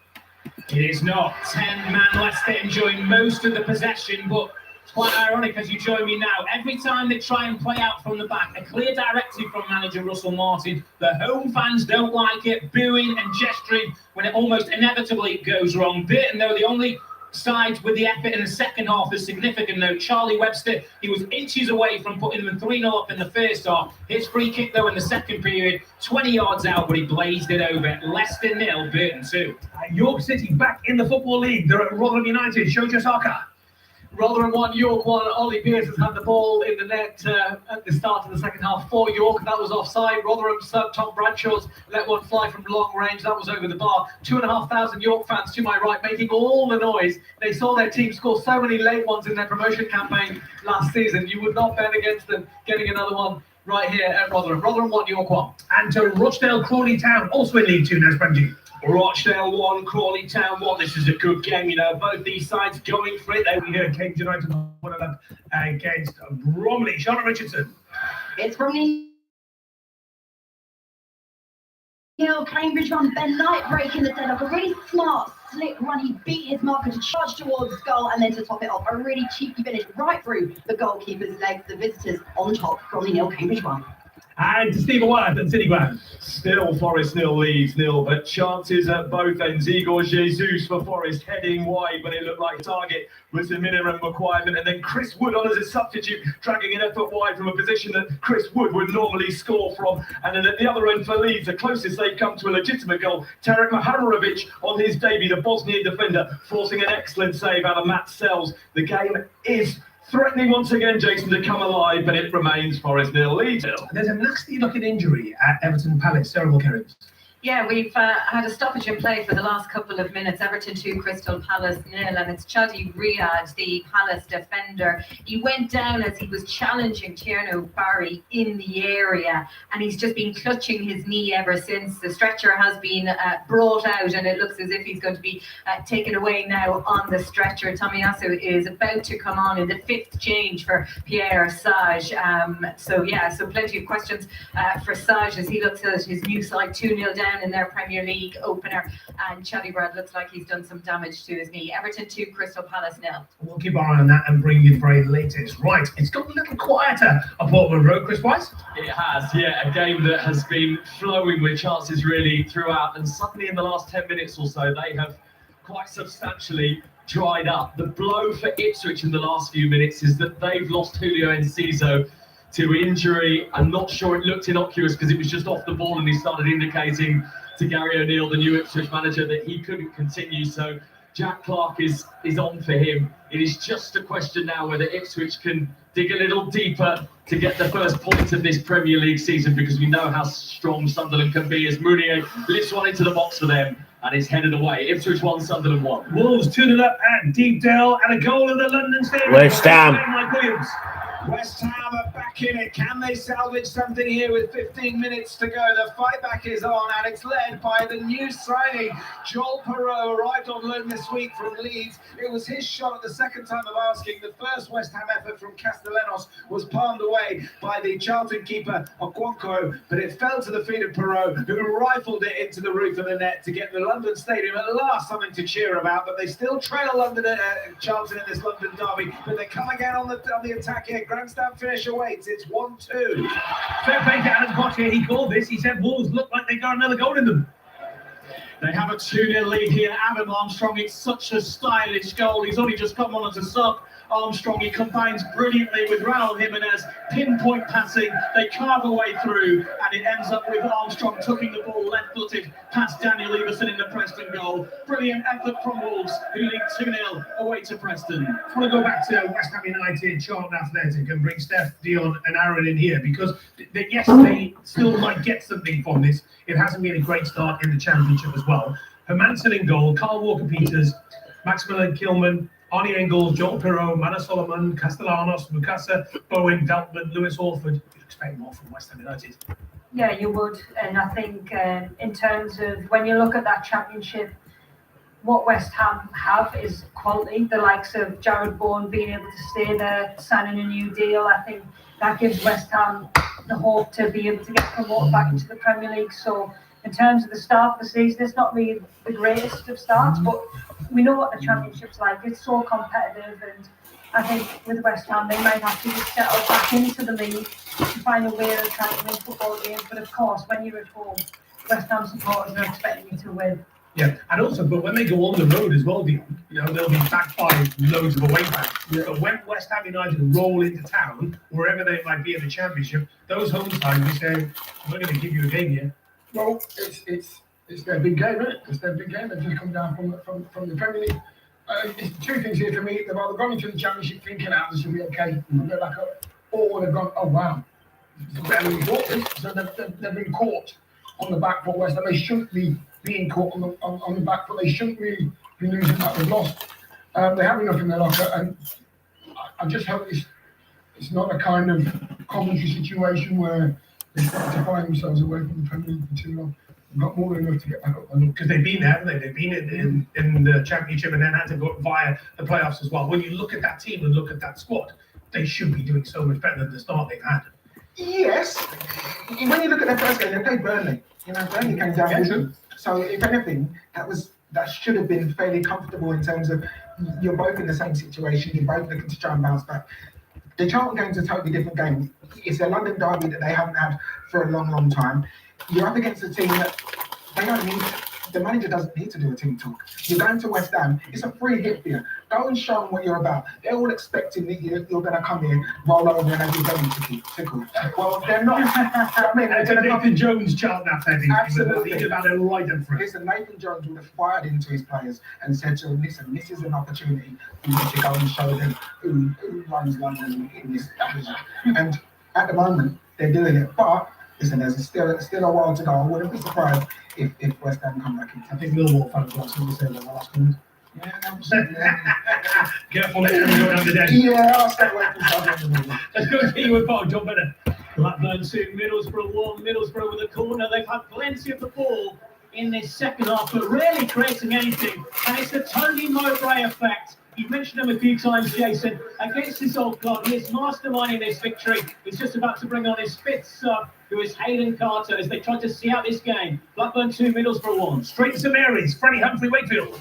It is not. 10-man Leicester enjoying most of the possession, but it's quite ironic as you join me now. Every time they try and play out from the back, a clear directive from manager Russell Martin, the home fans don't like it, booing and gesturing when it almost inevitably goes wrong. Burton, though, the only side with the effort in the second half is significant note. Charlie Webster, he was inches away from putting them 3-0 up in the first half. His free kick, though, in the second period, 20 yards out, but he blazed it over. Leicester 0, Burton 2.
York City back in the Football League. They're at Rotherham United. Shoja Saka.
Rotherham 1, York 1. Ollie Pearce has had the ball in the net at the start of the second half for York. That was offside. Rotherham sub Tom Bradshaw's let one fly from long range. That was over the bar. 2,500 York fans to my right making all the noise. They saw their team score so many late ones in their promotion campaign last season. You would not bet against them getting another one right here at Rotherham. Rotherham 1, York 1.
And to Rochdale Crawley Town, also in League 2, Nesbanji.
Rochdale 1, Crawley Town 1. This is a good game, you know. Both these sides going for it.
We heard Cambridge United won it up against Bromley. Charlotte Richardson.
It's Bromley 0, Cambridge 1. Ben Knight breaking the deadlock. A really smart, slick run. He beat his marker to charge towards goal, and then to top it off, a really cheeky finish right through the goalkeeper's legs. The visitors on top. Bromley 0, Cambridge 1.
And Stephen Wyatt at City Ground.
Still Forest 0, Leeds 0, but chances at both ends. Igor Jesus for Forest heading wide when it looked like target was the minimum requirement, and then Chris Wood on as a substitute, dragging an effort wide from a position that Chris Wood would normally score from. And then at the other end for Leeds, the closest they've come to a legitimate goal, Tarek Maharovic on his debut, the Bosnian defender, forcing an excellent save out of Matt Sells. The game is threatening once again, Jason, to come alive, but it remains Forest 0, Leeds 0.
There's a nasty-looking injury at Everton Palace. Sarah Mulkerry.
Yeah, we've had a stoppage in play for the last couple of minutes. Everton 2, Crystal Palace 0, and it's Chadi Riyad, the Palace defender. He went down as he was challenging Tierno Barry in the area, and he's just been clutching his knee ever since. The stretcher has been brought out, and it looks as if he's going to be taken away now on the stretcher. Tomiyasu is about to come on in the 5th change for Pierre Sage. So plenty of questions for Sage as he looks at his new side 2-0 down down in their Premier League opener, and Chaddy Brad looks like he's done some damage to his knee. Everton 2, Crystal Palace 0.
We'll keep our eye on that and bring you the very latest. Right, it's got a little quieter at Portman Road, Chris Weiss.
It has, yeah, a game that has been flowing with chances really throughout, and suddenly in the last 10 minutes or so, they have quite substantially dried up. The blow for Ipswich in the last few minutes is that they've lost Julio Enciso to injury. I'm not sure it looked innocuous because it was just off the ball and he started indicating to Gary O'Neill, the new Ipswich manager, that he couldn't continue. So Jack Clark is on for him. It is just a question now whether Ipswich can dig a little deeper to get the first point of this Premier League season, because we know how strong Sunderland can be as Mounier lifts one into the box for them and is headed away. Ipswich 1, Sunderland 1.
Wolves 2-0 up at Deepdale, and a goal in the London Stadium.
West Ham.
Mike Williams.
West Ham are back in it. Can they salvage something here with 15 minutes to go? The fight back is on, and it's led by the new signing. Joel Perreault arrived on loan this week from Leeds. It was his shot at the second time of asking. The first West Ham effort from Castellanos was palmed away by the Charlton keeper, Okonkwo, but it fell to the feet of Perreault, who rifled it into the roof of the net to get the London Stadium at last something to cheer about. But they still trail Charlton in this London derby, but they come again on the attack here. Grandstand finish awaits. It's 1-2.
Fair play to Adam Potter. He called this. He said Wolves look like they got another goal in them.
They have a 2-0 lead here. Adam Armstrong, it's such a stylish goal. He's only just come on as a sub. Armstrong, he combines brilliantly with Raul Jimenez, pinpoint passing, they carve a way through, and it ends up with Armstrong tucking the ball left-footed past Daniel Everson in the Preston goal. Brilliant effort from Wolves, who lead 2-0 away to Preston.
I want to go back to West Ham United, Charlton Athletic, and bring Steph, Dion and Aaron in here, because yes, they still might get something from this. It hasn't been a great start in the Championship as well. Hermansen in goal, Carl Walker-Peters, Maximilian Kilman, Arnie Engels, Joel Perreault, Mana Solomon, Castellanos, Mukasa, Bowen, Veltman, Lewis Orford. You'd expect more from West Ham United.
Yeah, you would. And I think in terms of when you look at that Championship, what West Ham have is quality. The likes of Jared Bourne being able to stay there, signing a new deal. I think that gives West Ham the hope to be able to get promoted back into the Premier League. So in terms of the start of the season, it's not really the greatest of starts, but we know what the Championship's like. It's so competitive, and I think with West Ham, they might have to just settle back into the league to find a way of trying to win football games. But of course, when you're at home, West Ham supporters are expecting you to win.
Yeah, and also, but when they go on the road as well, Dion, they'll be backed by loads of away fans. Yeah. But when West Ham United roll into town, wherever they might be in the Championship, those home sides will say, "We're going to give you a game here."
Well, it's their big game, isn't it? It's their big game. They've just come down from the Premier League. It's two things here for me. They've either gone into the Championship thinking, this will be okay, and they're back up, or they've gone, oh wow, it's better than we thought. So they've been caught on the back foot. West Ham, they shouldn't be being caught on the back foot. They shouldn't really be losing that they've lost. They have enough in their locker, and I just hope it's not a kind of commentary situation where they start to find themselves away from the Premier League for too long. They've got more than enough to get back up.
Because they've been there, haven't they? They've been in the Championship and then had to go via the playoffs as well. When you look at that team and look at that squad, they should be doing so much better than the start they've had.
Yes. When you look at their first game, they played Burnley. Burnley came down with them. So if anything, that should have been fairly comfortable in terms of you're both in the same situation. You're both looking to try and bounce back. The Charlton game's a totally different game. It's a London derby that they haven't had for a long, long time. You're up against a team that they don't need. The manager doesn't need to do a team talk. You're going to West Ham. It's a free hit for you. Go and show them what you're about. They're all expecting that you're going to come here, roll over, and have your belly tickled. Well, they're not. I mean,
it's a Nathan Jones Charlton Athletic.
Absolutely.
He'd have had it right in front.
Listen, Nathan Jones would have fired into his players and said to them, listen, this is an opportunity for you to go and show them who runs London in this division. And at the moment, they're doing it. But listen, there's still a while to go. I wouldn't be surprised if West Ham come back in.
I think Millwall fans want something to say about the last comment.
Yeah, absolutely.
Careful, let them go down the den.
Yeah, I'll stay away from Southern.
Let's go see you with Bob, John Bennett.
Blackburn 2, Middlesbrough 1. Middlesbrough with a corner. They've had plenty of the ball in this second half, but rarely creating anything. And it's the Tony Mowbray effect. You've mentioned him a few times, Jason. Against this old club, he is masterminding this victory. He's just about to bring on his fifth sub. who is Hayden Carter as they try to see out this game. Blackburn 2, Middlesbrough 1. Straight to St Mary's, Freddie Humphrey Wakefield.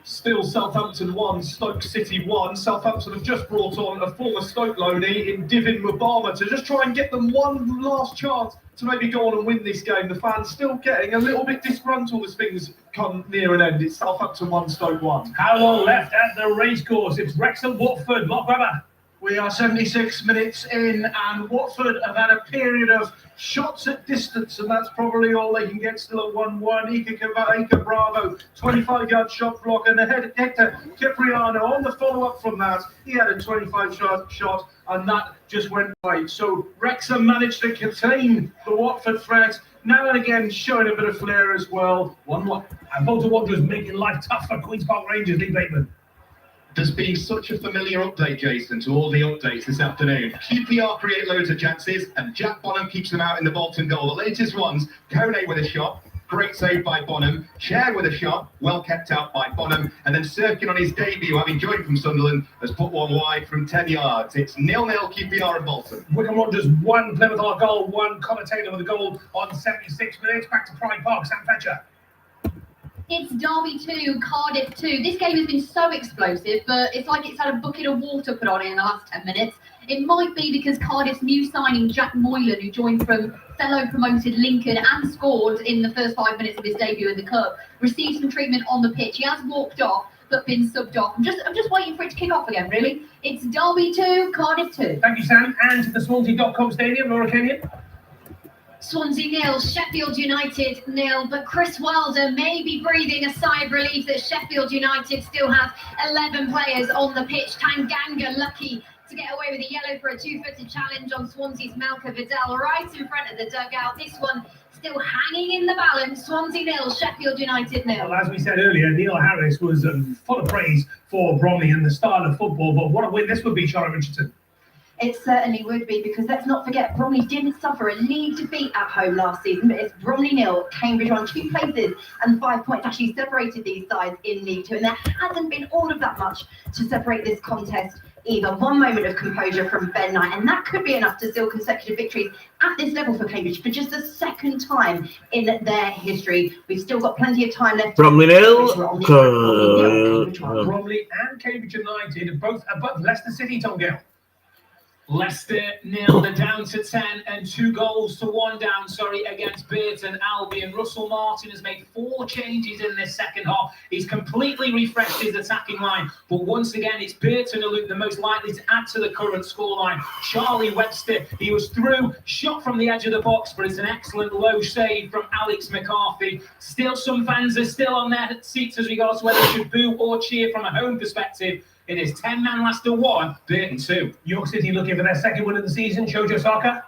Still Southampton 1, Stoke City 1. Southampton have just brought on a former Stoke loanee in Divin Mubama to just try and get them one last chance to maybe go on and win this game. The fans still getting a little bit disgruntled as things come near an end. It's Southampton 1, Stoke 1.
How long left at the racecourse? It's Wrexham Watford. Mark Webber.
We are 76 minutes in, and Watford have had a period of shots at distance, and that's probably all they can get. Still at 1-1. Ika Bravo, 25-yard shot block, and the head Hector Cipriano on the follow-up from that. He had a 25-yard shot, and that just went wide. So Wrexham managed to contain the Watford threat. Now and again, showing a bit of flair as well.
1-1. And Bolton Wanderers making life tough for Queen's Park Rangers. Lee Bateman.
There's been such a familiar update, Jason, to all the updates this afternoon. QPR create loads of chances, and Jack Bonham keeps them out in the Bolton goal. The latest ones, Kone with a shot, great save by Bonham. Cher with a shot, well kept out by Bonham. And then Sirkin on his debut, having joined from Sunderland, has put one wide from 10 yards. It's 0-0 QPR and Bolton.
Wycombe Wanderers 1, Plymouth on a goal, 1 commentator with a goal on 76 minutes. Back to Pride Park, Sam Fletcher.
It's Derby 2, Cardiff 2. This game has been so explosive, but it's like it's had a bucket of water put on it in the last 10 minutes. It might be because Cardiff's new signing, Jack Moylan, who joined from fellow promoted Lincoln and scored in the first 5 minutes of his debut in the club, received some treatment on the pitch. He has walked off, but been subbed off. I'm just waiting for it to kick off again, really. It's Derby 2, Cardiff 2.
Thank you, Sam. And to the Swansea.com Stadium, Laura Kenyon.
Swansea 0, Sheffield United 0, but Chris Wilder may be breathing a sigh of relief that Sheffield United still has 11 players on the pitch. Tanganga lucky to get away with a yellow for a two-footed challenge on Swansea's Malcolm Vidal right in front of the dugout. This one still hanging in the balance. Swansea 0, Sheffield United 0.
Well, as we said earlier, Neil Harris was full of praise for Bromley and the style of football, but what a win this would be, Charlotte Richardson.
It certainly would be, because let's not forget, Bromley didn't suffer a league defeat at home last season, but it's Bromley 0, Cambridge 1, 2 places and 5 points actually separated these sides in League 2, and there hasn't been all of that much to separate this contest either. One moment of composure from Ben Knight, and that could be enough to seal consecutive victories at this level for Cambridge for just the second time in their history. We've still got plenty of time left.
Bromley nil.
Bromley and Cambridge United are both above Leicester City, Tom Gale.
Leicester 0, they're down to 10 and 2 goals to 1 down, against Burton Albion. Russell Martin has made 4 changes in this second half. He's completely refreshed his attacking line, but once again, it's Burton who look the most likely to add to the current scoreline. Charlie Webster, he was through, shot from the edge of the box, but it's an excellent low save from Alex McCarthy. Still, some fans are still on their seats as regards whether they should boo or cheer from a home perspective. It is 10 man Leicester 1, Burton 2.
York City looking for their second win of the season. Shojo Saka.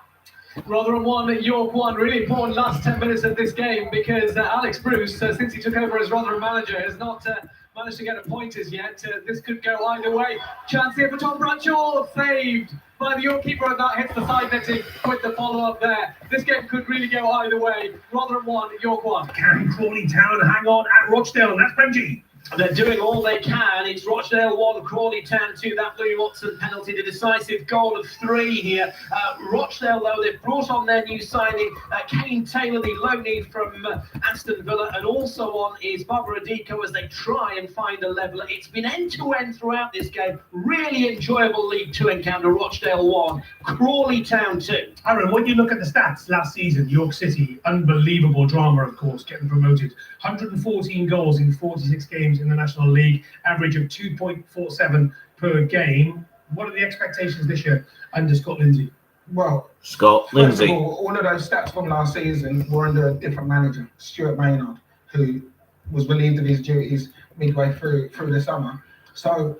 Rotherham 1, York 1. Really important last 10 minutes of this game, because Alex Bruce, since he took over as Rotherham manager, has not managed to get a point as yet. This could go either way. Chance here for Tom Bradshaw, saved by the York keeper, and that hits the side netting with the follow-up there. This game could really go either way. Rotherham 1, York 1.
Can Crawley Town hang on at Rochdale? That's Benji.
They're doing all they can. It's Rochdale 1, Crawley Town 2. That Louis Watson penalty, the decisive goal of 3 here. Rochdale, though, they've brought on their new signing, Kane Taylor, the loanee from Aston Villa, and also on is Barbara Adico as they try and find a leveller. It's been end-to-end throughout this game. Really enjoyable League 2 encounter. Rochdale 1, Crawley Town 2.
Aaron, when you look at the stats last season, York City, unbelievable drama, of course, getting promoted. 114 goals in 46 games in the National League, average of 2.47 per game. What are the expectations this year under Scott Lindsay?
Well,
Scott Lindsay.
All of those stats from last season were under a different manager, Stuart Maynard, who was relieved of his duties midway through the summer. So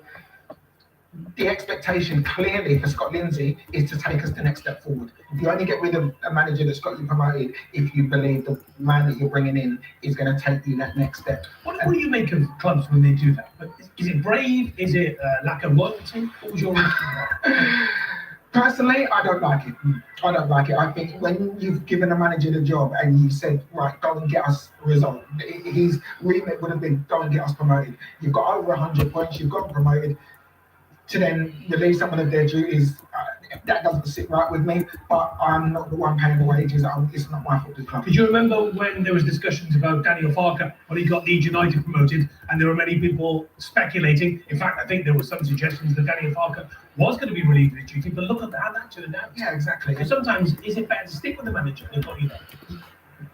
the expectation clearly for Scott Lindsay is to take us the next step forward. You only get rid of a manager that's got you promoted if you believe the man that you're bringing in is going to take you that next step.
What do you make of clubs when they do that? Is it brave? Is it lack of loyalty? What was your reaction?
Personally, I don't like it. I don't like it. I think when you've given a manager the job and you said, right, go and get us a result, his remit would have been go and get us promoted. You've got over 100 points, you've got promoted. To then release some of their duties that doesn't sit right with me. But I'm not the one paying the wages. It's not my football club.
Did you remember when there was discussions about Daniel Farker when he got Leeds United promoted, and there were many people speculating? In fact, I think there were some suggestions that Daniel Farker was going to be relieved of his duty. But look at how that turned out.
Yeah, exactly.
Because sometimes is it better to stick with the manager than got you there?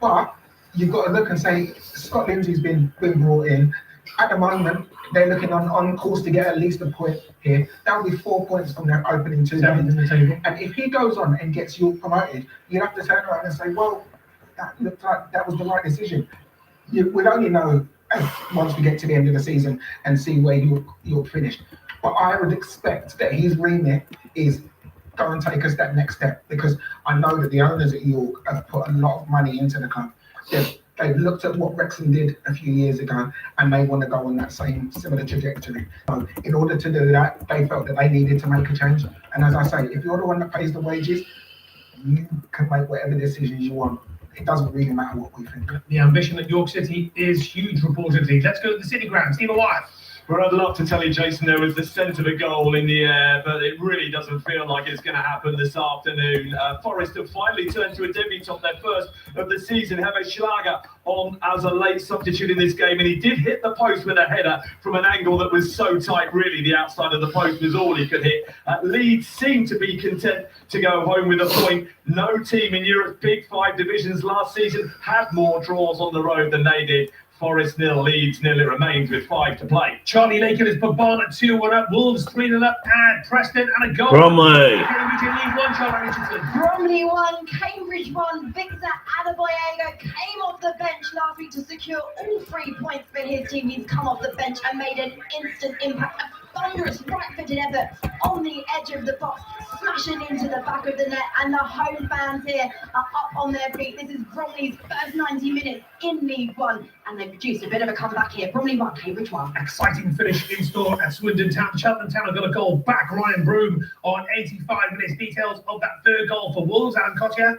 But you've got to look and say Scott Lindsay's been brought in. At the moment, they're looking on course to get at least a point here. That'll be 4 points from their opening 2 games. And if he goes on and gets York promoted, you'd have to turn around and say, well, that looked like that was the right decision. We'd only know once we get to the end of the season and see where York finished. But I would expect that his remit is go and take us that next step, because I know that the owners at York have put a lot of money into the club. They've looked at what Wrexham did a few years ago, and they want to go on that similar trajectory. So in order to do that, they felt that they needed to make a change. And as I say, if you're the one that pays the wages, you can make whatever decisions you want. It doesn't really matter what we think.
The ambition at York City is huge, reportedly. Let's go to the City Ground. Stephen Wyatt.
Well, I'd love to tell you, Jason, there was the scent of a goal in the air, but it really doesn't feel like it's going to happen this afternoon. Forest have finally turned to a debutant, their first of the season. Have a Schlager on as a late substitute in this game, and he did hit the post with a header from an angle that was so tight, really, the outside of the post was all he could hit. Leeds seemed to be content to go home with a point. No team in Europe's Big Five divisions last season had more draws on the road than they did. Forest 0, Leeds 0. It remains with 5 to play.
Charlie Lakin has put Barnet 2-1 up, Wolves 3-0 up, and Preston and a goal.
Bromley.
Cambridge in League One, Charlie Richardson.
Bromley won, Cambridge won. Victor Adebayoga came off the bench last week to secure all 3 points for his team. He's come off the bench and made an instant impact. A thunderous right-footed effort on the edge of the box, smashing into the back of the net, and the home fans here are up on their feet. This is Bromley's first 90 minutes in League One, and they produced a bit of a comeback here. Bromley 1, Cambridge 1.
Exciting finish in store at Swindon Town. Cheltenham Town have got a goal back. Ryan Broom on 85 minutes. Details of that third goal for Wolves. Alan Cottier.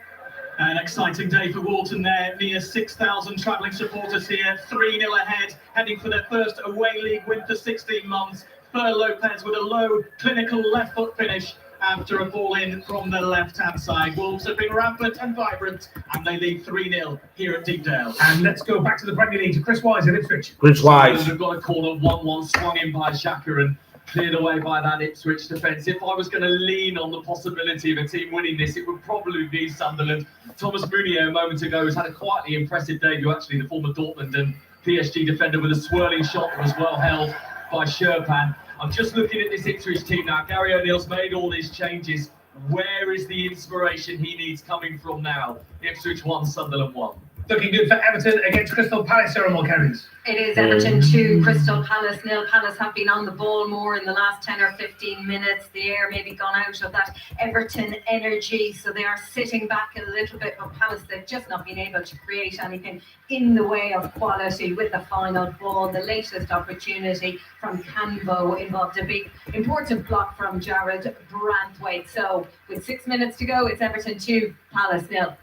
An exciting day for Walton there. Near 6,000 travelling supporters here. 3-0 ahead, heading for their first away league win for 16 months. Fer Lopez with a low, clinical left foot finish after a ball in from the left-hand side. Wolves have been rampant and vibrant, and they lead 3-0 here at Deepdale.
And let's go back to the Premier League to Chris Wise at Ipswich.
Chris Wise.
We've got a corner 1-1 swung in by Xhaka and cleared away by that Ipswich defence. If I was going to lean on the possibility of a team winning this, it would probably be Sunderland. Thomas Meunier a moment ago has had a quietly impressive debut, actually, the former Dortmund and PSG defender, with a swirling shot that was well held by Sherpan. I'm just looking at this Ipswich team now. Gary O'Neill's made all these changes. Where is the inspiration he needs coming from now? Ipswich 1, Sunderland 1.
Looking good for Everton against Crystal Palace. Sarah Mulcairns.
It is Everton 2, Crystal Palace 0. Palace have been on the ball more in the last 10 or 15 minutes. The air maybe gone out of that Everton energy, so they are sitting back a little bit. But Palace, they've just not been able to create anything in the way of quality with the final ball. The latest opportunity from Canvo involved a big, important block from Jared Brandwaite. So with 6 minutes to go, it's Everton 2, Palace 0.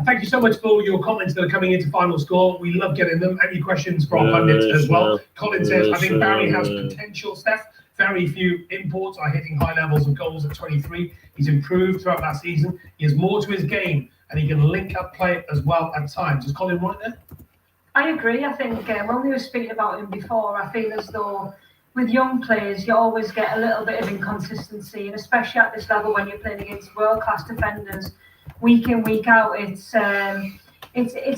Thank you so much for your comments that are coming into Final Score. We love getting them. Any questions from pundits as well? Colin says, I think Barry has potential, Steph. Very few imports are hitting high levels of goals at 23. He's improved throughout that season. He has more to his game, and he can link up play as well at times. Is Colin right there?
I agree. I think when we were speaking about him before, I feel as though with young players, you always get a little bit of inconsistency, and especially at this level when you're playing against world-class defenders, week in, week out, it's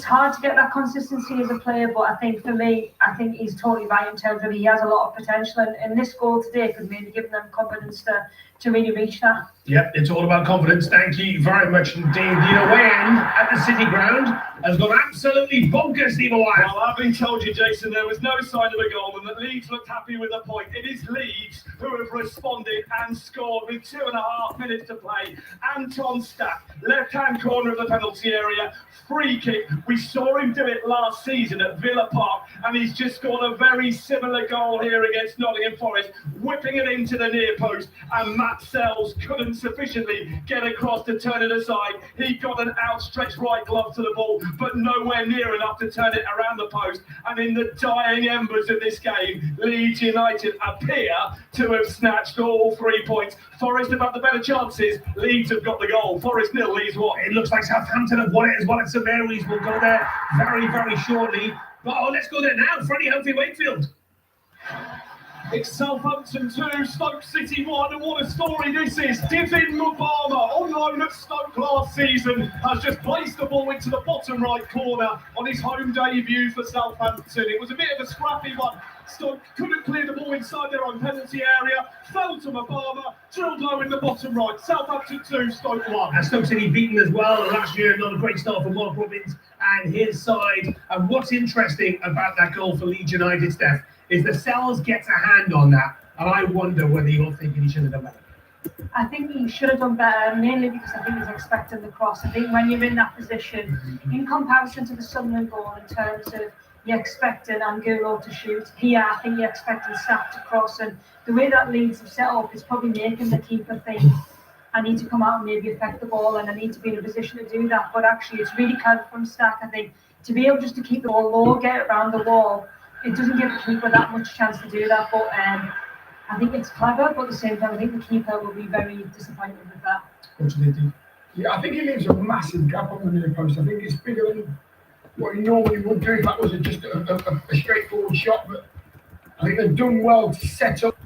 hard to get that consistency as a player. But I think for me, I think he's totally right in terms of he has a lot of potential, and this goal today could maybe give them confidence to really reach that.
Yep, it's all about confidence. Thank you very much indeed. The away end at the City Ground has gone absolutely bonkers, Stephen Wyatt.
Well, I've been told you, Jason, there was no sign of a goal and that Leeds looked happy with a point. It is Leeds who have responded and scored with 2.5 minutes to play. Anton Stack, left-hand corner of the penalty area, free kick. We saw him do it last season at Villa Park, and he's just scored a very similar goal here against Nottingham Forest, whipping it into the near post, and Matt Sells couldn't sufficiently get across to turn it aside. He got an outstretched right glove to the ball, but nowhere near enough to turn it around the post. And in the dying embers of this game, Leeds United appear to have snatched all 3 points. Forest have had the better chances. Leeds have got the goal. Forest 0, Leeds 1.
It looks like Southampton have won it as well at St Mary's. We'll go there very, very shortly. But let's go there now. Freddie Humphrey Wakefield.
It's Southampton 2, Stoke City 1, and what a story this is. Divin Mubama, on loan at Stoke last season, has just placed the ball into the bottom right corner on his home debut for Southampton. It was a bit of a scrappy one. Stoke couldn't clear the ball inside their own penalty area, fell to Mubama, drilled low in the bottom right. Southampton 2, Stoke 1.
And Stoke City beaten as well last year. Not a great start for Mark Robbins and his side. And what's interesting about that goal for Leeds United, Steph, is the Sells gets a hand on that, and I wonder whether you're thinking he should have done better.
I think he should have done better, mainly because I think he's expecting the cross. I think when you're in that position, in comparison to the Sunderland goal, in terms of you're expecting Angulo to shoot, here I think you're expecting Sapp to cross, and the way that Leeds have set up is probably making the keeper think, I need to come out and maybe affect the ball, and I need to be in a position to do that. But actually, it's really clever from Stack, I think, to be able just to keep the ball low, get it around the wall. It doesn't give the keeper that much chance to do that, but I think it's clever, but at the same time, I think the keeper will be very disappointed with that.
What do they do?
Yeah, I think he leaves a massive gap on the near post. I think it's bigger than what he normally would do if that was just a straightforward shot. But I think they've done well to set up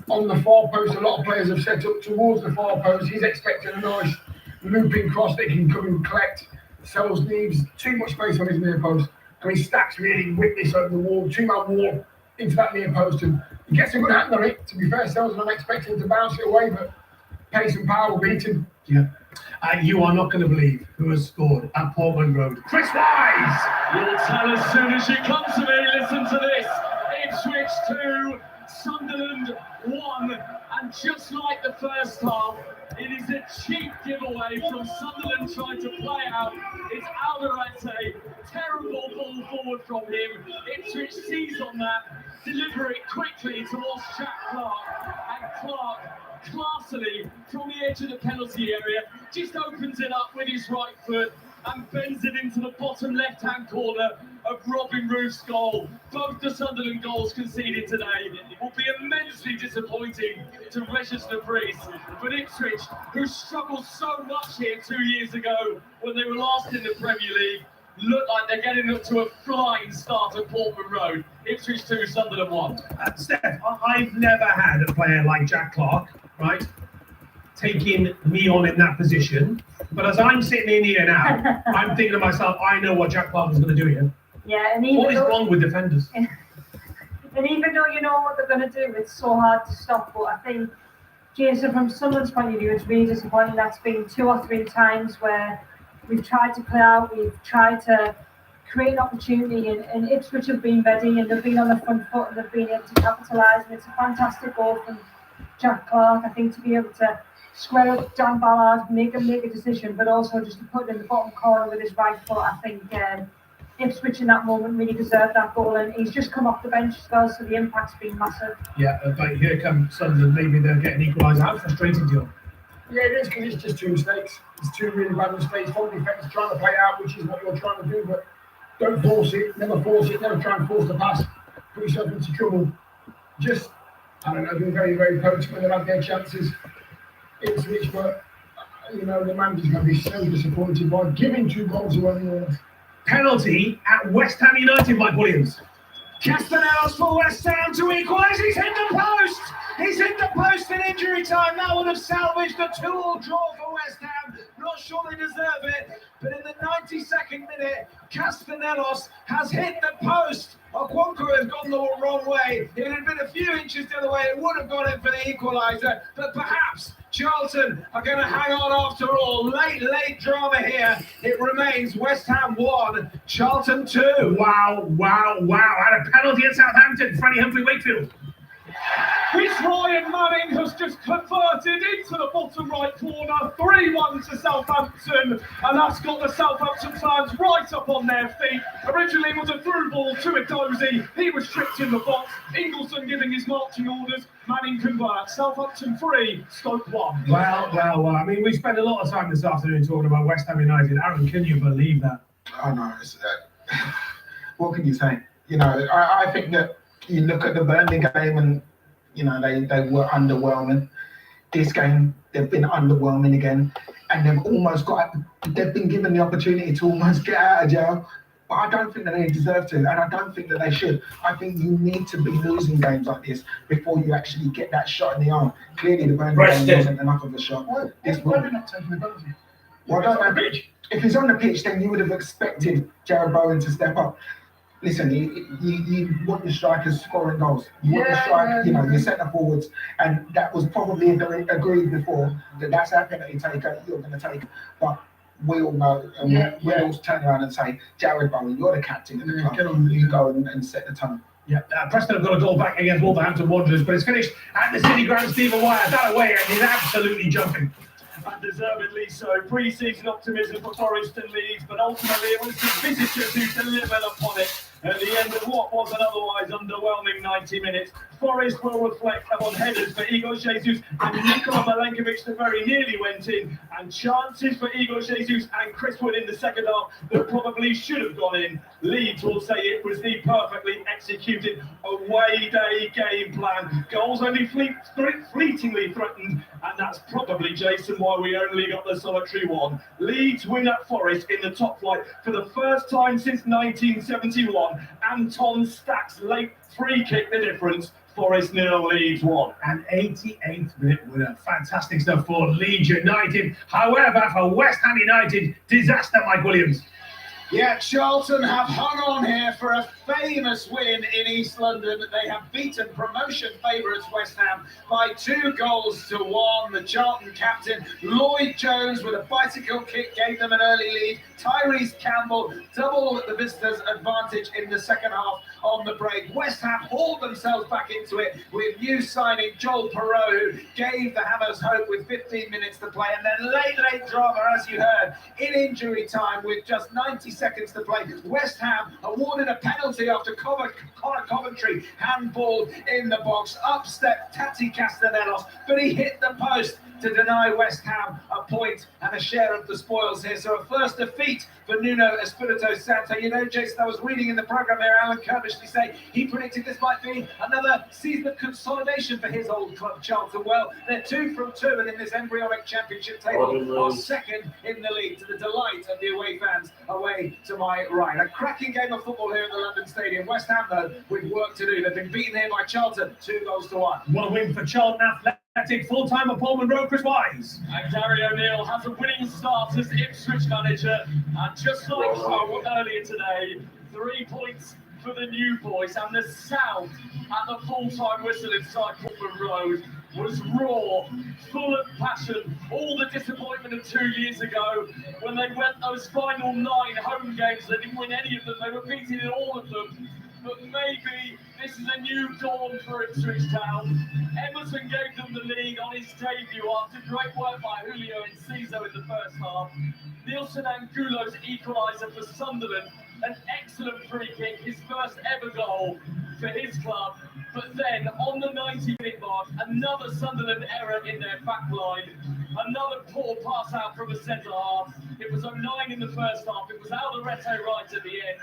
on the far post. A lot of players have set up towards the far post. He's expecting a nice looping cross that he can come and collect. Sells needs too much space on his near post. I mean, Stacks really whipped this over the wall, two-man wall into that near post, and he gets a good hand on it. To be fair, Sells, I'm expecting him to bounce it away, but pace and power will beat him.
Yeah. You are not going to believe who has scored at Portman Road. Chris Wise!
You'll tell as soon as you come to me. Listen to this. Ipswich 2, Sunderland 1, and just like the first half, it is a cheap giveaway from Sunderland trying to play out. It's Alderete, terrible ball forward from him. Ipswich sees on that, deliver it quickly towards Jack Clark, and Clark classily from the edge of the penalty area just opens it up with his right foot and bends it into the bottom left-hand corner of Robin Roof's goal. Both the Sunderland goals conceded today will be immensely disappointing to Regis Lebris, but Ipswich, who struggled so much here 2 years ago when they were last in the Premier League, look like they're getting up to a flying start at Portman Road. Ipswich 2, Sunderland 1.
Steph, I've never had a player like Jack Clark, right, taking me on in that position. But as I'm sitting in here now, I'm thinking to myself, I know what Jack Clark is going to do here.
Yeah, and even
what is wrong with defenders?
And even though you know what they're going to do, it's so hard to stop. But I think, Jason, from someone's point of view, it's really disappointing. That's been 2 or 3 times where we've tried to play out, we've tried to create an opportunity, and Ipswich have been ready, and they've been on the front foot, and they've been able to capitalise. And it's a fantastic goal from Jack Clark, I think, to be able to square up Dan Ballard, make him make a decision, but also just to put it in the bottom corner with his right foot. I think Ipswich in that moment really deserved that goal, and he's just come off the bench as well, so the impact's been massive.
Yeah, but here comes Sunderland, maybe they'll get an equaliser. How frustrating, Joe?
Yeah, it is, because it's just 2 mistakes. It's 2 really bad mistakes. Full defence trying to play out, which is what you're trying to do, but don't force it, never try and force the pass, put yourself into trouble. Just, I don't know, been very, very poached when they've had their chances. Ipswich, but, you know, the manager's going to be so disappointed by giving 2 goals away.
Penalty at West Ham United, Mike Williams.
Castellanos for West Ham to equalise. He's hit the post. He's hit the post in injury time. That would have salvaged a 2-2 draw for West Ham. Not sure they deserve it, but in the 92nd minute, Castellanos has hit the post. Okonkwo has gone the wrong way. If it had been a few inches the other way, it would have gone in for the equaliser. But perhaps Charlton are going to hang on after all. Late drama here. It remains West Ham 1, Charlton 2.
Wow. And a penalty at Southampton. Freddie Humphrey Wakefield.
It's Ryan Manning has just converted into the bottom right corner, 3-1 to Southampton, and that's got the Southampton fans right up on their feet. Originally it was a through ball to Edozie, he was tripped in the box, Ingleson giving his marching orders, Manning converts, Southampton 3, Stoke 1.
Well, I mean, we spent a lot of time this afternoon talking about West Ham United. Aaron, can you believe that?
I know. What can you say? You know, I think that you look at the Burnley game and, you know, they were underwhelming. This game, they've been underwhelming again. And they've been given the opportunity to almost get out of jail. But I don't think that they deserve to, and I don't think that they should. I think you need to be losing games like this before you actually get that shot in the arm. Clearly, the Burnley game wasn't enough of a shot.
Why are they not taking the penalty?
Well, I don't know. If he's on the pitch, then you would have expected Jared Bowen to step up. Listen, you want your strikers scoring goals. You want your centre forwards, and that was probably agreed before that that's our penalty taker. You're going to take it, but we all know, and we all turn around and say, Jared Bowen, you're the captain of the club. You go and set the tone.
Yeah, Preston have got a goal back against Wolverhampton Wanderers, but it's finished at the City Ground. Stephen Wyatt, that away, and he's absolutely jumping.
And deservedly so. Pre-season optimism for Forest and Leeds, but ultimately it was the visitors who delivered upon it at the end of what was an otherwise underwhelming 90 minutes. Forest will reflect upon headers for Igor Jesus and Nikola Milenkovic that very nearly went in, and chances for Igor Jesus and Chris Wood in the second half that probably should have gone in. Leeds will say it was the perfectly executed away day game plan. Goals only fleetingly threatened, and that's probably, Jason, why we only got the solitary one. Leeds win at Forest in the top flight for the first time since 1971. Anton Stack's late free kick the difference. Forest 0, Leeds 1.
An 88th minute winner. Fantastic stuff for Leeds United. However, for West Ham United, disaster, Mike Williams.
Yeah, Charlton have hung on here for a famous win in East London. They have beaten promotion favourites West Ham by 2-1. The Charlton captain, Lloyd Jones, with a bicycle kick, gave them an early lead. Tyrese Campbell doubled the visitors' advantage in the second half on the break. West Ham hauled themselves back into it with new signing Joel Perreault, who gave the Hammers hope with 15 minutes to play. And then late drama, as you heard, in injury time with just 90 seconds to play. West Ham awarded a penalty after Connor Coventry handballed in the box. Up stepped Tati Castellanos, but he hit the post to deny West Ham a point and a share of the spoils here. So a first defeat for Nuno Espirito Santo. You know, Jason, I was reading in the programme here, Alan Kirbysley say he predicted this might be another season of consolidation for his old club, Charlton. Well, they're 2 from 2, and in this embryonic championship table are second in the league, to the delight of the away fans away to my right. A cracking game of football here at the London Stadium. West Ham, though, with work to do. They've been beaten here by Charlton, 2-1.
What a win for Charlton Athletic. Full-timer Paul Monroe, Chris Wise.
And Gary O'Neill has a winning start as Ipswich manager. And just like earlier today, 3 points for the new boys. And the sound at the full-time whistle inside Portman Road was raw, full of passion. All the disappointment of 2 years ago when they went those final 9 home games. They didn't win any of them. They were beaten in all of them. But maybe this is a new dawn for Ipswich Town. Emerson gave them the lead on his debut after great work by Julio and Ciso in the first half. Nielsen Angulo's equaliser for Sunderland, an excellent free kick, his first ever goal for his club. But then, on the 90-minute mark, another Sunderland error in their back line. Another poor pass out from the centre half. It was 09 in the first half. It was Alderete right at the end.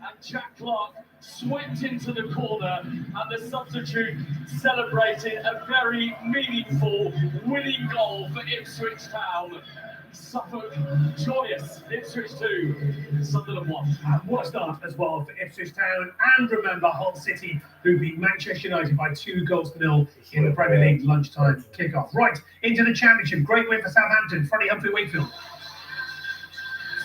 And Jack Clark swept into the corner, and the substitute celebrated a very meaningful winning goal for Ipswich Town. Suffolk joyous, Ipswich 2, Sunderland 1.
And what a start as well for Ipswich Town. And remember Hull City, who beat Manchester United by 2-0 in the Premier League lunchtime kickoff. Right, into the Championship. Great win for Southampton. Freddie Humphrey-Wakefield.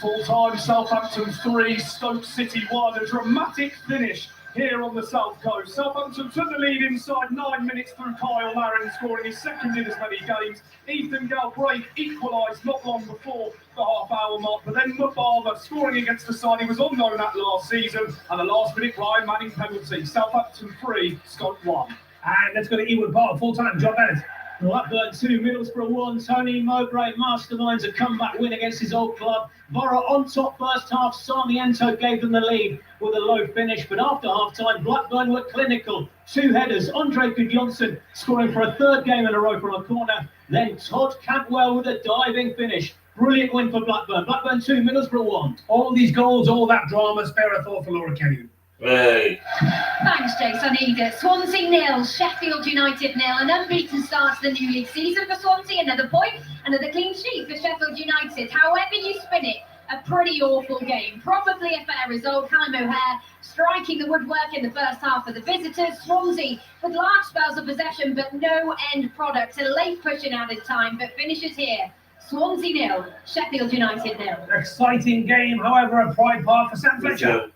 Full-time Southampton 3, Stoke City 1. A dramatic finish here on the South Coast. Southampton took the lead inside 9 minutes through Kyle Larin, scoring his second in as many games. Ethan Galbraith equalised not long before the half-hour mark, but then Mubala scoring against the side he was unknown at last season, and a last-minute Ryan Manning penalty. Southampton 3, Stoke 1.
And let's go to Ewood Park, full-time, John Bennett.
Blackburn 2, Middlesbrough 1. Tony Mowbray masterminds a comeback win against his old club. Borough on top first half. Sarmiento gave them the lead with a low finish, but after half-time, Blackburn were clinical. 2 headers, Andre Gudjonsson scoring for a 3rd game in a row from a corner. Then Todd Cantwell with a diving finish. Brilliant win for Blackburn. Blackburn 2, Middlesbrough 1.
All these goals, all that drama, spare a thought for Laura Kenyon.
Hey.
Thanks, Jason. Need it. Swansea 0, Sheffield United 0. An unbeaten start to the new league season for Swansea. Another point, another clean sheet for Sheffield United. However you spin it, a pretty awful game. Probably a fair result. Callum O'Hare striking the woodwork in the first half for the visitors. Swansea with large spells of possession, but no end product. A late pushing out in time, but finishes here. Swansea 0, Sheffield United 0.
Exciting game, however, at Pride Park for Sam Fletcher.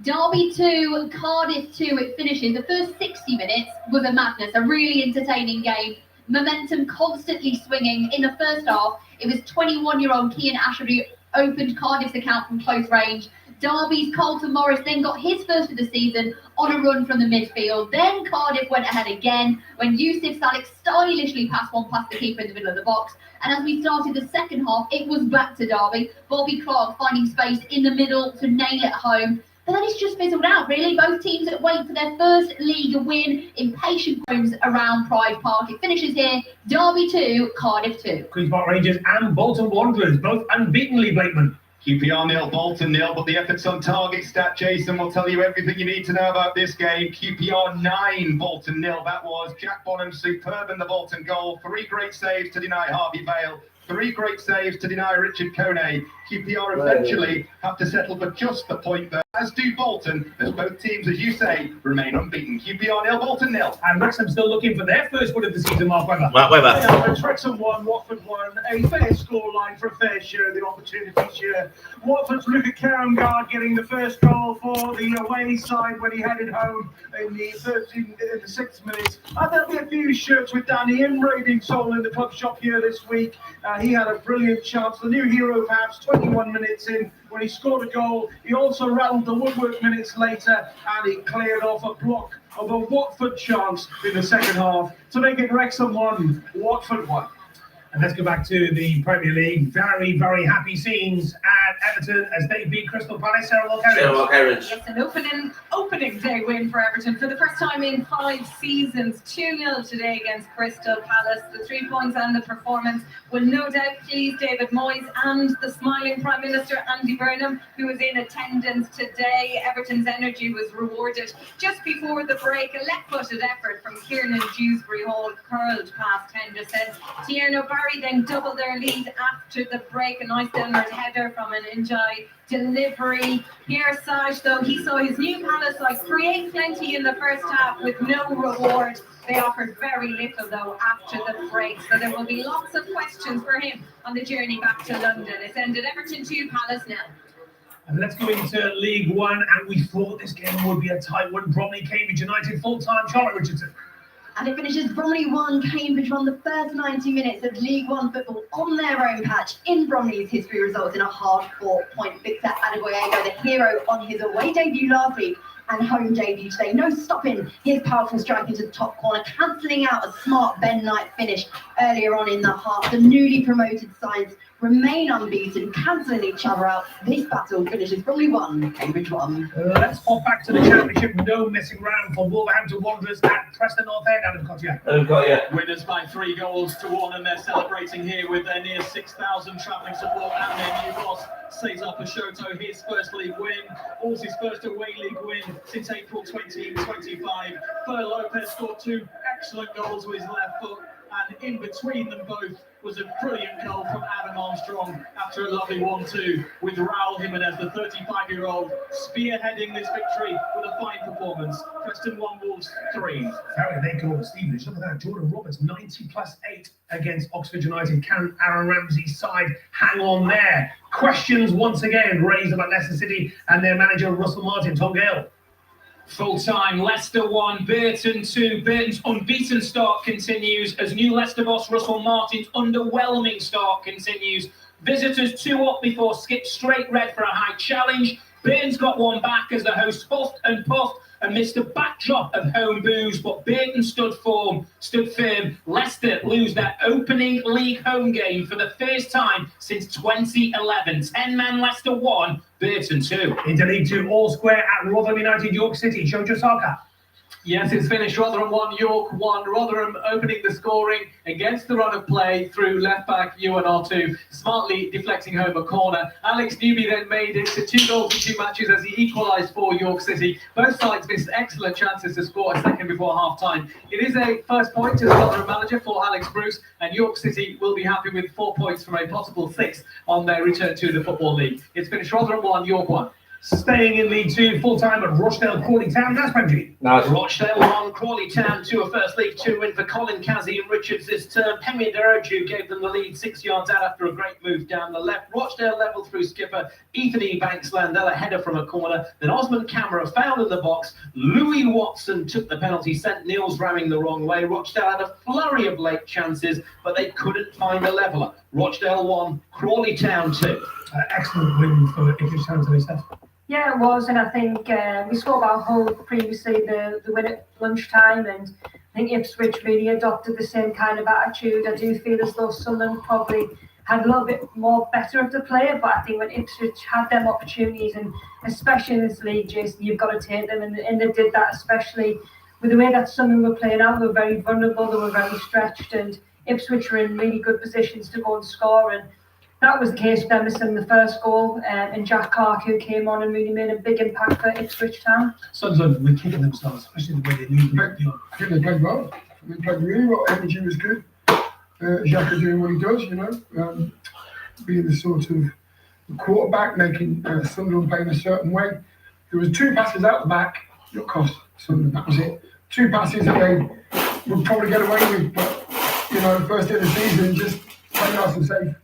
Derby 2, Cardiff 2, it finishes. The first 60 minutes was a madness, a really entertaining game. Momentum constantly swinging. In the first half, it was 21-year-old Cian Ashbury opened Cardiff's account from close range. Derby's Colton Morris then got his first of the season on a run from the midfield. Then Cardiff went ahead again when Yusuf Salik stylishly passed one past the keeper in the middle of the box. And as we started the second half, it was back to Derby. Bobby Clark finding space in the middle to nail it home. But then it's just fizzled out, really. Both teams that wait for their first league win in patient rooms around Pride Park. It finishes here, Derby 2, Cardiff 2.
Queen's Park Rangers and Bolton Wanderers, both unbeatenly, Blakeman.
QPR 0, Bolton 0, but the efforts on target stat, Jason, will tell you everything you need to know about this game. QPR 9, Bolton 0. That was Jack Bonham superb in the Bolton goal. 3 great saves to deny Harvey Vale. 3 great saves to deny Richard Kone. QPR eventually have to settle for just the point there, as do Bolton, as both teams, as you say, remain unbeaten. QPR 0, Bolton 0.
And Wrexham still looking for their first win of the season, Mark Webber.
Mark Webber.
Yeah, Wrexham 1, Watford 1. A fair scoreline for a fair share of the opportunities here. Watford's Luca Kerengard getting the first goal for the away side when he headed home in the 6th minute. There'll be a few shirts with Danny Imre being sold in the club shop here this week. He had a brilliant chance. The new hero perhaps 21 minutes in when he scored a goal. He also rattled the woodwork minutes later and he cleared off a block of a Watford chance in the second half to make it Wrexham 1, Watford 1.
And let's go back to the Premier League. Very, very happy scenes at Everton as they beat Crystal Palace. Sarah Walker-Harris.
Yes, an opening day win for Everton for the first time in 5 seasons. 2-0 today against Crystal Palace. The 3 points and the performance will no doubt please David Moyes and the smiling Prime Minister Andy Burnham, who was in attendance today. Everton's energy was rewarded just before the break. A left-footed effort from Kieran Dewsbury Hall curled past Henderson. Tierno Barry then doubled their lead after the break. A nice downward header from an Njai delivery. Pierre Sage, though, he saw his new Palace side create plenty in the first half with no reward. They offered very little, though, after the break. So there will be lots of questions for him on the journey back to London. It's ended Everton 2, Palace 0.
And let's go into League One. And we thought this game would be a tight one. Bromley, Cambridge United, full-time. Charlotte Richardson.
And it finishes Bromley 1, Cambridge 1, the first 90 minutes of League One football on their own patch. In Bromley's history results in a hard-fought point. Victor Adegoyego, the hero on his away debut last week and home debut today. No stopping his powerful strike into the top corner, cancelling out a smart Ben Knight finish earlier on in the half. The newly promoted sides remain unbeaten, cancelling each other out. This battle finishes Bromley 1, Cambridge 1.
Let's hop back to the Championship. No messing around for Wolverhampton Wanderers at Preston North End. Adam Cottier.
Winners by 3 goals to 1, and they're celebrating here with their near 6,000 travelling support and their new boss, Cesar Peixoto, his first league win. Also his first away league win since April 2025. Fer Lopez scored 2 excellent goals with his left foot, and in between them both was a brilliant goal from Adam Armstrong after a lovely 1-2 with Raul Jimenez, the 35-year-old, spearheading this victory with a fine performance. Preston 1, Wolves 3.
Very late goal for Stevenage. Look at that. Jordan Roberts, 90+8 against Oxford United. Can Aaron Ramsey's side hang on there? Questions once again raised about Leicester City and their manager Russell Martin. Tom Gale.
Full-time, Leicester 1, Burton 2. Burton's unbeaten start continues as new Leicester boss Russell Martin's underwhelming start continues. Visitors 2 up before skip straight red for a high challenge. Burton's got one back as the hosts puffed and puffed amidst a backdrop of home boos, but Burton stood firm. Leicester lose their opening league home game for the first time since 2011. 10-man Leicester 1, Burton 2.
Into League 2, all square at Rotherham United, York City. Shojo Saka.
Yes, it's finished Rotherham 1, York 1. Rotherham opening the scoring against the run of play through left-back UNR2, smartly deflecting home a corner. Alex Newby then made it to 2 goals in 2 matches as he equalised for York City. Both sides missed excellent chances to score a second before half-time. It is a first point as Rotherham manager for Alex Bruce, and York City will be happy with 4 points from a possible 6 on their return to the Football League. It's finished Rotherham 1, York 1.
Staying in League 2, full-time at Rochdale, Crawley Town. That's Benji.
Nice. Rochdale 1, Crawley Town 2, a First League 2 win for Colin Cassie and Richards this term. Pemir Deroju gave them the lead 6 yards out after a great move down the left. Rochdale level through skipper Ethan Ebanks landed a header from a corner. Then Osman Camera fouled in the box. Louis Watson took the penalty, sent Niels ramming the wrong way. Rochdale had a flurry of late chances, but they couldn't find a leveller. Rochdale 1, Crawley Town 2.
Excellent win for Ipswich Town today, Steph.
Yeah, it was, and I think we spoke about Hull previously, the win at lunchtime, and I think Ipswich really adopted the same kind of attitude. I do feel as though Sunderland probably had a little bit more better of the play, but I think when Ipswich had them opportunities, and especially in this league, Jason, you've got to take them, and they did that, especially with the way that Sunderland were playing out. They were very vulnerable, they were very stretched, and Ipswich were in really good positions to go and score, and that was the case for them missing the first goal, and Jack Clark, who came on and really made a big impact for Ipswich Town.
Sunderland were kicking themselves, especially the way they lead.
I think they played well. They played really well. Energy was good. Jack is doing what he does, you know, being the sort of quarterback, making Sunderland play in a certain way. There was 2 passes out the back that cost Sunderland. That was it. 2 passes that they would probably get away with, but you know, first day of the season, just play nice and safe.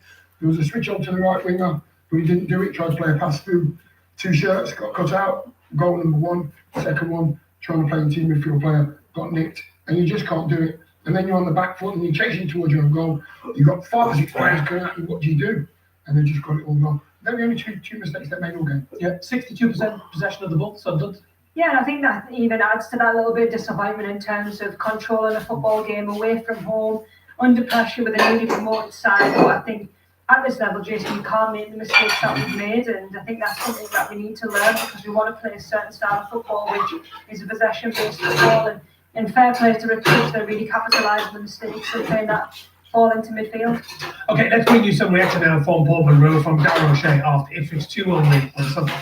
There was a switch on to the right winger, but he didn't do it. Tried to play a pass through 2 shirts, got cut out. Goal number 1, second one, trying to play a team midfield player, got nicked, and you just can't do it. And then you're on the back foot and you're chasing towards your own goal. You've got 5 or 6 players going at you. What do you do? And they just got it all wrong. They're the only two mistakes they made all game.
Yeah, 62% possession of the ball, Sunderland.
Yeah, and I think that even adds to that little bit of disappointment in terms of controlling a football game away from home, under pressure with a newly promoted side. But I think at this level, Jason, you can't make the mistakes that we've made, and I think that's something that we need to learn, because we want to play a certain style of football, which is a possession-based football, and fair play to Ipswich, they're really capitalising the mistakes and playing that ball into midfield.
Okay, let's bring you some reaction now from Paul Monroe from Darren O'Shea after Ipswich 2-1 win on Sunday.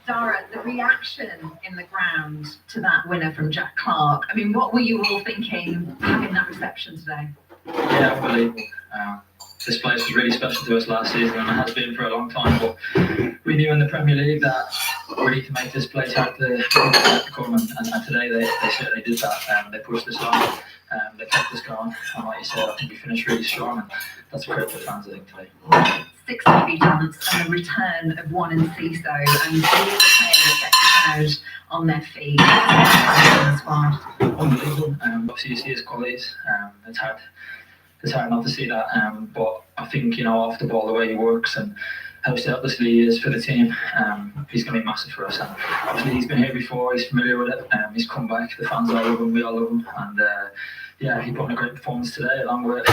Dara, the reaction in the ground to that winner from Jack Clark, I mean, what were you all thinking having that reception today?
Yeah, unbelievable. This place was really special to us last season, and it has been for a long time, but we knew in the Premier League that we need to make this place hard to come, and today they certainly did that. They pushed us on, they kept us going, and like you said, I think we finished really strong, and that's great for fans, I think, today.
6 heavy dance and the return of one in Ciso, and all the players that get the crowd on their feet.
Unbelievable. Obviously you see his qualities. It's hard not to see that, but I think, you know, off the ball, the way he works and how selflessly he is for the team, he's going to be massive for us. And obviously he's been here before, he's familiar with it, he's come back, the fans all love him, we all love him, and yeah, he put in a great performance today, along with,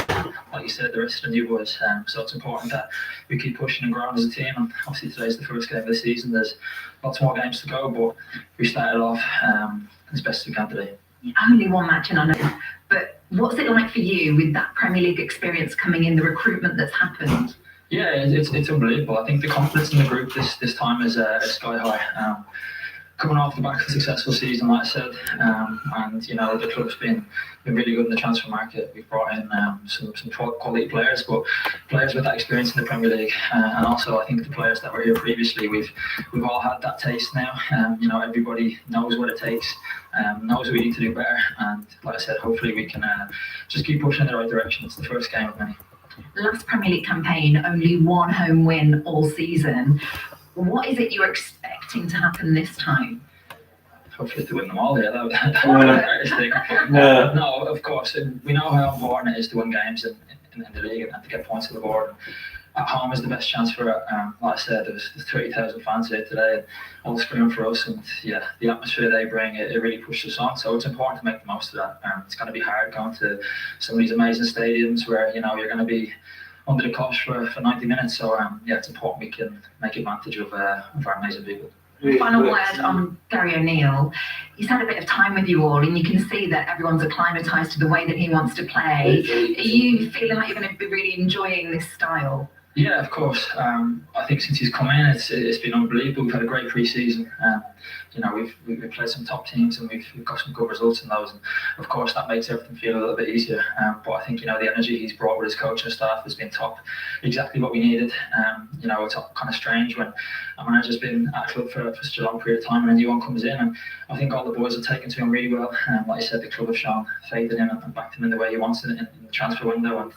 like you said, the rest of the new boys. So it's important that we keep pushing and growing as a team, and obviously today's the first game of the season. There's lots more games to go, but we started off as best as we can today.
Only one match, and I know, but what's it like for you with that Premier League experience coming in, the recruitment that's happened?
Yeah, it's unbelievable. I think the confidence in the group this time is sky high. Coming off the back of a successful season, like I said, and you know, the club's been really good in the transfer market. We've brought in some quality players, but players with that experience in the Premier League, and also I think the players that were here previously, we've all had that taste now. You know, everybody knows what it takes, knows we need to do better, and like I said, hopefully we can just keep pushing in the right direction. It's the first game of many.
Last Premier League campaign, only 1 home win all season. What is it you're expecting to happen this time?
Hopefully to win them all, yeah. That would be the greatest thing. No, of course, and we know how important it is to win games in the league and to get points on the board. at home is the best chance for it. Like I said, there's 30,000 fans here today, and all screaming for us. And yeah, the atmosphere they bring, it really pushes us on. So it's important to make the most of that. It's going to be hard going to some of these amazing stadiums where you're going to be under the cosh for 90 minutes. So yeah, it's important we can make advantage of our amazing people.
Final word on Gary O'Neill. He's had a bit of time with you all, and you can see that everyone's acclimatised to the way that he wants to play. Are you feeling like you're going to be really enjoying this style?
Yeah, of course. I think since he's come in, it's been unbelievable. We've had a great pre-season. We've played some top teams and we've got some good results in those. And of course, that makes everything feel a little bit easier. But I think the energy he's brought with his coaching staff has been top, exactly what we needed. It's kind of strange when a manager's been at a club for such a long period of time and a new one comes in. And I think all the boys have taken to him really well. Like I said, the club have shown faith in him and backed him in the way he wants in the transfer window. And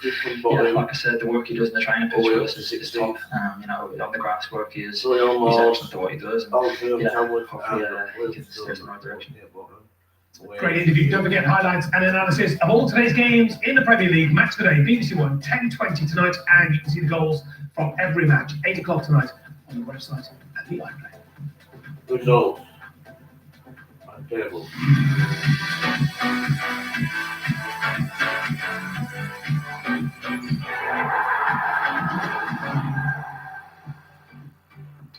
like I said, the work he does in the training pitch for us is top. On the grass work he is excellent at what he does. And, hopefully he can steer us in the right direction.
Great interview. Don't forget highlights and analysis of all today's games in the Premier League. Match today, BBC One, 10:20 tonight, and you can see the goals from every match, 8 o'clock tonight on the website at the iPlay.
Results. Table.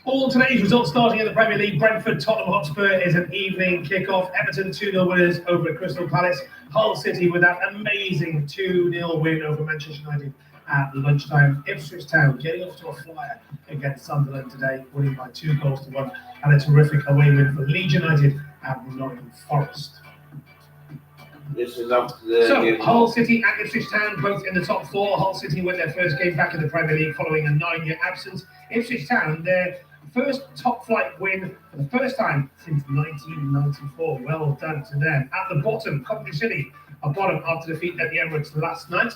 All today's results starting in the Premier League. Brentford, Tottenham Hotspur is an evening kickoff. Everton 2-0 winners over at Crystal Palace. Hull City with that amazing 2-0 win over Manchester United at lunchtime. Ipswich Town getting off to a flyer against Sunderland today, winning by 2-1, and a terrific away win for Leeds United at Nottingham Forest.
This is after the
game. Hull City and Ipswich Town both in the top 4. Hull City win their first game back in the Premier League following a 9-year absence. Ipswich Town, their first top flight win for the first time since 1994. Well done to them. At the bottom, Coventry City are bottom after defeat at the Emirates last night.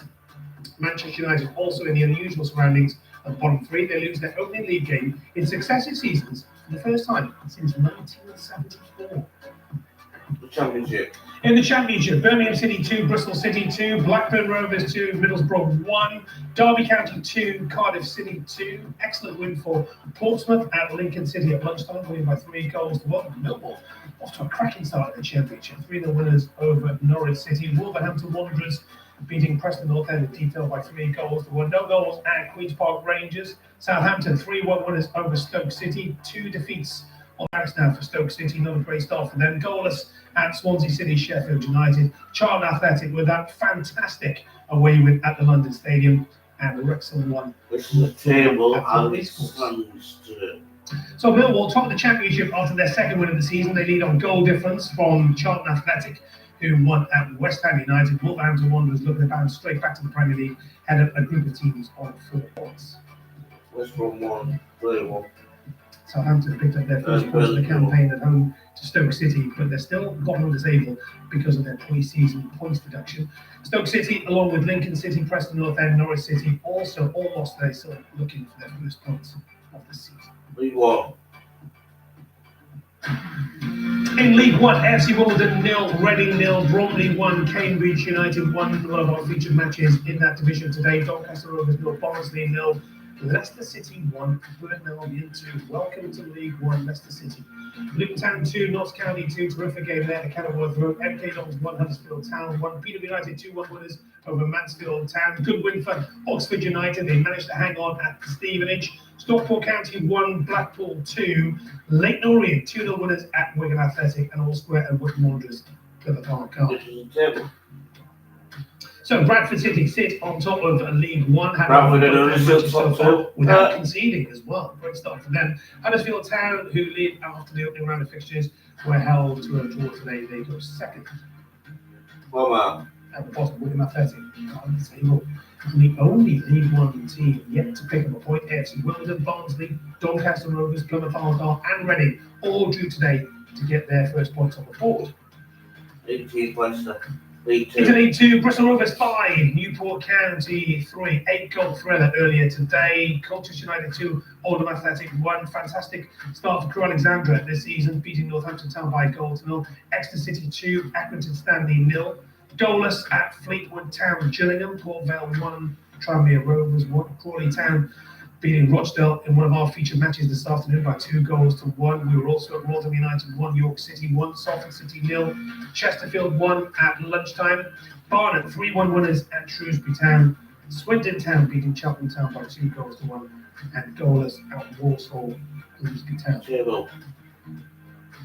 Manchester United also in the unusual surroundings of the bottom 3. They lose their opening league game in successive seasons for the first time since 1974.
The Championship.
In the Championship, Birmingham City 2, Bristol City 2, Blackburn Rovers 2, Middlesbrough 1, Derby County 2, Cardiff City 2. Excellent win for Portsmouth at Lincoln City at lunchtime, winning by 3-1. Millwall off to a cracking start in the Championship. 3-0 winners over Norwich City. Wolverhampton Wanderers beating Preston North End in detail by 3-1. No goals at Queen's Park Rangers. Southampton 3-1 winners over Stoke City. 2 defeats on Paris now for Stoke City, not a great start for them. Goalless at Swansea City, Sheffield United. Charlton Athletic with that fantastic away win at the London Stadium, and Wrexham won.
This is the table and it's
So Millwall top of the Championship after their second win of the season. They lead on goal difference from Charlton Athletic, who won at West Ham United. Wolverhampton Wanderers looking to bounce straight back to the Premier League, head up a group of teams on 4 points.
West Brom 1, 3-1.
Southampton picked up their first points of the campaign at home to Stoke City, but they're still got on the table because of their pre-season points deduction. Stoke City, along with Lincoln City, Preston North End, Norwich City, also all lost today, still looking for their first points of the season.
League 1.
In League 1, FC Wimbledon 0, Reading 0, Bromley 1, Cambridge United 1. One of our featured matches in that division today. Doncaster Rovers 0, Barnsley 0. Leicester City 1, Burnley 2. Welcome to League 1, Leicester City. Luton Town 2, Notts County 2. Terrific game there at Kenilworth Road. MK Dons 1, Huddersfield Town 1. Peterborough United 2-1 winners over Mansfield Town. Good win for Oxford United. They managed to hang on at Stevenage. Stockport County 1, Blackpool 2. Leyton Orient 2-0 winners at Wigan Athletic, and All Square and Wood Wanderers to the Park Car. So Bradford City sit on top of League 1. Without conceding as well. Great start for them. Huddersfield Town, who lead after the opening round of fixtures, were held to a draw today. They go second. At the bottom, Wigan Athletic on the table. The only League 1 team yet to pick up a point. AFC Wimbledon, Barnsley, Doncaster Rovers, Plymouth Argyle, and Reading all drew today to get their first points on the board.
League 2, Leicester. League 2.
Into League 2, Bristol Rovers 5, Newport County 3, 8-goal thriller earlier today. Colchester United 2, Oldham Athletic 1. Fantastic start for Crew Alexandra this season, beating Northampton Town by 1-0. Exeter City 2, Accrington Stanley 0. Goalless at Fleetwood Town, Gillingham. Port Vale 1, Tranmere Rovers 1. Crawley Town beating Rochdale in one of our featured matches this afternoon by 2-1. We were also at Rotherham United 1, York City 1, Salford City 0, Chesterfield 1 at lunchtime. Barnet 3-1 winners at Shrewsbury Town. Swindon Town beating Cheltenham Town by 2-1, and goalless at Walsall, Grimsby Town.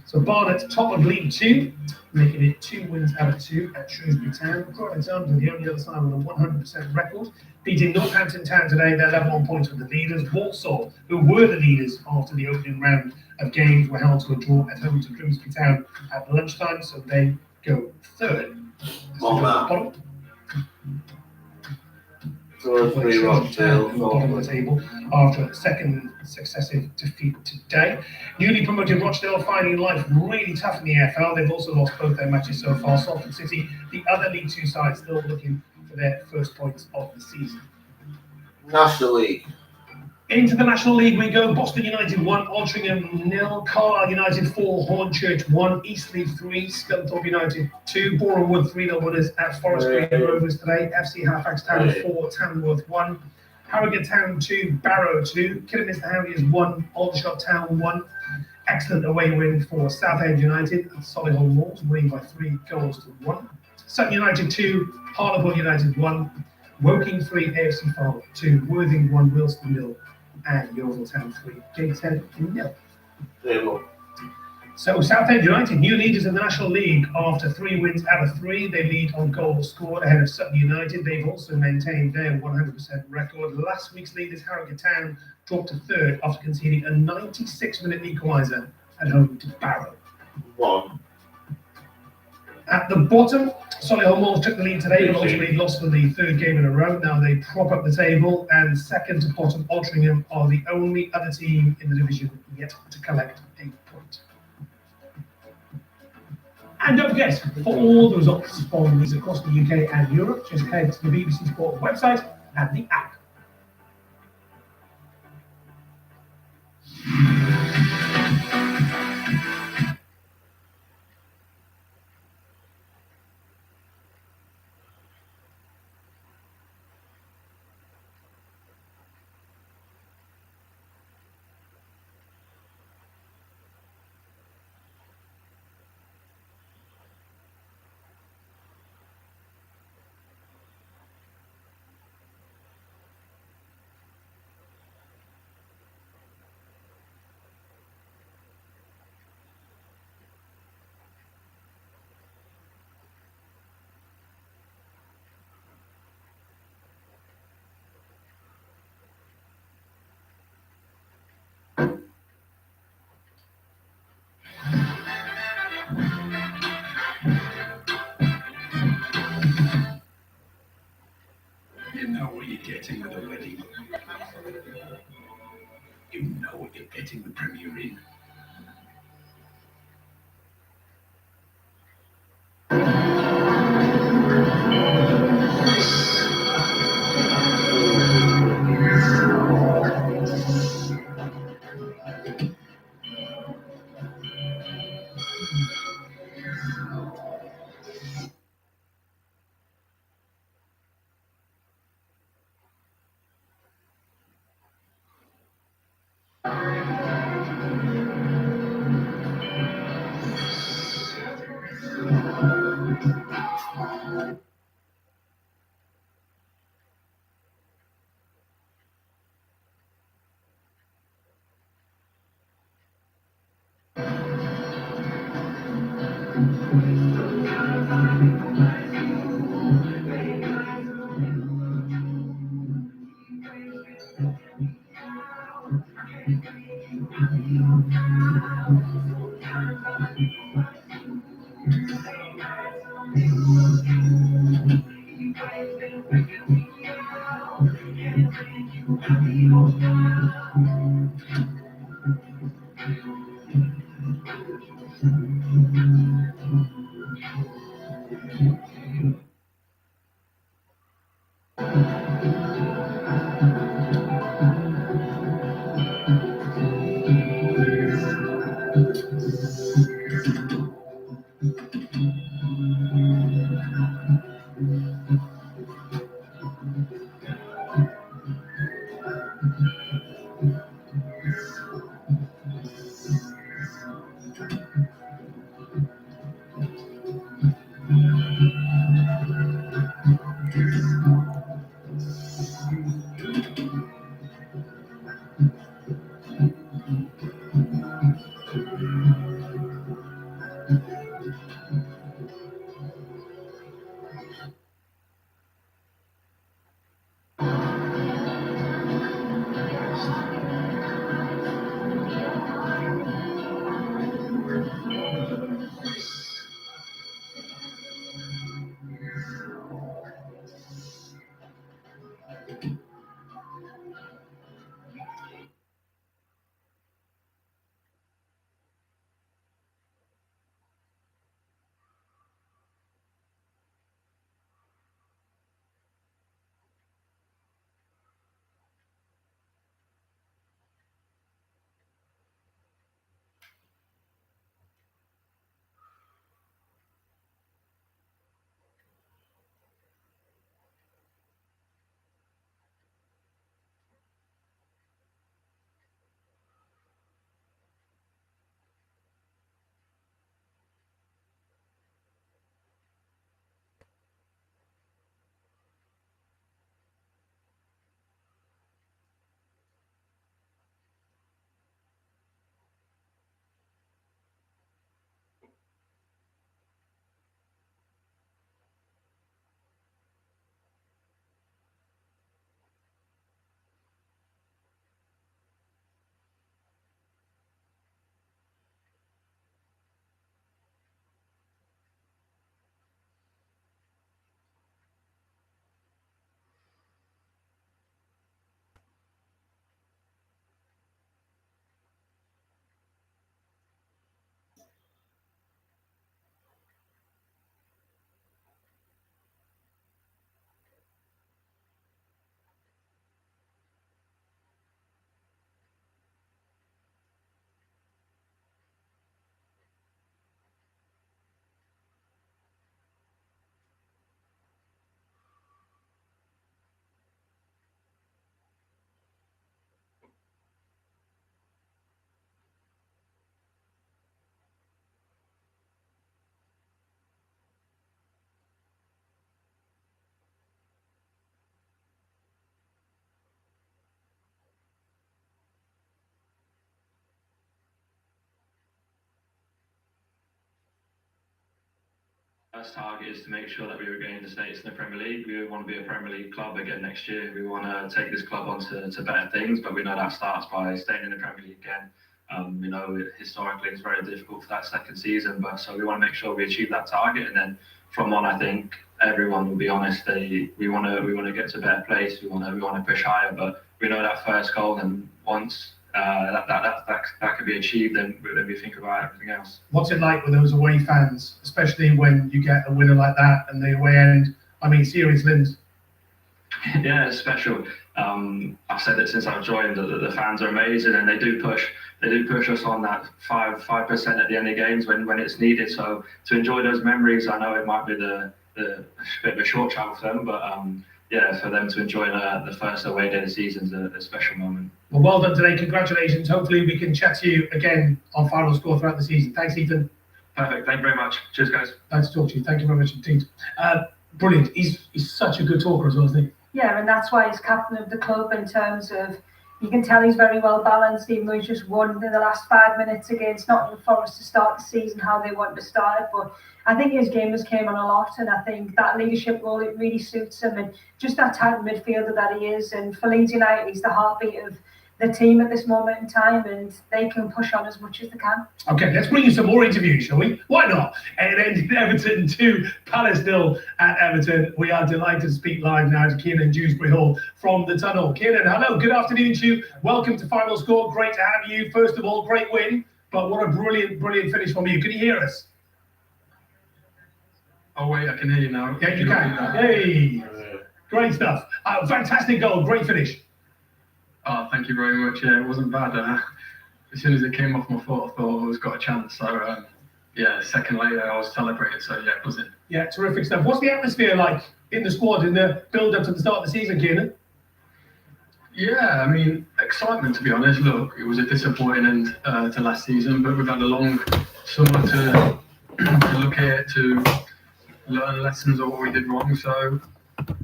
So Barnet top of League 2, making it 2 wins out of 2 at Shrewsbury Town. Alexander, the only other side with a 100% record, beating Northampton Town today. They're level on points with the leaders. Walsall, who were the leaders after the opening round of games, were held to a draw at home to Grimsby Town at lunchtime, so they go third. Bottom. Bottom of the table after a second successive defeat today. Newly promoted Rochdale finding life really tough in the AFL. They've also lost both their matches so far. Salford City, the other League 2 side, still looking for their first points of the season.
National League.
Into the National League we go. Boston United 1, Altrincham 0, Carlisle United 4, Hornchurch 1, Eastleigh 3, Scunthorpe United 2, Boreham Wood 3-0 winners at Forest Green Rovers today, FC Halifax Town 4, Tamworth 1, Harrogate Town 2, Barrow 2, Kidderminster Harriers 1, Aldershot Town 1. Excellent away win for Southend United and Solihull Moors, winning by 3-1. Sutton United 2, Hartlepool United 1, Woking 3, AFC Farm 2, Worthing 1, Wilston 0, and Yeovil Town 3, Gateshead 0. So Southend United, new leaders in the National League after 3 wins out of 3. They lead on goals scored ahead of Sutton United. They've also maintained their 100% record. Last week's leaders, Harrogate Town, dropped to third after conceding a 96-minute equaliser at home to Barrow. At the bottom, Solihull Moors took the lead today, but ultimately lost for the 3rd game in a row. Now they prop up the table, and second to bottom, Altrincham are the only other team in the division yet to collect a point. And don't forget, for all the results from leagues across the UK and Europe, just head to the BBC Sport website and the app.
You know what you're getting with a wedding. You know what you're getting with Premier Inn.
first target is to make sure that we regain the status in the Premier League. We want to be a Premier League club again next year. We want to take this club on to better things, but we know that starts by staying in the Premier League again. Historically it's very difficult for that second season, but so we want to make sure we achieve that target, and then from on, I think everyone will be honest. We want to get to a better place. We want to push higher, but we know that first goal, and once that could be achieved, then we think about everything else.
What's it like with those away fans, especially when you get a winner like that and the away end? I mean, serious limbs.
Yeah, it's special. I've said it since I've joined. The fans are amazing, and they do push us on that 5% at the end of games when it's needed. So to enjoy those memories, I know it might be the bit of a short travel for them, but yeah, for them to enjoy the first away day of the season is a special moment.
Well done today. Congratulations. Hopefully we can chat to you again on Final Score throughout the season. Thanks, Ethan.
Perfect. Thank you very much. Cheers, guys.
Nice to talk to you. Thank you very much indeed. Brilliant. He's such a good talker as well, isn't he?
Yeah, and that's why he's captain of the club. In terms of, you can tell he's very well balanced, even though he's just won in the last 5 minutes against Nottingham Forest to start the season how they want to start it. But I think his game has came on a lot, and I think that leadership role, it really suits him, and just that type of midfielder that he is. And for Leeds United, he's the heartbeat of the team at this moment in time, and they can push on as much as they can.
Okay, let's bring you some more interviews, shall we? Why not? And it ended Everton 2, Palace 0 at Everton. We are delighted to speak live now to Kiernan Dewsbury Hall from the tunnel. Kiernan, hello, good afternoon to you. Welcome to Final Score. Great to have you. First of all, great win, but what a brilliant finish from you. Can you hear us?
Oh wait, I can hear you now.
Yeah, you can. Hey, great stuff. Fantastic goal, great finish.
Oh, thank you very much. Yeah, it wasn't bad. As soon as it came off my foot, I thought I was got a chance. So yeah, a second later I was celebrating. So yeah, it wasn't.
Yeah, terrific stuff. What's the atmosphere like in the squad in the build-up to the start of the season, Kiernan?
Yeah, I mean, excitement to be honest. Look, it was a disappointing end to last season, but we've had a long summer to look at it, to learn lessons of what we did wrong. So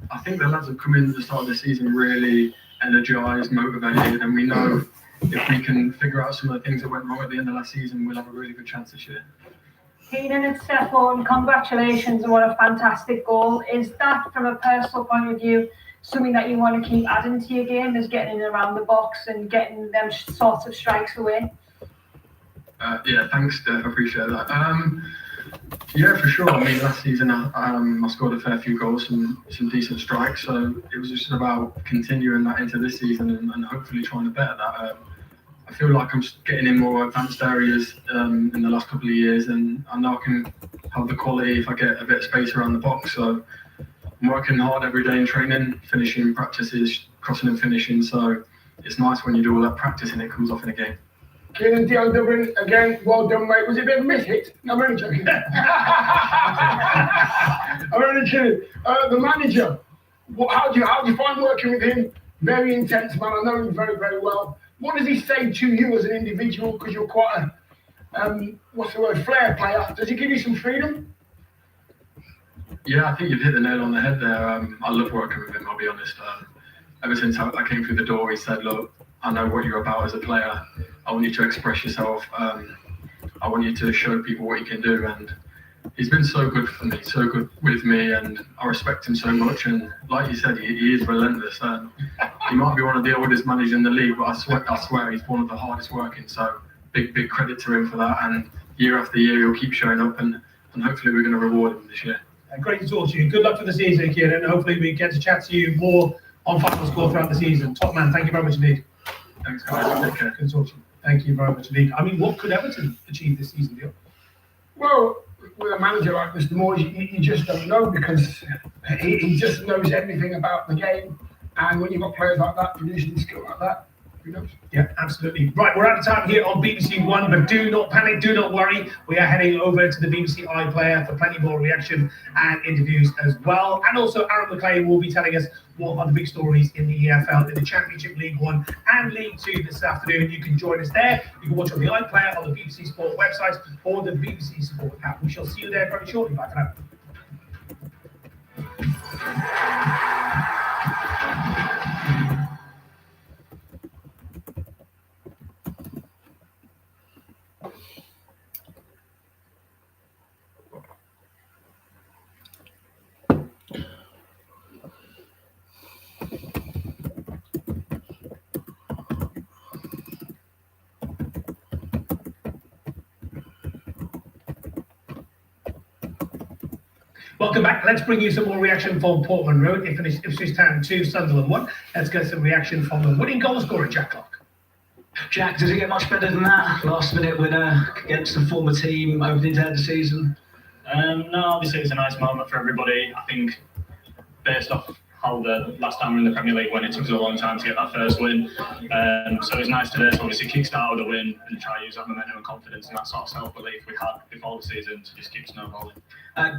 I think the lads have come in at the start of the season really energised, motivated, and we know if we can figure out some of the things that went wrong at the end of last season, we'll have a really good chance this year.
Keenan, it's Steph Horton. Congratulations on what a fantastic goal. Is that, from a personal point of view, something that you want to keep adding to your game, is getting around the box and getting them sorts of strikes away?
Yeah, thanks, Steph. I appreciate that. Yeah, for sure. I mean, last season I scored a fair few goals, some decent strikes. So it was just about continuing that into this season and hopefully trying to better that. I feel like I'm getting in more advanced areas in the last couple of years, and I know I can have the quality if I get a bit of space around the box. So I'm working hard every day in training, finishing practices, crossing and finishing. So it's nice when you do all that practice and it comes off in a game.
Kiernan Dewsbury, again, well done, mate. Was it a bit of a miss-hit? No, I'm only joking. I'm only kidding. The manager, how do you find working with him? Very intense man. I know him very, very well. What does he say to you as an individual? Because you're quite a flair player. Does he give you some freedom?
Yeah, I think you've hit the nail on the head there. I love working with him, I'll be honest. Ever since I came through the door, he said, look, I know what you're about as a player. I want you to express yourself. I want you to show people what you can do. And he's been so good for me, so good with me, and I respect him so much. And like you said, he is relentless. He might be one of the oldest managers in the league, but I swear he's one of the hardest working. So big credit to him for that. And year after year, he'll keep showing up, and hopefully we're going to reward him this year.
Great to talk to you. Good luck for the season, Kieran, and hopefully we get to chat to you more on Final Score throughout the season. Top man, thank you very much indeed.
Thanks, guys. Take care.
Good to talk to you. Thank you very much indeed. I mean, what could Everton achieve this season, Neil?
Well, with a manager like Mr. Moyes, you just don't know, because he just knows everything about the game. And when you've got players like that, producing skill like that, who knows?
Yeah, absolutely. Right, we're out of time here on BBC One, but do not panic, do not worry. We are heading over to the BBC iPlayer for plenty more reaction and interviews as well. And also, Aaron McLean will be telling us what are the big stories in the EFL, in the Championship, League One and League Two this afternoon. You can join us there. You can watch on the iPlayer, on the BBC Sport website, or the BBC Sport app. We shall see you there very shortly. Bye for now. Welcome back. Let's bring you some more reaction from Portman Road. It finished Ipswich Town 2, Sunderland 1. Let's get some reaction from the winning goal scorer, Jack Clark.
Jack, does it get much better than that? Last minute winner against the former team opening day of the season?
No, obviously it's a nice moment for everybody. I think based off how the last time we were in the Premier League when it took us a long time to get that first win. So it's nice today to obviously kick-start with a win and try to use that momentum and confidence and that sort of self-belief we had before the season to just keep snowballing.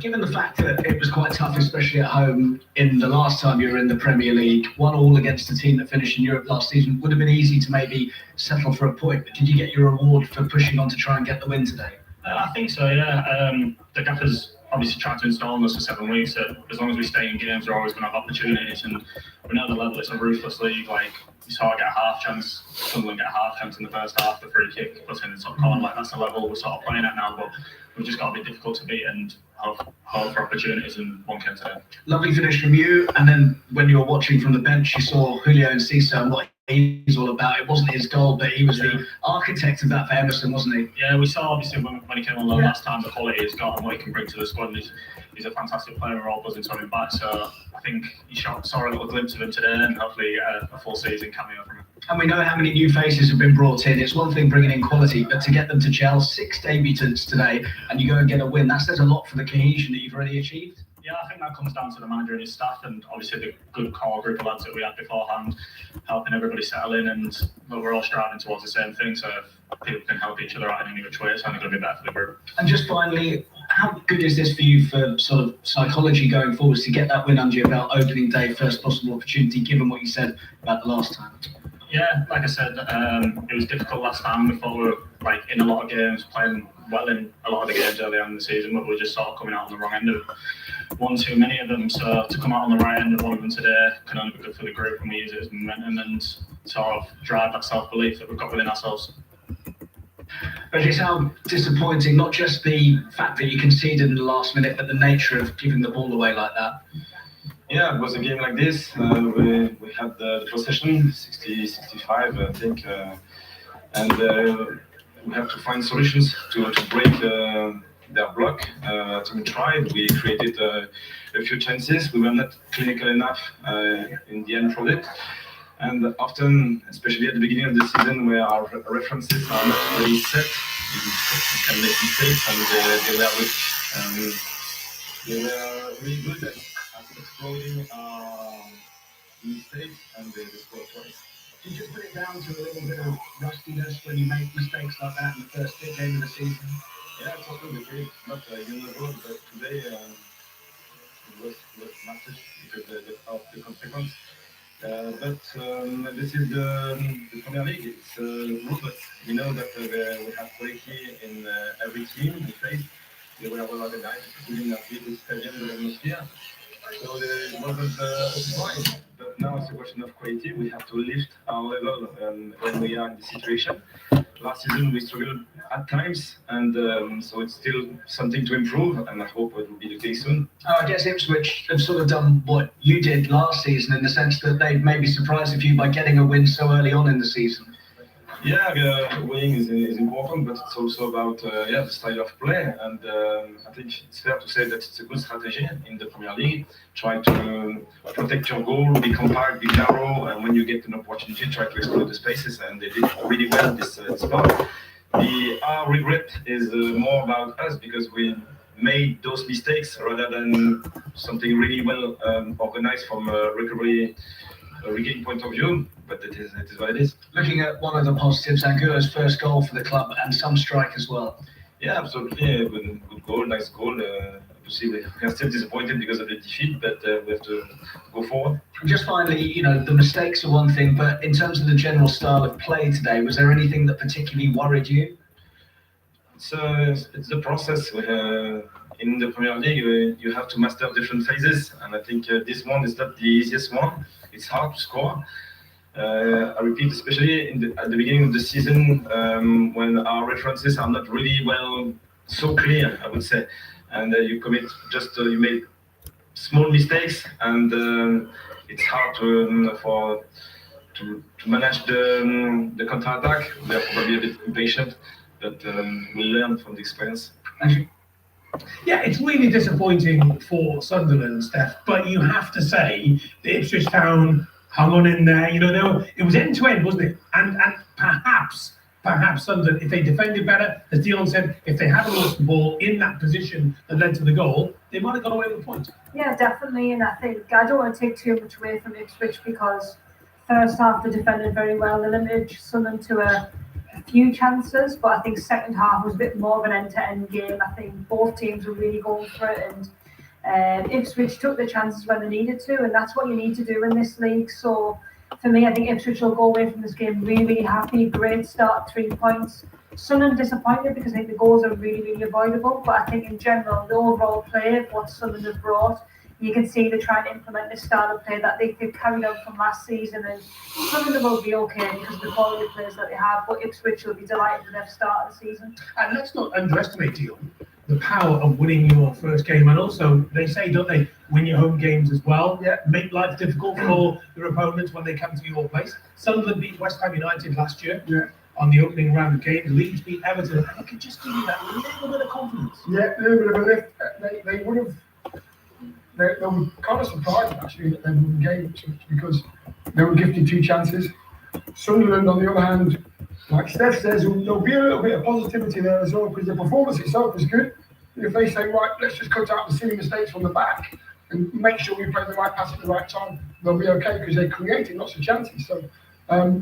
Given the fact that it was quite tough, especially at home, in the last time you were in the Premier League, 1-1 against a team that finished in Europe last season, would have been easy to maybe settle for a point. But did you get your reward for pushing on to try and get the win today?
I think so, yeah. The gaffer's obviously tried to install us for 7 weeks. As long as we stay in games, we're always going to have opportunities. And we know the level, it's a ruthless league. Like, you saw it get a half chance, Sunderland get a half chance in the first half, the free kick, puts in the top corner. Like, that's the level we're sort of playing at now. But we've just got to be difficult to beat and hope for opportunities, and one came today.
Lovely finish from you. And then when you were watching from the bench, you saw Julio and Cisse and what he's all about. It wasn't his goal, but he was the architect of that for Emerson, wasn't he?
Yeah, we saw obviously when he came on loan last time the quality he's got and what he can bring to the squad. He's a fantastic player. We're all buzzing to have him back. So I think you saw a little glimpse of him today, and hopefully a full season cameo from him.
And we know how many new faces have been brought in. It's one thing bringing in quality, but to get them to gel, 6 debutants today, and you go and get a win, that says a lot for the cohesion that you've already achieved.
Yeah, I think that comes down to the manager and his staff, and obviously the good core group of lads that we had beforehand, helping everybody settle in, and we're all striving towards the same thing. So if people can help each other out in any which way, it's only going to be better for the group.
And just finally, how good is this for you for sort of psychology going forwards to get that win under your belt, opening day, first possible opportunity, given what you said about the last time?
Yeah, like I said, it was difficult last time. We thought we were like in a lot of games, playing well in a lot of the games early on in the season, but we were just sort of coming out on the wrong end of one too many of them. So to come out on the right end of one of them today can only be good for the group, and we use it as momentum and sort of drive that self-belief that we've got within ourselves.
But it's how disappointing, not just the fact that you conceded in the last minute, but the nature of giving the ball away like that.
Yeah, it was a game like this. We had the possession, 60-65, I think, and we have to find solutions to break their block. We tried. We created a few chances. We were not clinical enough in the end product. And often, especially at the beginning of the season, where our references are not really set, you can make mistakes, and they were really good at exploiting mistakes, and they scored twice.
Did you put it down to a little bit of rustiness when you make mistakes like that in the first game of the season?
Yeah, it's also the case. Not universal, but today it was massive because of the consequence. But this is the Premier League. It's ruthless. We know that we have quality in every team we face. They were well organized, including at this stadium, the atmosphere. So it wasn't a surprise. But now it's a question of quality. We have to lift our level when we are in this situation. Last season we struggled at times, and so it's still something to improve, and I hope it will be the case soon.
I guess Ipswich have sort of done what you did last season in the sense that they've maybe surprised a few by getting a win so early on in the season.
Yeah, winning is important, but it's also about the style of play, and I think it's fair to say that it's a good strategy in the Premier League. Try to protect your goal, be compact, be narrow, and when you get an opportunity, try to explore the spaces, and they did really well this part. Our regret is more about us because we made those mistakes rather than something really well organized from a recovery regain point of view, but it is what it is.
Looking at one of the positives, Angulo's first goal for the club and some strike as well.
Yeah, absolutely. Good goal, nice goal. Obviously, we are still disappointed because of the defeat, but we have to go forward.
And just finally, the mistakes are one thing, but in terms of the general style of play today, was there anything that particularly worried you?
It's the process. In the Premier League, you have to master different phases, and I think this one is not the easiest one. It's hard to score. I repeat, especially at the beginning of the season, when our references are not really so clear, I would say, and you make small mistakes, and it's hard to manage the counter-attack. We are probably a bit impatient, but we learn from the experience.
Thank you.
Yeah, it's really disappointing for Sunderland, Steph, but you have to say that Ipswich Town hung on in there. You know, it was end to end, wasn't it? And perhaps Sunderland, if they defended better, as Dion said, if they hadn't lost the ball in that position that led to the goal, they might have got away with the point.
Yeah, definitely. And I think I don't want to take too much away from Ipswich because first half they defended very well. They limited Sunderland to a few chances, but I think second half was a bit more of an end-to-end game. I think both teams were really going for it, and Ipswich took the chances when they needed to, and that's what you need to do in this league. So for me, I think Ipswich will go away from this game really happy. Great start, 3 points. Sunderland disappointed because I think the goals are really avoidable, but I think in general, the overall play of what Sunderland have brought, you can see they're trying to implement this style of play that they carried out from last season, and Sunderland will be okay because of the quality of players that they have, but Ipswich will be delighted with their start of the season.
And let's not underestimate, Dion, the power of winning your first game, and also they say, don't they, win your home games as well. Yeah, make life difficult for your opponents when they come to your place. Sunderland beat West Ham United last year. Yeah. On the opening round of games, Leeds beat Everton, and it could just give you that little bit of confidence.
Yeah, a little bit of a lift. They would have. They were kind of surprised actually that they won the game because they were gifted 2 chances. Sunderland, on the other hand, like Steph says, there'll be a little bit of positivity there as well because the performance itself was good. If they say, right, let's just cut out the silly mistakes from the back and make sure we play the right pass at the right time, they'll be okay because they created lots of chances. So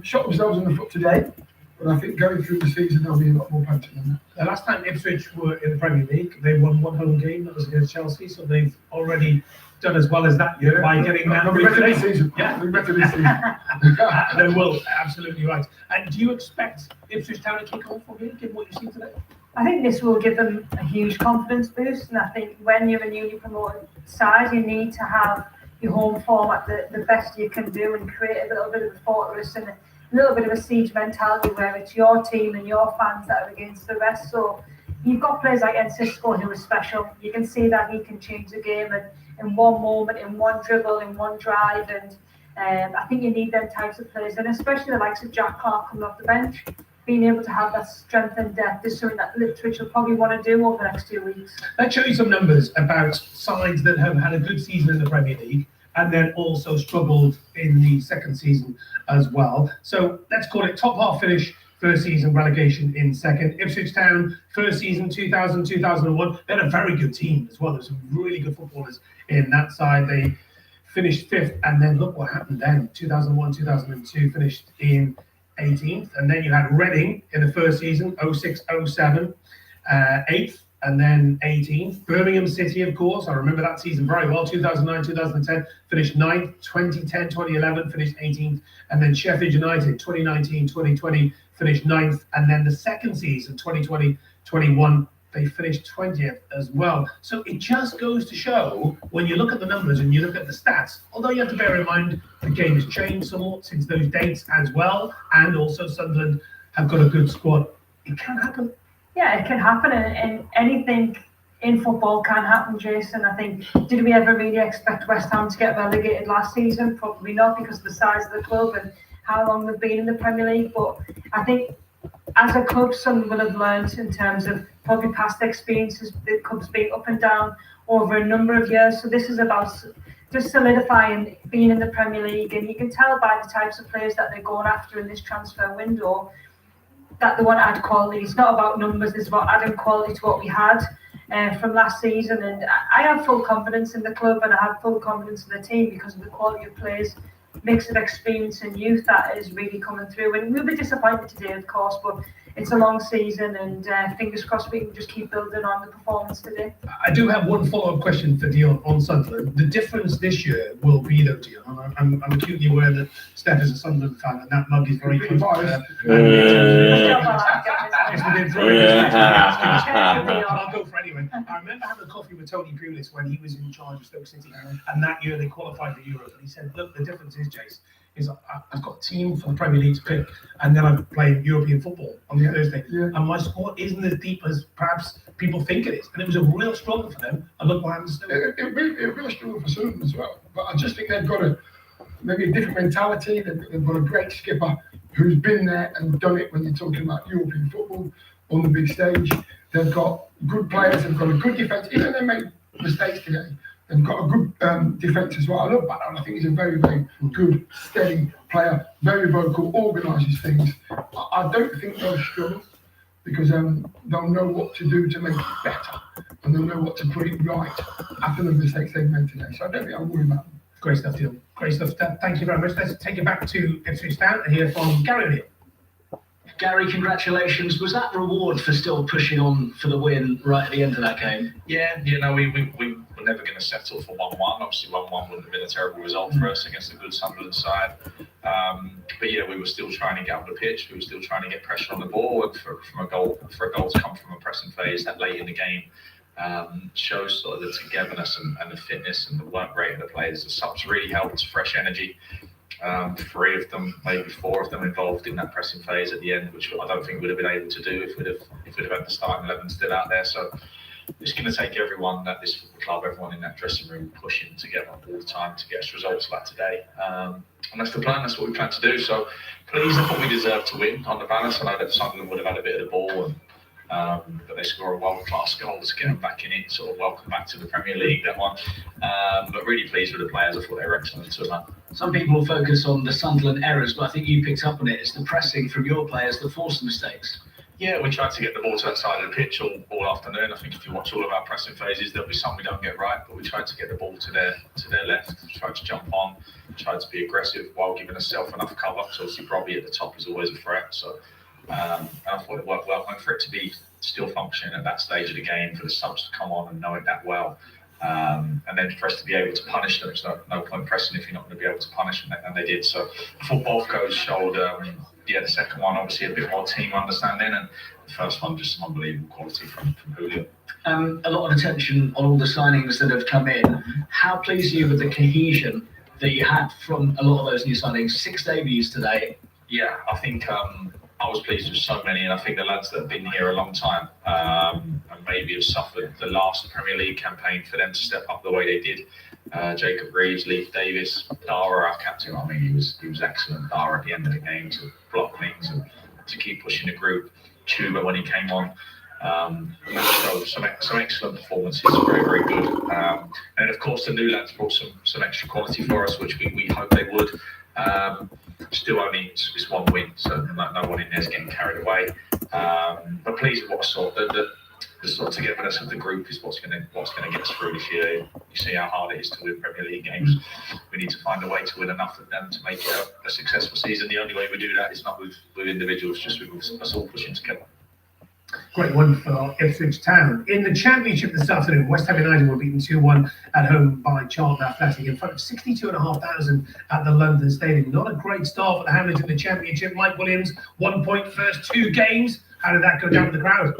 shot themselves in the foot today. But I think going through the season, there'll be a lot more potent than that.
The last time Ipswich were in the Premier League, they won 1 home game, that was against Chelsea, so they've already done as well as that year by getting that.
This season. Yeah, better this season.
They will, absolutely right. And do you expect Ipswich Town to kick on from here, given what you've seen today?
I think this will give them a huge confidence boost, and I think when you're a newly promoted side, you need to have your home form at the best you can do and create a little bit of a fortress and a little bit of a siege mentality where it's your team and your fans that are against the rest. So you've got players like Enciso who are special. You can see that he can change the game and in one moment, in one dribble, in one drive, and I think you need them types of players, and especially the likes of Jack Clark coming off the bench. Being able to have that strength and depth is something that Ipswich will probably want to do over the next 2 weeks.
Let's show you some numbers about sides that have had a good season in the Premier League and then also struggled in the second season as well. So let's call it top half finish, first season, relegation in second. Ipswich Town, first season, 2000, 2001. They had a very good team as well. There's some really good footballers in that side. They finished 5th, and then look what happened then. 2001, 2002, finished in 18th. And then you had Reading in the first season, 06, 07, 8th. And then 18th, Birmingham City, of course. I remember that season very well. 2009, 2010, finished 9th. 2010, 2011, finished 18th. And then Sheffield United, 2019, 2020, finished 9th. And then the second season, 2020, 21, they finished 20th as well. So it just goes to show, when you look at the numbers and you look at the stats, although you have to bear in mind the game has changed somewhat since those dates as well, and also Sunderland have got a good squad, it can happen.
Yeah, it can happen, and anything in football can happen, Jason. I think, did we ever really expect West Ham to get relegated last season? Probably not, because of the size of the club and how long they've been in the Premier League. But I think as a club, some will have learned in terms of probably past experiences, the club's been up and down over a number of years. So this is about just solidifying being in the Premier League, and you can tell by the types of players that they're going after in this transfer window that they want to add quality. It's not about numbers, it's about adding quality to what we had from last season. And I have full confidence in the club, and I have full confidence in the team because of the quality of players, mix of experience and youth that is really coming through. And we'll be disappointed today, of course, but it's a long season, and fingers crossed we can just keep building on the performance today.
I do have one follow-up question for Dion on Sunderland. The difference this year will be, though, Dion, I'm acutely aware that Steph is a Sunderland fan, and that mug is very close to her. I'll go for anyway. I remember having a coffee with Tony Pulis when he was in charge of Stoke City, and that year they qualified for Euros, and he said, look, the difference is, Jace, is I've got a team for the Premier League to pick, and then I'm playing European football on Thursday, and my squad isn't as deep as perhaps people think it is, and it was a real struggle for them, and look what happens to them.
It'll be a struggle for Sunderland as well, but I just think they've got maybe a different mentality. They've got a great skipper who's been there and done it when you're talking about European football. on the big stage. They've got good players. They've got a good defence. Even though they made mistakes today, they've got a good defence as well. I love Badal. I think he's a very, very good, steady player. Very vocal, organises things. I don't think they'll struggle because they'll know what to do to make it better, and they'll know what to put it right after the mistakes they've made today. So I don't think I'll worry about them.
Great stuff, Neil. Great stuff. Thank you very much. Let's take it back to Ipswich Town and hear from Gary O'Neill.
Gary, congratulations. Was that reward for still pushing on for the win right at the end of that game?
Yeah, you know, we were never going to settle for 1-1. Obviously, 1-1 wouldn't have been a terrible result for us against a good Sunderland side. But yeah, we were still trying to get up the pitch. We were still trying to get pressure on the ball, and for a goal to come from a pressing phase that late in the game shows sort of the togetherness and the fitness and the work rate of the players. The subs really helped, fresh energy. 3 of them, maybe 4 of them involved in that pressing phase at the end, which I don't think we'd have been able to do if we'd have had the starting 11 still out there. So it's going to take everyone at this football club, everyone in that dressing room pushing together all the time to get us results like today. And that's the plan. That's what we plan to do. So pleased. I thought we deserved to win on the balance. I know that Sunderland would have had a bit of the ball, but they score a world-class goal to get them back in it. Sort of welcome back to the Premier League, that one. But really pleased with the players. I thought they were excellent to that.
Some people focus on the Sunderland errors, but I think you picked up on it. It's the pressing from your players that forced the mistakes.
Yeah, we tried to get the ball to that side of the pitch all afternoon. I think if you watch all of our pressing phases, there'll be some we don't get right, but we tried to get the ball to their left, tried to jump on, tried to be aggressive while giving ourselves enough cover. So obviously, Robbie at the top is always a threat. So and I thought it worked well. And for it to be still functioning at that stage of the game, for the subs to come on and know it that well, and then for us to be able to punish them. So no point pressing if you're not going to be able to punish them, and they did. So I thought both goals showed. The second one obviously a bit more team understanding, and the first one just unbelievable quality from Julio.
A lot of attention on all the signings that have come in. How pleased are you with the cohesion that you had from a lot of those new signings? 6 debuts today.
Yeah, I think I was pleased with so many, and I think the lads that have been here a long time and maybe have suffered the last Premier League campaign, for them to step up the way they did. Jacob Reeves, Leif Davis, Dara, our captain. I mean, he was excellent. Dara at the end of the game to block things and to keep pushing the group. Tuba when he came on. So some excellent performances, very, very good. And of course, the new lads brought some extra quality for us, which we hope they would. Still only it's 1 win, so no one in there is getting carried away. But pleased with what I saw. The sort of togetherness of the group is what's going to get us through this year. You see how hard it is to win Premier League games. We need to find a way to win enough of them to make it a successful season. The only way we do that is not with individuals, just with us all pushing together.
Great one for Ipswich Town. In the Championship this afternoon, West Ham United were beaten 2-1 at home by Charlton Athletic in front of 62,500 at the London Stadium. Not a great start for the Hammers in the Championship. Mike Williams, 1 point first 2 games. How did that go down with the crowd?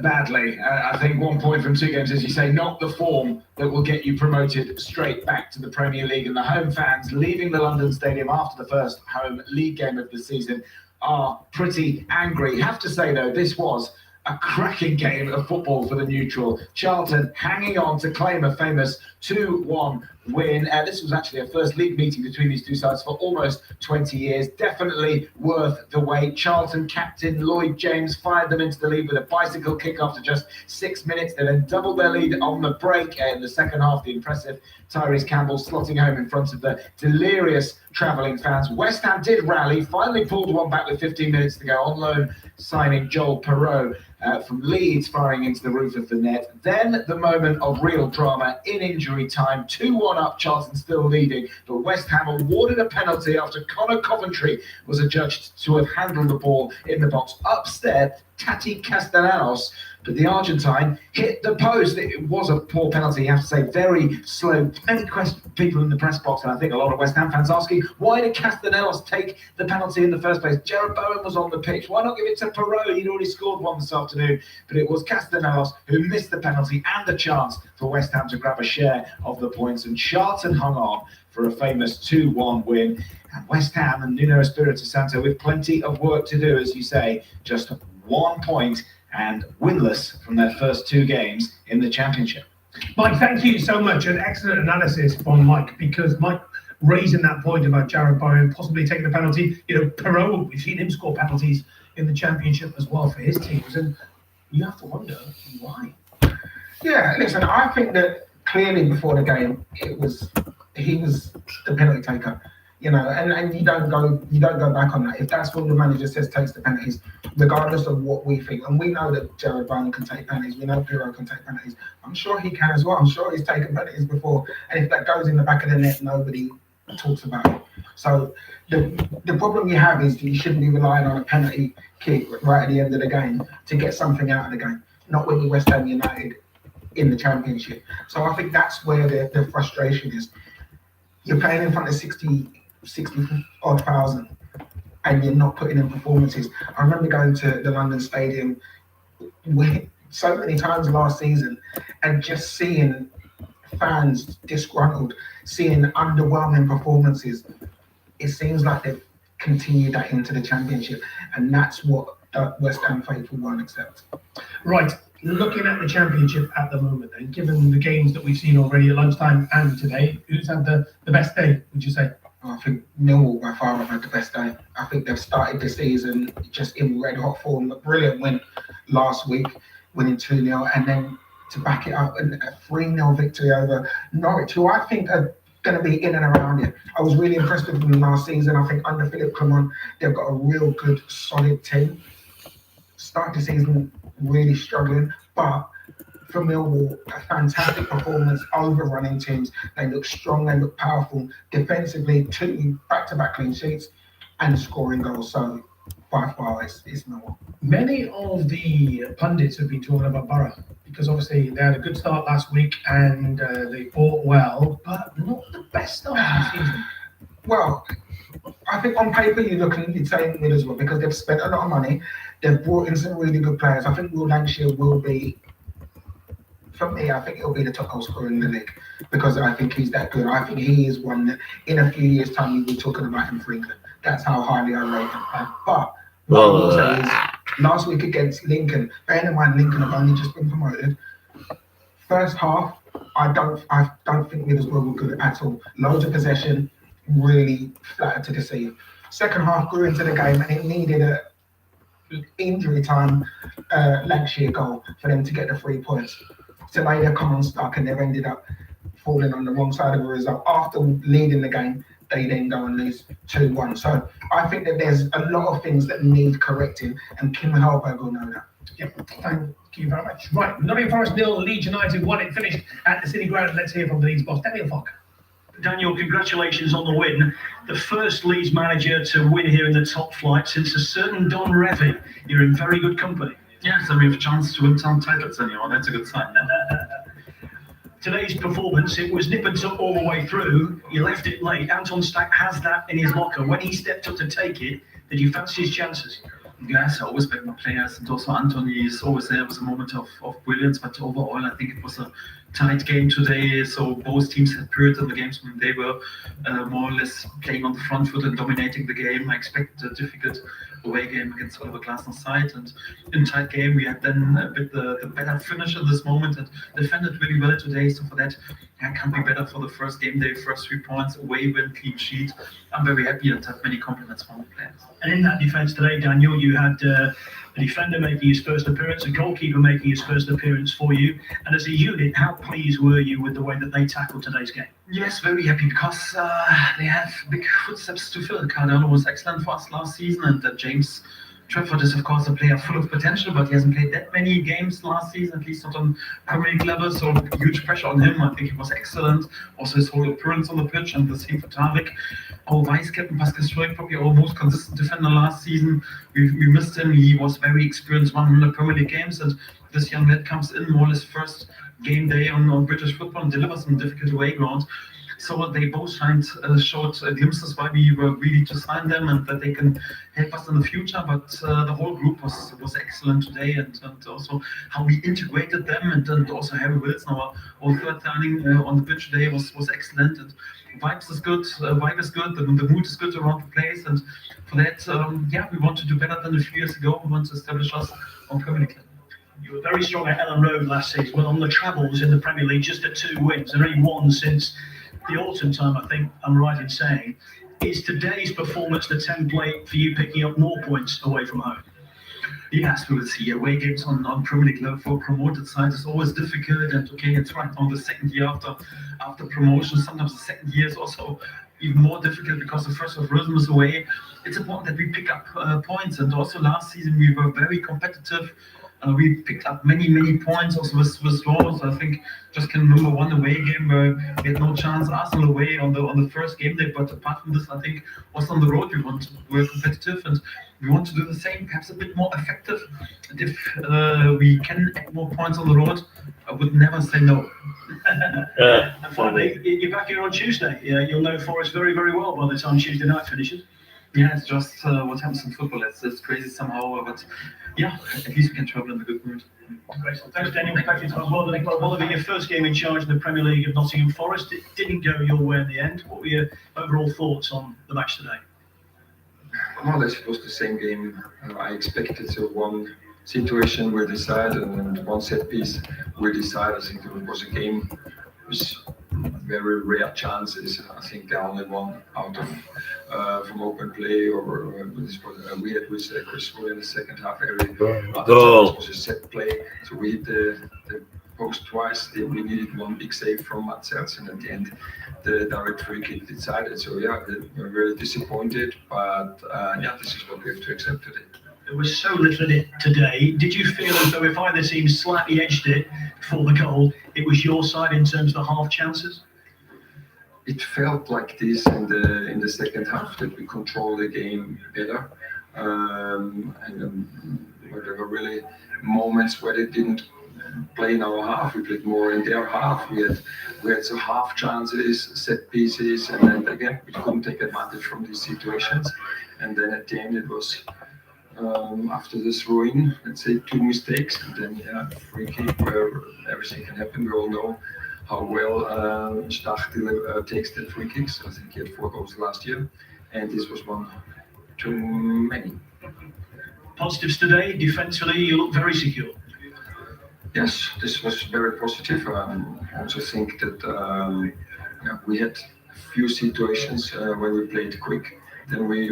Badly. I think 1 point from 2 games, as you say, not the form that will get you promoted straight back to the Premier League. And the home fans leaving the London Stadium after the first home league game of the season are pretty angry. Have to say, though, this was a cracking game of football for the neutral. Charlton hanging on to claim a famous 2-1 win. This was actually a first league meeting between these two sides for almost 20 years. Definitely worth the wait. Charlton captain Lloyd James fired them into the lead with a bicycle kick after just 6 minutes. They then doubled their lead on the break in the second half. The impressive Tyrese Campbell slotting home in front of the delirious travelling fans. West Ham did rally, finally pulled one back with 15 minutes to go, on loan signing Joel Perreault from Leeds, firing into the roof of the net. Then the moment of real drama in injury time. 2-1 up, Charlton still leading, but West Ham awarded a penalty after Connor Coventry was adjudged to have handled the ball in the box. Upstairs, Tati Castellanos, but the Argentine hit the post. It was a poor penalty, you have to say, very slow. Many people in the press box, and I think a lot of West Ham fans asking, why did Castellanos take the penalty in the first place? Jared Bowen was on the pitch. Why not give it to Perreault? He'd already scored one this afternoon, but it was Castellanos who missed the penalty and the chance for West Ham to grab a share of the points, and Charlton hung on for a famous 2-1 win. And West Ham and Nuno Espirito Santo with plenty of work to do, as you say, just 1 point and winless from their first 2 games in the Championship.
Mike, thank you so much. An excellent analysis from Mike, because Mike raising that point about Jared Bowen possibly taking a penalty. You know, Perreault, we've seen him score penalties in the Championship as well for his teams, and you have to wonder why.
Yeah, listen, I think that clearly before the game, he was the penalty taker, you know, and you don't go back on that. If that's what the manager says takes the penalties, regardless of what we think, and we know that Jared Bowen can take penalties, we know Pirro can take penalties. I'm sure he can as well. I'm sure he's taken penalties before, and if that goes in the back of the net, nobody talks about it. So the problem you have is you shouldn't be relying on a penalty kick right at the end of the game to get something out of the game. Not when you're West Ham United in the Championship. So I think that's where the frustration is. You're playing in front of 60 odd thousand and you're not putting in performances. I remember going to the London Stadium so many times last season and just seeing fans disgruntled, seeing underwhelming performances. It seems like they've continued that into the Championship, and that's what West Ham faithful won't accept.
Right, looking at the Championship at the moment, then, given the games that we've seen already at lunchtime and today, who's had the best day, would you say?
I think Millwall by far have had the best day. I think they've started the season just in red hot form. A brilliant win last week, winning 2-0, and then to back it up, and a 3-0 victory over Norwich, who I think are going to be in and around it. I was really impressed with them last season. I think under Philip Clement, they've got a real good, solid team. Start the season really struggling, but for Millwall, a fantastic performance, overrunning teams. They look strong, they look powerful. Defensively, 2 back-to-back clean sheets and scoring goals. So by far, it's Millwall.
Many of the pundits have been talking about Borough because obviously they had a good start last week and they fought well, but not the best start of the season.
Well, I think on paper you'd say Middlesbrough because they've spent a lot of money. They've brought in some really good players. I think Will Lancashire will be, for me, I think he'll be the top goal scorer in the league because I think he's that good. I think he is one that in a few years' time we'll be talking about him for England. That's how highly I rate him. But what I will say is, last week against Lincoln, bearing in mind Lincoln have only just been promoted, first half, I don't think Middlesbrough were good at all. Loads of possession, really flattered to deceive. Second half grew into the game and it needed a injury time Lancashire goal for them to get the 3 points. So they've come unstuck and they've ended up falling on the wrong side of the result. After leading the game, they then go and lose 2-1. So I think that there's a lot of things that need correcting, and Kim Hellberg will know that.
Yep, thank you very much. Right, Nottingham Forest 0, Leeds United 1. It finished at the City Ground. Let's hear from the Leeds boss, Daniel Fogg.
Daniel, congratulations on the win. The first Leeds manager to win here in the top flight since a certain Don Revie. You're in very good company.
Yeah, so we have a chance to win some titles anyway. That's a good sign.
Today's performance, it was nip and tuck all the way through. You left it late. Anton Stack has that in his locker. When he stepped up to take it, did you fancy his chances?
Yes, I always back my players, and also Anthony is always there. It was a moment of brilliance, but overall I think it was a tight game today. So both teams had periods in the games when they were more or less playing on the front foot and dominating the game. I expected a difficult away game against Oliver Glasner's side, and in tight game we had then a bit the better finish at this moment and defended really well today. So for that, I can't be better for the first game day, first 3 points, away win, clean sheet. I'm very happy and have many compliments from the players.
And in that defence today, Daniel, you had a defender making his first appearance, a goalkeeper making his first appearance for you. And as a unit, how pleased were you with the way that they tackled today's game?
Yes, very happy because they have big footsteps to fill. Cardano was excellent for us last season, and James Trafford is of course a player full of potential, but he hasn't played that many games last season, at least not on Premier League level, so huge pressure on him. I think he was excellent. Also his whole appearance on the pitch, and the same for Tarek. Our vice captain Pascal Struik, probably our most consistent defender last season. We missed him. He was very experienced, 100 Premier League games, and this young lad comes in more or less first game day on British football and delivers some difficult away ground. So they both showed glimpses why we were really to sign them and that they can help us in the future. But the whole group was excellent today, and also how we integrated them, and also Harry Wilson, our third signing on the pitch today was excellent. And vibe is good, the mood is good around the place, and for that, we want to do better than a few years ago. We want to establish us on Premier League.
You were very strong at Ellen Road last season, but on the travels in the Premier League, just at 2 wins, and only one since the autumn time, I think I'm right in saying. Is today's performance the template for you picking up more points away from home?
Yes, we will see. Away games on Premier League level for promoted sides is always difficult, and okay, it's right now the second year after promotion. Sometimes the second year is also even more difficult because the first of rhythm is away. It's important that we pick up points, and also last season we were very competitive. We picked up many points also with draws. I think just can remember one away game where we had no chance. Arsenal away on the first game day, but apart from this, I think also on the road we were competitive, and we want to do the same, perhaps a bit more effective. And if we can add more points on the road, I would never say no.
And finally, you're back here on Tuesday. You'll know Forest very well by the time Tuesday night finishes.
Yeah, it's just what happens in football. It's crazy somehow, but yeah, at least we can travel in the good mood.
Great. So thanks, Daniel. Thank you, Tom. Well, Oliver, your first game in charge in the Premier League of Nottingham Forest. It didn't go your way in the end. What were your overall thoughts on the match today?
More or less, it was the same game. I expected one situation we decided, and one set piece we decided. I think it was a game with very rare chances. I think the only one out of from open play or this was we had with Chris Wood in the second half. Every other was a set play, so we hit the post twice. We needed one big save from Matsels, and at the end, the direct free kick decided. So yeah, we're very disappointed, but yeah, this is what we have to accept today.
There was so little in it today. Did you feel as though if either team slightly edged it for the goal, it was your side in terms of the half chances?
It felt like this in the second half, that we controlled the game better, and there were really moments where they didn't play in our half. We played more in their half. We had some half chances, set pieces, and then again we couldn't take advantage from these situations. And then at the end it was after the throw-in, let's say 2 mistakes, and then free kick where everything can happen. We all know how well Stach takes the free kicks. I think he had 4 goals last year, and this was one too many.
Positives today, defensively, you look very secure.
Yes, this was very positive. I also think that we had a few situations where we played quick. Then we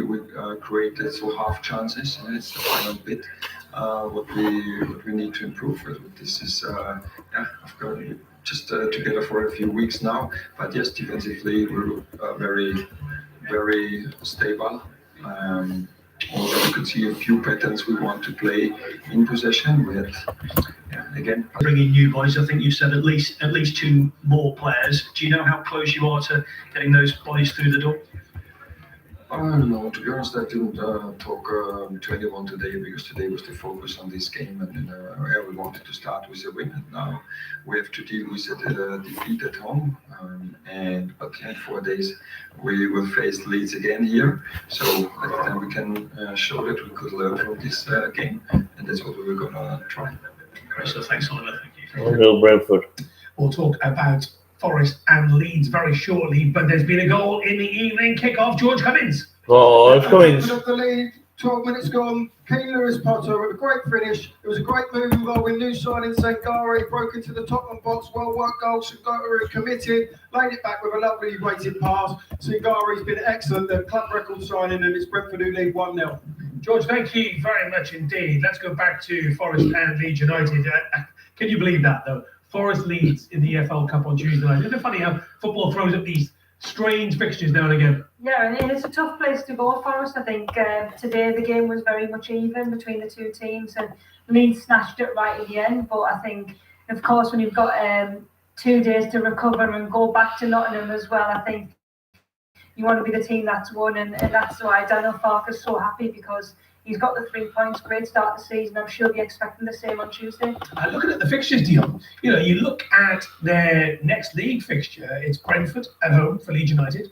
created half chances, and it's the final bit what we need to improve. This is I've got just together for a few weeks now, but yes, defensively we're very stable. Also, you could see a few patterns we want to play in possession. We had again
bringing new boys. I think you've said at least 2 more players. Do you know how close you are to getting those boys through the door?
No, to be honest, I didn't talk to anyone today, because today was the focus on this game, and we wanted to start with a win. And now we have to deal with a defeat at home, but in 4 days we will face Leeds again here, so then we can show that we could learn from this game, and that's what we were gonna try.
Great, so thanks, Oliver. Thank you.
Will Brentford.
We'll talk about Forest and Leeds very shortly, but there's been a goal in the evening kickoff. George Cummins.
Oh, it's Cummins.
Up the lead, 12 minutes gone. Kane Lewis Potter with a great finish. It was a great move involving new signing Sangare, broke into the Tottenham box, well worked goal. Sangare committed, laid it back with a lovely weighted pass. Sangare's been excellent, the club record signing, and it's Brentford who lead 1-0.
George, thank you very much indeed. Let's go back to Forest and Leeds United. Can you believe that, though? Forest Leeds in the EFL Cup on Tuesday night. Isn't it funny how football throws up these strange fixtures now and again?
Yeah, and it's a tough place to go for us. I think today the game was very much even between the 2 teams, and Leeds snatched it right at the end. But I think, of course, when you've got 2 days to recover and go back to Nottingham as well, I think you want to be the team that's won, and that's why Daniel Farke's so happy, because he's got the 3 points, great start to the season. I'm sure he'll be expecting the same on Tuesday.
Looking at the fixtures, Dion, you look at their next league fixture. It's Brentford at home for Leeds United,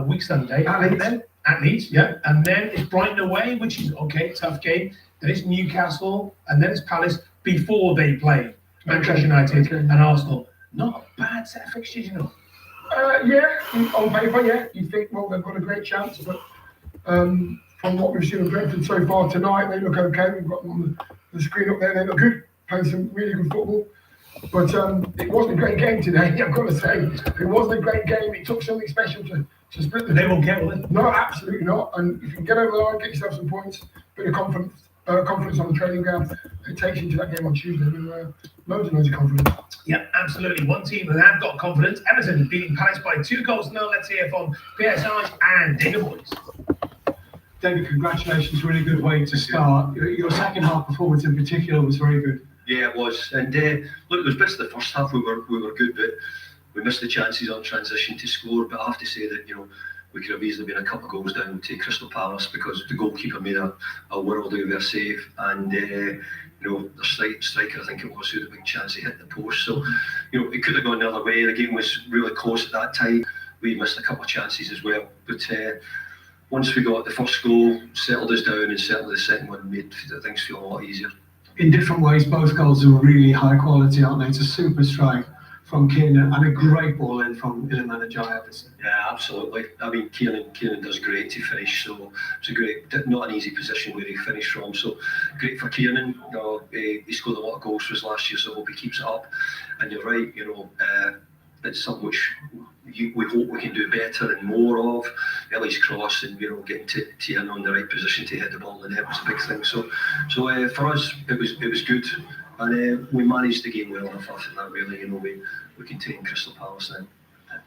week Sunday. At Leeds, yeah. And then it's Brighton away, which is, okay, tough game. Then it's Newcastle, and then it's Palace before they play Manchester United and Arsenal. Not a bad set of fixtures,
Yeah, on paper, yeah. You think, well, they've got a great chance, but from what we've seen of Brentford so far tonight, they look okay. We've got them on the screen up there. They look good, playing some really good football. But it wasn't a great game today, I've got to say. It wasn't a great game. It took something special to split the...
They won't get, will they?
No, absolutely not. And if you can get over the line, get yourself some points, bit of confidence, confidence on the training ground. It takes you to that game on Tuesday with loads of confidence.
Yeah, absolutely. One team who have got confidence. Everton beating Palace by 2-0. Let's hear from Pierre Sarge and David Boyes.
David, congratulations. Really good way to start. Your second half performance in particular was very good.
Yeah, it was. And look, it was best the first half. We were good, but we missed the chances on transition to score. But I have to say that, you know, we could have easily been a couple of goals down to Crystal Palace because the goalkeeper made a world of their save, and you know, the striker, I think it was, who had a big chance to hit the post. So, you know, it could have gone the other way. The game was really close at that time. We missed a couple of chances as well. But once we got the first goal, settled us down, and certainly the second one made things feel a lot easier.
In different ways, both goals were really high quality, aren't they? It's a super strike from Kiernan and a great ball in from Iliman Ajayi.
Yeah, absolutely. I mean, Kiernan does great to finish, so it's a great, not an easy position where he finished from. So great for Kiernan. You know, he scored a lot of goals for us last year, so I hope he keeps it up. And you're right, you know, it's something which we hope we can do better and more of. Ellie's cross and, you know, getting Tiernan on the right position to hit the ball in the net was a big thing. So for us, it was good. And we managed the game well enough after that, really. You know, we contained Crystal Palace then.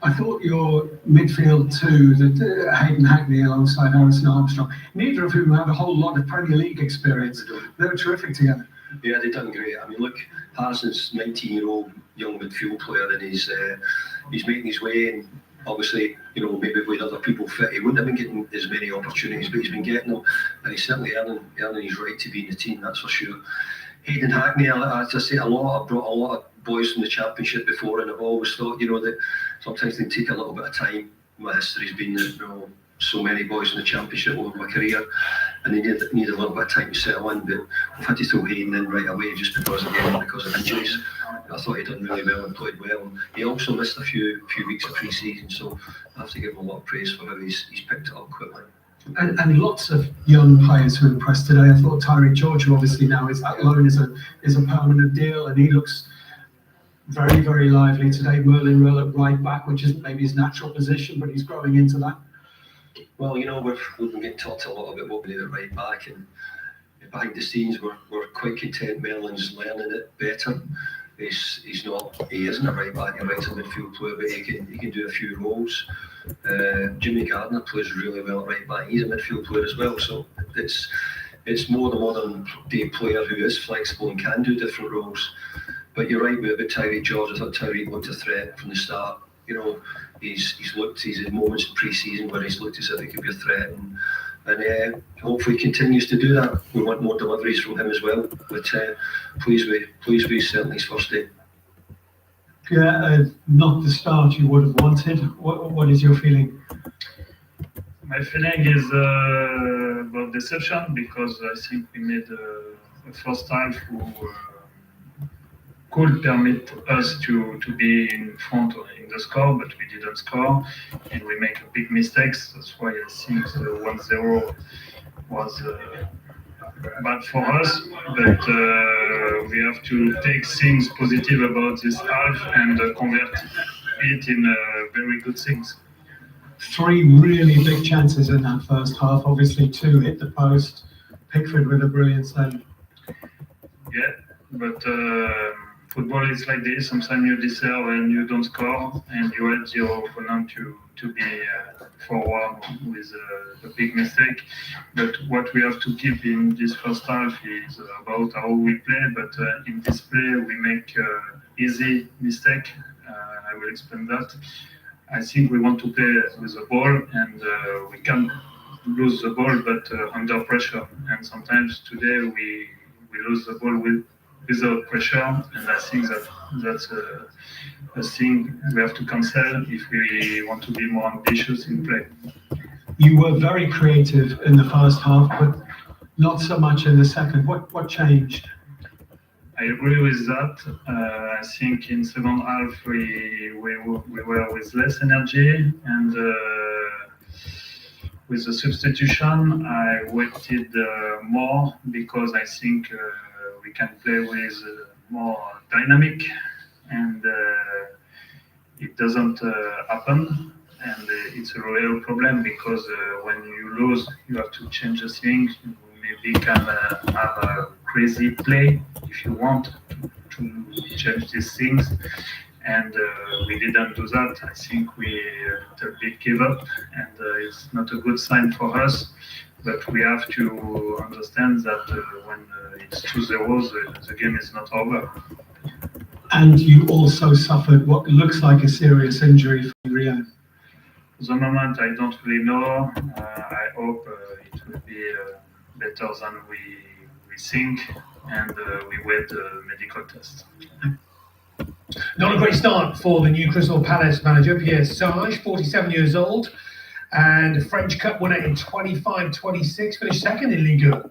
I thought your midfield too, that Hayden Hackney alongside Harrison Armstrong, neither of whom had a whole lot of Premier League experience. They were terrific together.
Yeah, they've done great. I mean, look, Harrison's 19-year-old young midfield player, and he's making his way. And obviously, you know, maybe with other people fit, he wouldn't have been getting as many opportunities, but he's been getting them, and he's certainly earning his right to be in the team. That's for sure. Hayden Hackney, as I say, I've brought a lot of boys from the Championship before, and I've always thought, you know, that sometimes they take a little bit of time. My history's been that, you know, so many boys in the Championship over my career, and they need a little bit of time to settle in. But we've had to throw Hayden in right away just because of injuries. I thought he'd done really well and played well. And he also missed a few weeks of pre-season, so I have to give him a lot of praise for how he's picked it up quickly.
And lots of young players who impressed today. I thought Tyreek George, who obviously now is at loan, is a permanent deal, and he looks very, very lively today. Merlin Rell at right back, which isn't maybe his natural position, but he's growing into that.
Well, you know, we've been getting talked a lot about what we do at right back, and behind the scenes, we're quite content Merlin's learning it better. He isn't a right back, he right a midfield player, but he can do a few roles. Jimmy Gardner plays really well at right back. He's a midfield player as well, so it's more the modern day player who is flexible and can do different roles. But you're right about Tyreek George. I thought Tyreek looked a threat from the start. You know, he's had moments in pre-season where he's looked as if he could be a threat, and hopefully continues to do that. We want more deliveries from him as well. But pleased with certainly his first day.
Yeah, not the start you would have wanted. What is your feeling?
My feeling is about deception, because I think we made a first half who could permit us to be in front in the score, but we didn't score, and we make big mistakes. That's why I think the 1-0 was bad for us, but we have to take things positive about this half and convert it in very good things.
3 really big chances in that first half. Obviously 2 hit the post. Pickford with a brilliant save.
Yeah, but football is like this. Sometimes you deserve and you don't score, and you help your opponent to be forward with a big mistake. But what we have to keep in this first half is about how we play, but in this play we make easy mistake. I will explain that. I think we want to play with the ball, and we can lose the ball, but under pressure. And sometimes today we lose the ball without pressure, and I think that's a thing we have to cancel if we want to be more ambitious in play.
You were very creative in the first half, but not so much in the second. What changed?
I agree with that. I think in second half we were with less energy, and with the substitution I waited more, because I think we can play with more dynamic, and it doesn't happen, and it's a real problem, because when you lose you have to change the things. maybe can have a crazy play if you want to change these things. And we didn't do that. I think we a bit gave up, and it's not a good sign for us. But we have to understand that when it's 2-0, the game is not over.
And you also suffered what looks like a serious injury from Riyad.
For the moment, I don't really know. I hope it will be better than we think, and we wait the medical test.
Not a great start for the new Crystal Palace manager, Pierre Sage, 47 years old, and French Cup winner in 25-26, finished second in Ligue 1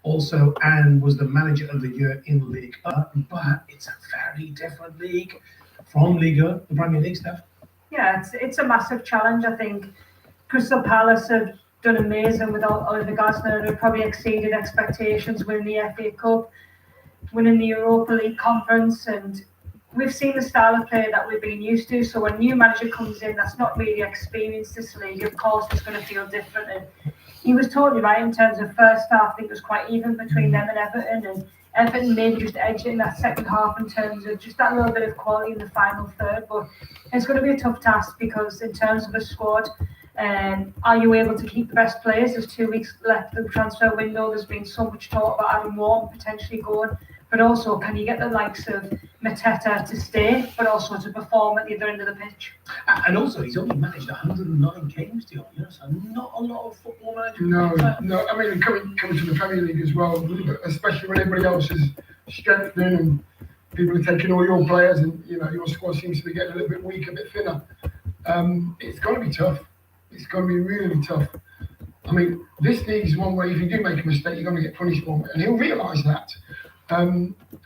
also, and was the manager of the year in Ligue 1. But it's a very different league from Ligue 1, the Premier League stuff.
Yeah, it's a massive challenge. I think Crystal Palace have done amazing with Oliver Glasner. They've probably exceeded expectations, winning the FA Cup, winning the Europa League Conference, and we've seen the style of play that we've been used to. So when a new manager comes in that's not really experienced this league, of course it's going to feel different. And he was totally right in terms of first half. I think it was quite even between them and Everton maybe just edged in that second half in terms of just that little bit of quality in the final third. But it's going to be a tough task because in terms of the squad, are you able to keep the best players? There's 2 weeks left of the transfer window. There's been so much talk about Adam Wharton potentially going, but also can you get the likes of Mateta to stay, but also to perform at the other end of the pitch?
And also, he's only managed 109 games, Dion, so not a lot of football managers.
No. I mean, coming to the Premier League as well, especially when everybody else is strengthening and people are taking all your players, and your squad seems to be getting a little bit weak, a bit thinner. It's going to be tough. It's going to be really tough. I mean, this league is one where if you do make a mistake, you're going to get punished for it, and he'll realise that.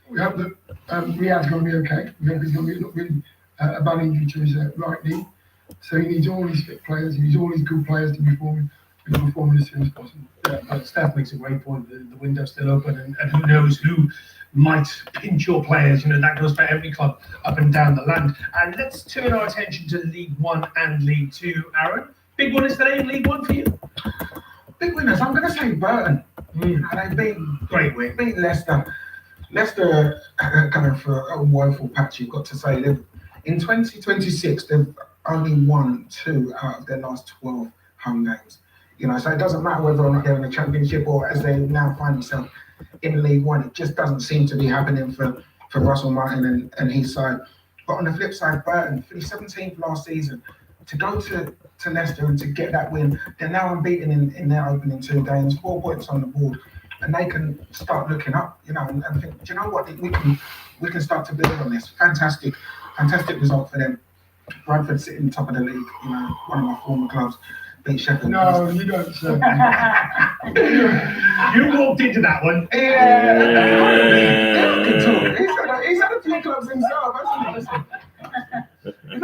We hope that Riyad's going to be okay. We hope he's going to be not really a bad injury to his right knee. So he needs all his fit players, he needs all his good players to be performing as soon as possible.
Yeah, Steph makes a great point. The window's still open, and who knows who might pinch your players. That goes for every club up and down the land. And let's turn our attention to League 1 and League 2. Aaron, big winners today in League 1 for you?
Big winners, I'm going to say Burton. And they beat Leicester. Leicester going for a woeful patch, you've got to say. In 2026, they've only won 2 out of their last 12 home games. So it doesn't matter whether or not they're in the Championship or as they now find themselves in League 1. It just doesn't seem to be happening for Russell Martin and his side. But on the flip side, Burton finished 17th last season. To go to Leicester and to get that win, they're now unbeaten in their opening 2 games, 4 points on the board. And they can start looking up, and think, do you know what? We can start to build on this. Fantastic result for them. Bradford sitting top of the league, one of my former clubs, beat Sheffield.
No, you don't, sir.
You walked into that one.
He's had a few clubs himself, hasn't he?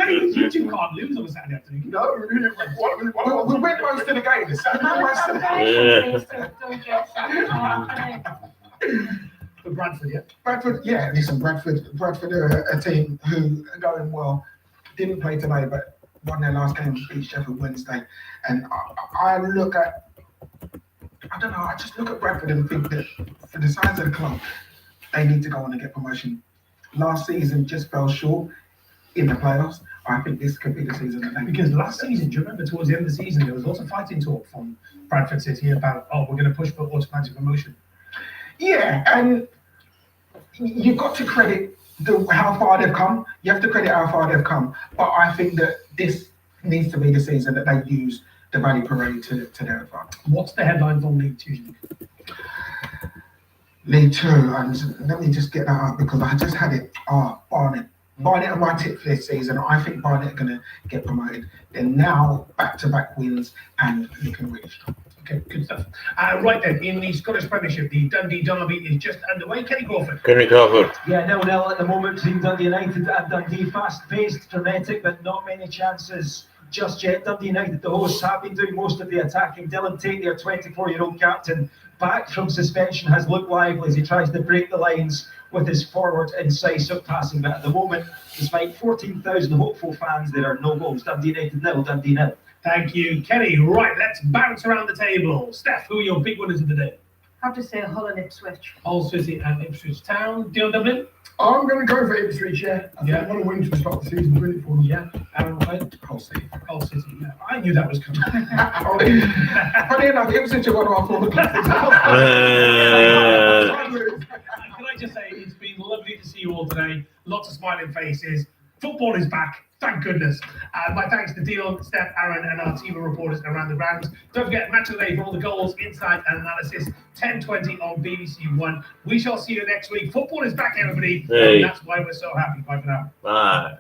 You two can't lose on a Saturday afternoon.
No, we win most of the games.
For Bradford, yeah.
Bradford are a team who are going well. Didn't play today, but won their last game, beat Sheffield Wednesday. And I just look at Bradford and think that for the size of the club, they need to go on and get promotion. Last season just fell short in the playoffs. I think this could be the season that they...
Because last season, do you remember towards the end of the season, there was lots of fighting talk from Bradford City about, we're going to push for automatic promotion.
Yeah, and you've got to credit how far they've come. You have to credit how far they've come. But I think that this needs to be the season that they use the Valley Parade to their advantage.
What's the headline from League 2?
League 2, and let me just get that up because I just had it. Barnet. Barnet are my tip for this season. I think Barnet are going to get promoted. They're now back-to-back wins and looking really strong.
Okay, good stuff. Right then, in the Scottish Premiership, the Dundee Derby is just underway. Kenny Crawford.
Yeah, 0-0 at the moment between Dundee United and Dundee. Fast-paced, frenetic, but not many chances just yet. Dundee United, the hosts, have been doing most of the attacking. Dylan Tate, their 24-year-old captain, back from suspension, has looked lively as he tries to break the lines with his forward incisive passing. But at the moment, despite 14,000 hopeful fans, there are no goals. Dundee United 0, Dundee 0.
Thank you, Kenny. Right, let's bounce around the table. Steph, who are your big winners of the day?
I have to say Hull and Ipswich.
Hull City and Ipswich Town. Deal Dublin.
I'm going to go for Ipswich, yeah. I think I want to win to start the season, really for them.
Yeah. Aaron White.
Hull City.
Hull City. Yeah. I knew that was coming.
Funny enough, Ipswich are one of our former clubs.
Can I just say, it's been lovely to see you all today. Lots of smiling faces. Football is back. Thank goodness. My thanks to Dion, Steph, Aaron, and our team of reporters around the grounds. Don't forget, Match of the Day for all the goals, insight, and analysis. 10:20 on BBC One. We shall see you next week. Football is back, everybody.
Hey.
And that's why we're so happy. Bye for now.
Bye.